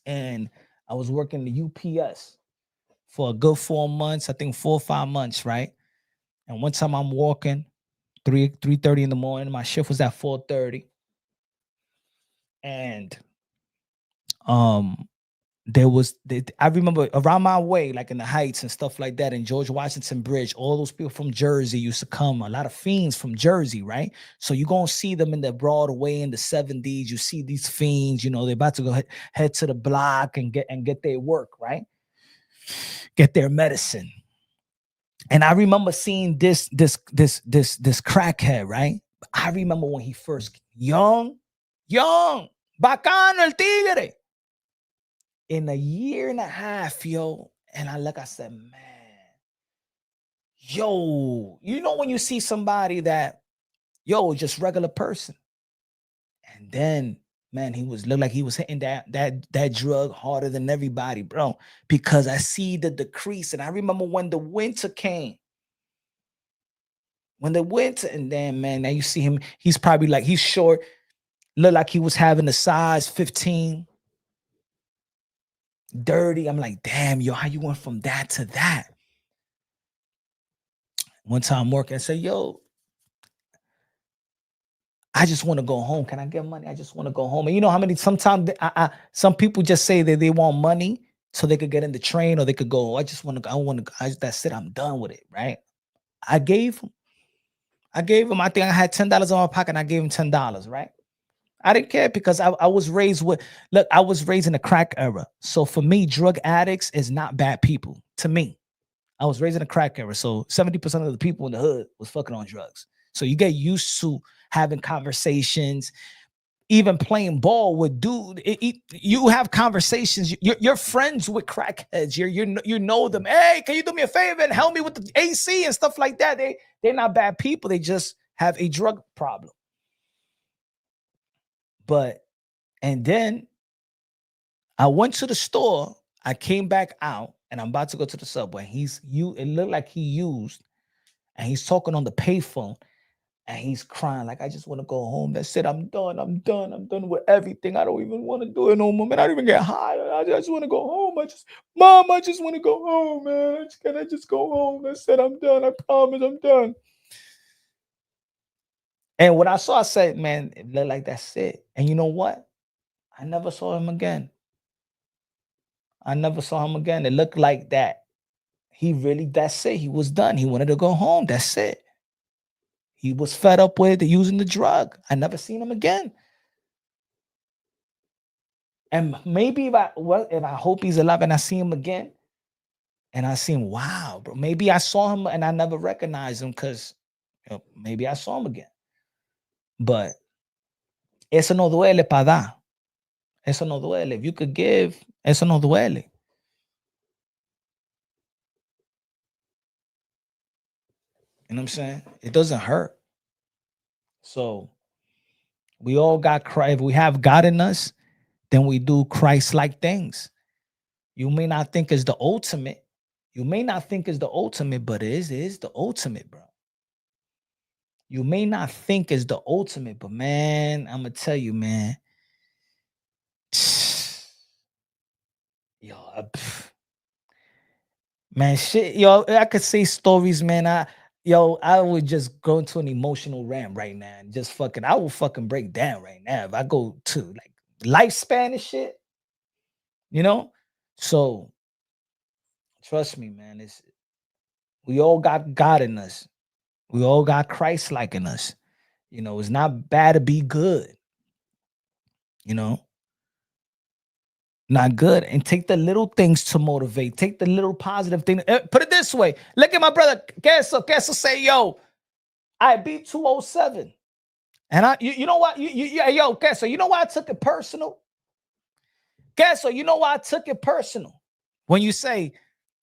and I was working the UPS for a good 4 months, I think 4 or 5 months, right? And one time I'm walking 3:30 in the morning. My shift was at 4:30. And I remember around my way, like in the Heights and stuff like that, in George Washington Bridge, all those people from Jersey used to come, a lot of fiends from Jersey, right? So you're going to see them in the Broadway in the 70s. You see these fiends, you know, they're about to go head to the block and get their work, right? Get their medicine. And I remember seeing this crackhead, right? I remember when he first, young, bacano el tigre. In a year and a half, yo, and I said, man, yo, you know when you see somebody that, yo, just regular person, and then, man, looked like he was hitting that drug harder than everybody, bro, because I see the decrease. And I remember when the winter came, When they went, and then man, now you see him, he's probably like, he's short, look like he was having a size 15, dirty. I'm like, damn, yo, how you went from that to that? One time working, I said, yo, I just want to go home. Can I get money? I just want to go home. And you know how many, sometimes some people just say that they want money so they could get in the train, or they could go, I just want to go, I want to, that's it, I'm done with it, right? I gave him, I think I had $10 in my pocket, and I gave him $10, right? I didn't care because I was raised with, look, I was raised in the crack era. So for me, drug addicts is not bad people. To me, I was raised in the crack era. So 70% of the people in the hood was fucking on drugs. So you get used to having conversations, even playing ball with dude. You have conversations. You're friends with crackheads. You know them. Hey, can you do me a favor and help me with the AC and stuff like that? They're not bad people. They just have a drug problem. But and then I went to the store. I came back out, and I'm about to go to the subway. It looked like he used, and he's talking on the payphone, and he's crying like, I just want to go home. That's it. I'm done. I'm done. I'm done with everything. I don't even want to do it no more, man. I don't even get high. I just want to go home. Mom, I just want to go home, man. Can I just go home? That's it. I'm done. I promise I'm done. And when I saw, I said, man, it looked like that's it. And you know what? I never saw him again. It looked like that. That's it. He was done. He wanted to go home. That's it. He was fed up with using the drug. I never seen him again. And maybe if I hope he's alive and I see him again, and I see him, wow, bro. Maybe I saw him and I never recognized him because maybe I saw him again. But eso no duele para dar. Eso no duele. If you could give, eso no duele. You know what I'm saying? It doesn't hurt. So we all got Christ. If we have God in us, then we do Christ-like things. You may not think it's the ultimate. But it is the ultimate, bro. You may not think it's the ultimate, but man, I'm gonna tell you, man. Yo, man, shit, yo, I could say stories, man. I would just go into an emotional rant right now and just fucking, I will fucking break down right now if I go to like lifespan and shit, you know. So trust me, man. We all got God in us. We all got Christ like in us. You know, it's not bad to be good. You know, not good. And take the little things to motivate. Take the little positive thing. Put it this way. Look at my brother. Queso say, yo, I beat 207. And you know what? Yo, Queso, you know why I took it personal? Queso, you know why I took it personal? When you say,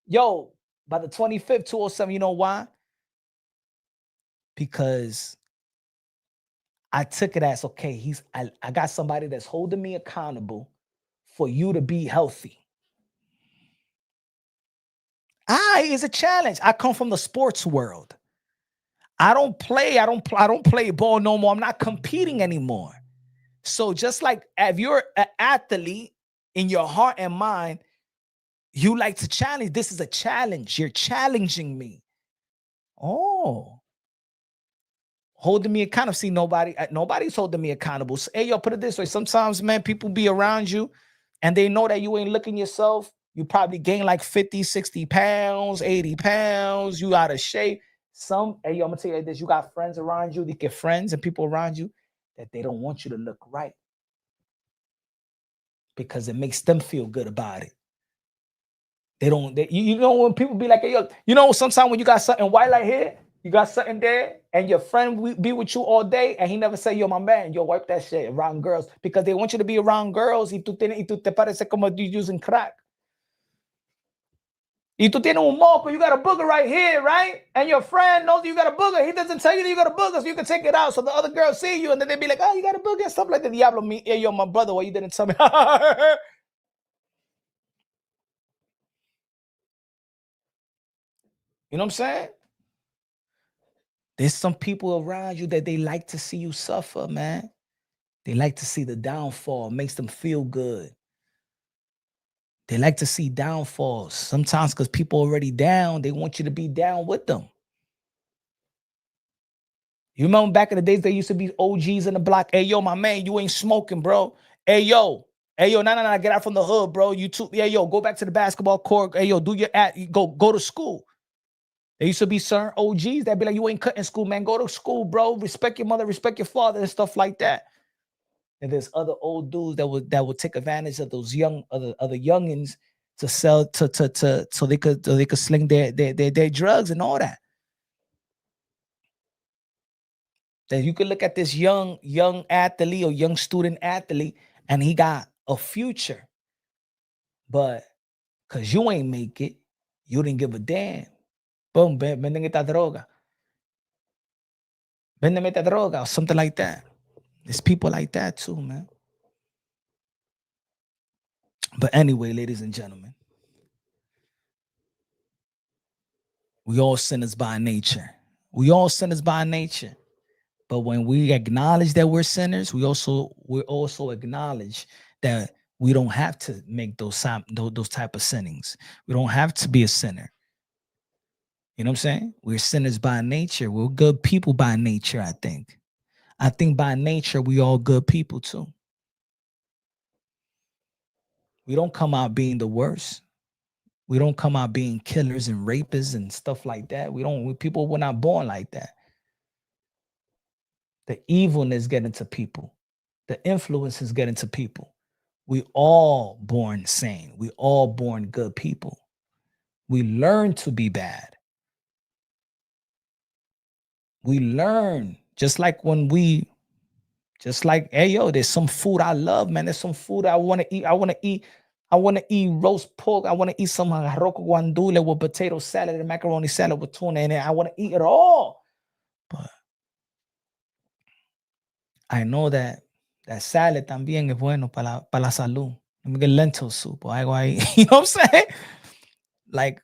yo, by the 25th, 207, you know why? Because I took it as, okay, I got somebody that's holding me accountable for you to be healthy. It's a challenge. I come from the sports world. I don't play ball no more. I'm not competing anymore. So just like if you're an athlete in your heart and mind, you like to challenge. This is a challenge. You're challenging me. Oh, holding me accountable. See, nobody's holding me accountable. So, hey, yo, put it this way. Sometimes, man, people be around you and they know that you ain't looking yourself. You probably gain like 50, 60 pounds, 80 pounds. You out of shape. Hey, yo, I'm gonna tell you like this. You got friends around you, they get friends and people around you that they don't want you to look right because it makes them feel good about it. You know, when people be like, hey, yo, you know, sometimes when you got something white like here, you got something there, and your friend be with you all day, and he never say, yo, my man, yo, wipe that shit around girls, because they want you to be around girls, y tú te parece como you using crack. Y tú tienes un moco, you got a booger right here, right? And your friend knows you got a booger. He doesn't tell you that you got a booger, so you can take it out, so the other girls see you, and then they be like, oh, you got a booger, and stuff like that. Diablo, me, hey, yo, my brother, why you didn't tell me? You know what I'm saying? There's some people around you that they like to see you suffer, man. They like to see the downfall, makes them feel good. They like to see downfalls. Sometimes because people already down, they want you to be down with them. You remember back in the days, there used to be OGs in the block. Hey, yo, my man, you ain't smoking, bro. Hey, yo. Hey, yo, no, get out from the hood, bro. You too. Hey, yo, go back to the basketball court. Hey, yo, do your go to school. There used to be certain OGs that be like, you ain't cutting school, man. Go to school, bro. Respect your mother, respect your father, and stuff like that. And there's other old dudes that would take advantage of those other youngins to sell so they could sling their drugs and all that. That you could look at this young athlete or young student athlete, and he got a future, but because you ain't make it, you didn't give a damn. Boom, venden esta droga. Venden esta droga or something like that. There's people like that too, man. But anyway, ladies and gentlemen, we all sinners by nature. We all sinners by nature. But when we acknowledge that we're sinners, we also acknowledge that we don't have to make those type of sinnings. We don't have to be a sinner. You know what I'm saying? We're sinners by nature. We're good people by nature, I think. I think by nature, we all good people too. We don't come out being the worst. We don't come out being killers and rapists and stuff like that. People were not born like that. The evilness get into people. The influences get into people. We all born sane. We all born good people. We learn to be bad. We learn just like hey yo, there's some food I love, man. There's some food I want to eat. I want to eat roast pork. I want to eat some arroz guandule with potato salad and macaroni salad with tuna in it. I want to eat it all. But I know that salad también es bueno para la salud. Let me get lentil soup or algo ahí. You know what I'm saying? Like,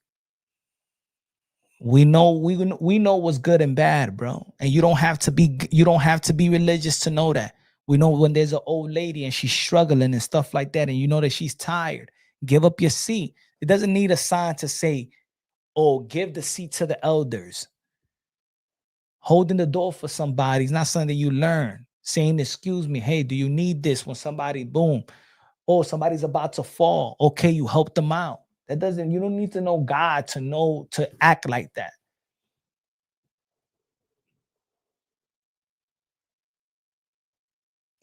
we know what's good and bad, bro. And you don't have to be religious to know that. We know when there's an old lady and she's struggling and stuff like that, and you know that she's tired, give up your seat. It doesn't need a sign to say, oh, give the seat to the elders. Holding the door for somebody is not something that you learn. Saying, excuse me, hey, do you need this? When somebody, boom, oh, somebody's about to fall. Okay, you help them out. You don't need to know God to act like that.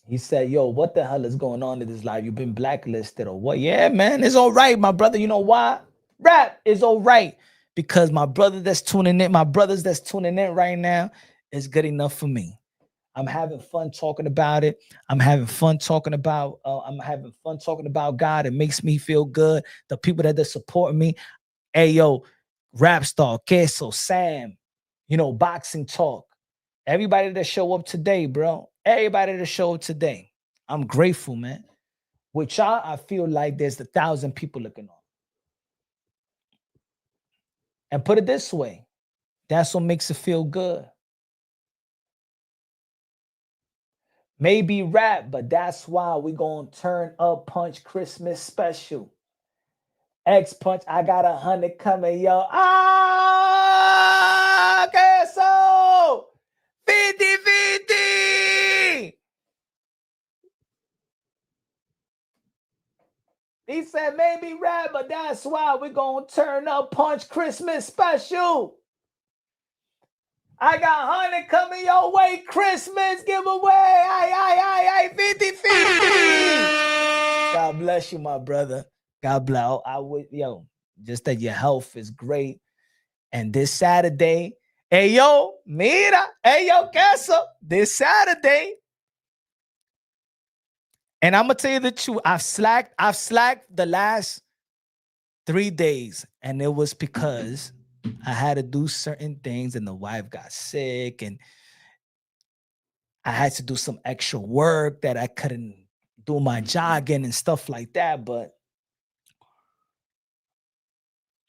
He said, yo, what the hell is going on in this life? You've been blacklisted or what? Yeah, man, it's all right, my brother. You know why? Rap is all right. Because my brothers that's tuning in right now is good enough for me. I'm having fun talking about it. I'm having fun talking about God. It makes me feel good. The people that support me. Hey, yo, Rap Star, Queso, Sam, Boxing Talk. Everybody that show up today, bro. Everybody that show up today. I'm grateful, man. With y'all, I feel like there's 1,000 people looking on. And put it this way, that's what makes it feel good. Maybe rap, but that's why we gonna turn up Punch Christmas special. X Punch, I got 100 coming, yo. Okay, so 50-50. He said maybe rap, but that's why we're gonna turn up Punch Christmas special. I got 100 coming your way, Christmas giveaway. Aye, 50-50. God bless you, my brother. God bless. Just that your health is great. And this Saturday, hey, yo, mira, hey, yo, Queso, this Saturday. And I'm going to tell you the truth. I've slacked the last 3 days. And it was because I had to do certain things and the wife got sick and I had to do some extra work that I couldn't do my jogging and stuff like that. But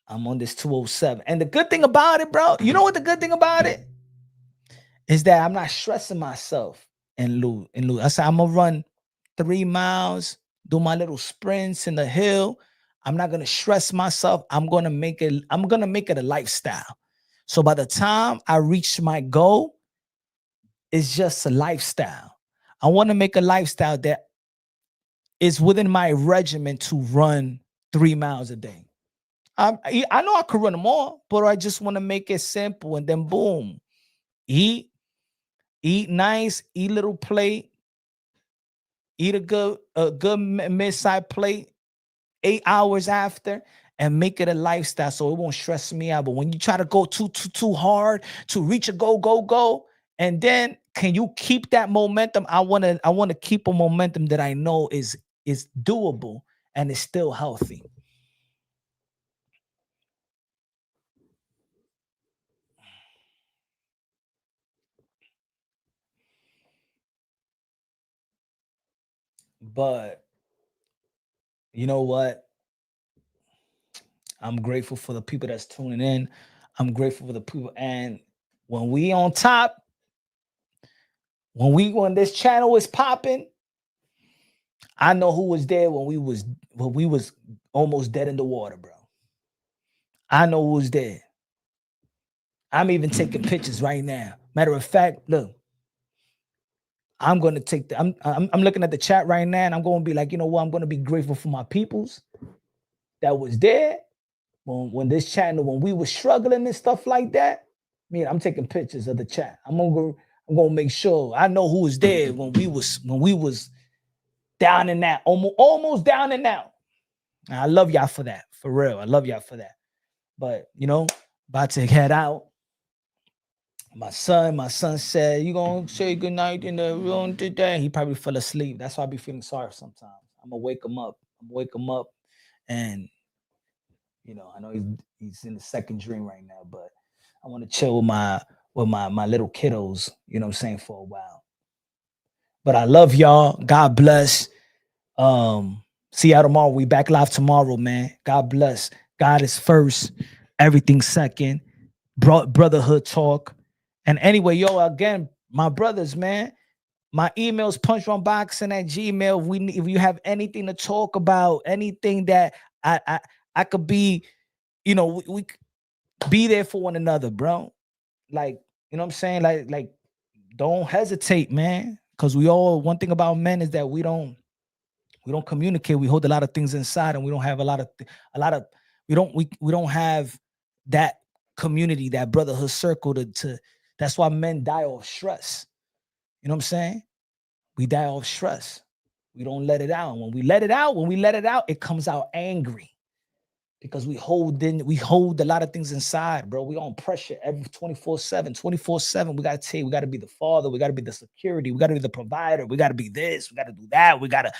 I'm on this 207. And the good thing about it, bro, you know what the good thing about it? is that I'm not stressing myself and lose. I said I'm gonna run 3 miles, do my little sprints in the hill. I'm not gonna stress myself. I'm gonna make it a lifestyle. So by the time I reach my goal, it's just a lifestyle. I want to make a lifestyle that is within my regimen to run 3 miles a day. I know I could run more, but I just want to make it simple and then boom, eat, eat nice, eat little plate, eat a good mid-sized plate 8 hours after, and make it a lifestyle so it won't stress me out. But when you try to go too hard to reach a go, and then can you keep that momentum? I want to keep a momentum that I know is doable and is still healthy. But you know what? I'm grateful for the people that's tuning in. I'm grateful for the people. And when we on top, when this channel is popping, I know who was there when we was almost dead in the water, bro. I know who was there. I'm even taking pictures right now. Matter of fact, look, I'm gonna take the. I'm looking at the chat right now, and I'm gonna be like, you know what? I'm gonna be grateful for my peoples that was there when this channel, when we were struggling and stuff like that. I'm taking pictures of the chat. I'm gonna make sure I know who was there when we was down and out, almost down and out. I love y'all for that, for real. I love y'all for that. But about to head out. My son said, "You gonna say goodnight in the room today?" He probably fell asleep. That's why I be feeling sorry sometimes. I'm gonna wake him up. And I know he's in the second dream right now, but I want to chill with my little kiddos, you know what I'm saying, for a while. But I love y'all. God bless. See y'all tomorrow. We back live tomorrow, man. God bless. God is first, everything second. Brotherhood talk. And anyway, yo, again, my brothers, man, my email's punchdrunkboxing@gmail. If you have anything to talk about, anything that I could be, we be there for one another, bro. Like, you know what I'm saying? Like, don't hesitate, man. Because one thing about men is that we don't communicate. We hold a lot of things inside, and we don't have we don't have that community, that brotherhood circle to that's why men die off stress. You know what I'm saying? We die off stress. We don't let it out. And when we let it out, it comes out angry. Because we hold a lot of things inside, bro. We on pressure every 24/7. We gotta be the father, we gotta be the security, we gotta be the provider, we gotta be this, we gotta do that, we gotta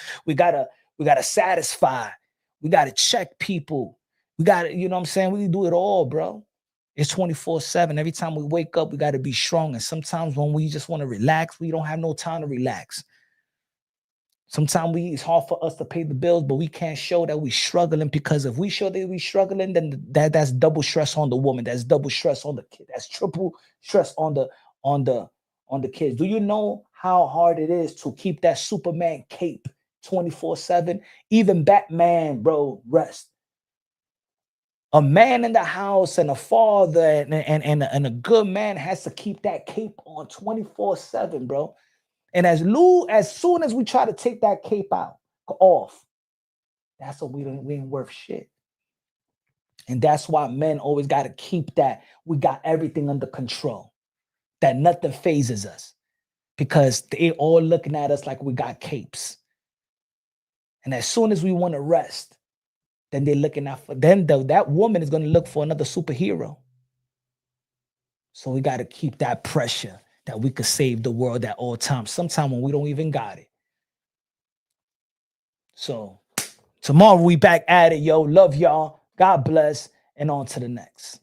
satisfy, we gotta check people, we gotta, you know what I'm saying? We do it all, bro. It's 24/7. Every time we wake up, we gotta be strong. And sometimes when we just want to relax, we don't have no time to relax. Sometimes it's hard for us to pay the bills, but we can't show that we're struggling, because if we show that we're struggling, then that's double stress on the woman. That's double stress on the kid. That's triple stress on the kids. Do you know how hard it is to keep that Superman cape 24/7? Even Batman, bro, rest. A man in the house and a father and a good man has to keep that cape on 24/7, bro. And as soon as we try to take that cape off, that's what we ain't worth shit. And that's why men always got to keep that. We got everything under control, that nothing phases us, because they all looking at us like we got capes. And as soon as we want to rest, then they're looking out for, then that woman is going to look for another superhero. So we got to keep that pressure that we could save the world at all times. Sometimes when we don't even got it. So tomorrow we back at it, yo. Love y'all. God bless. And on to the next.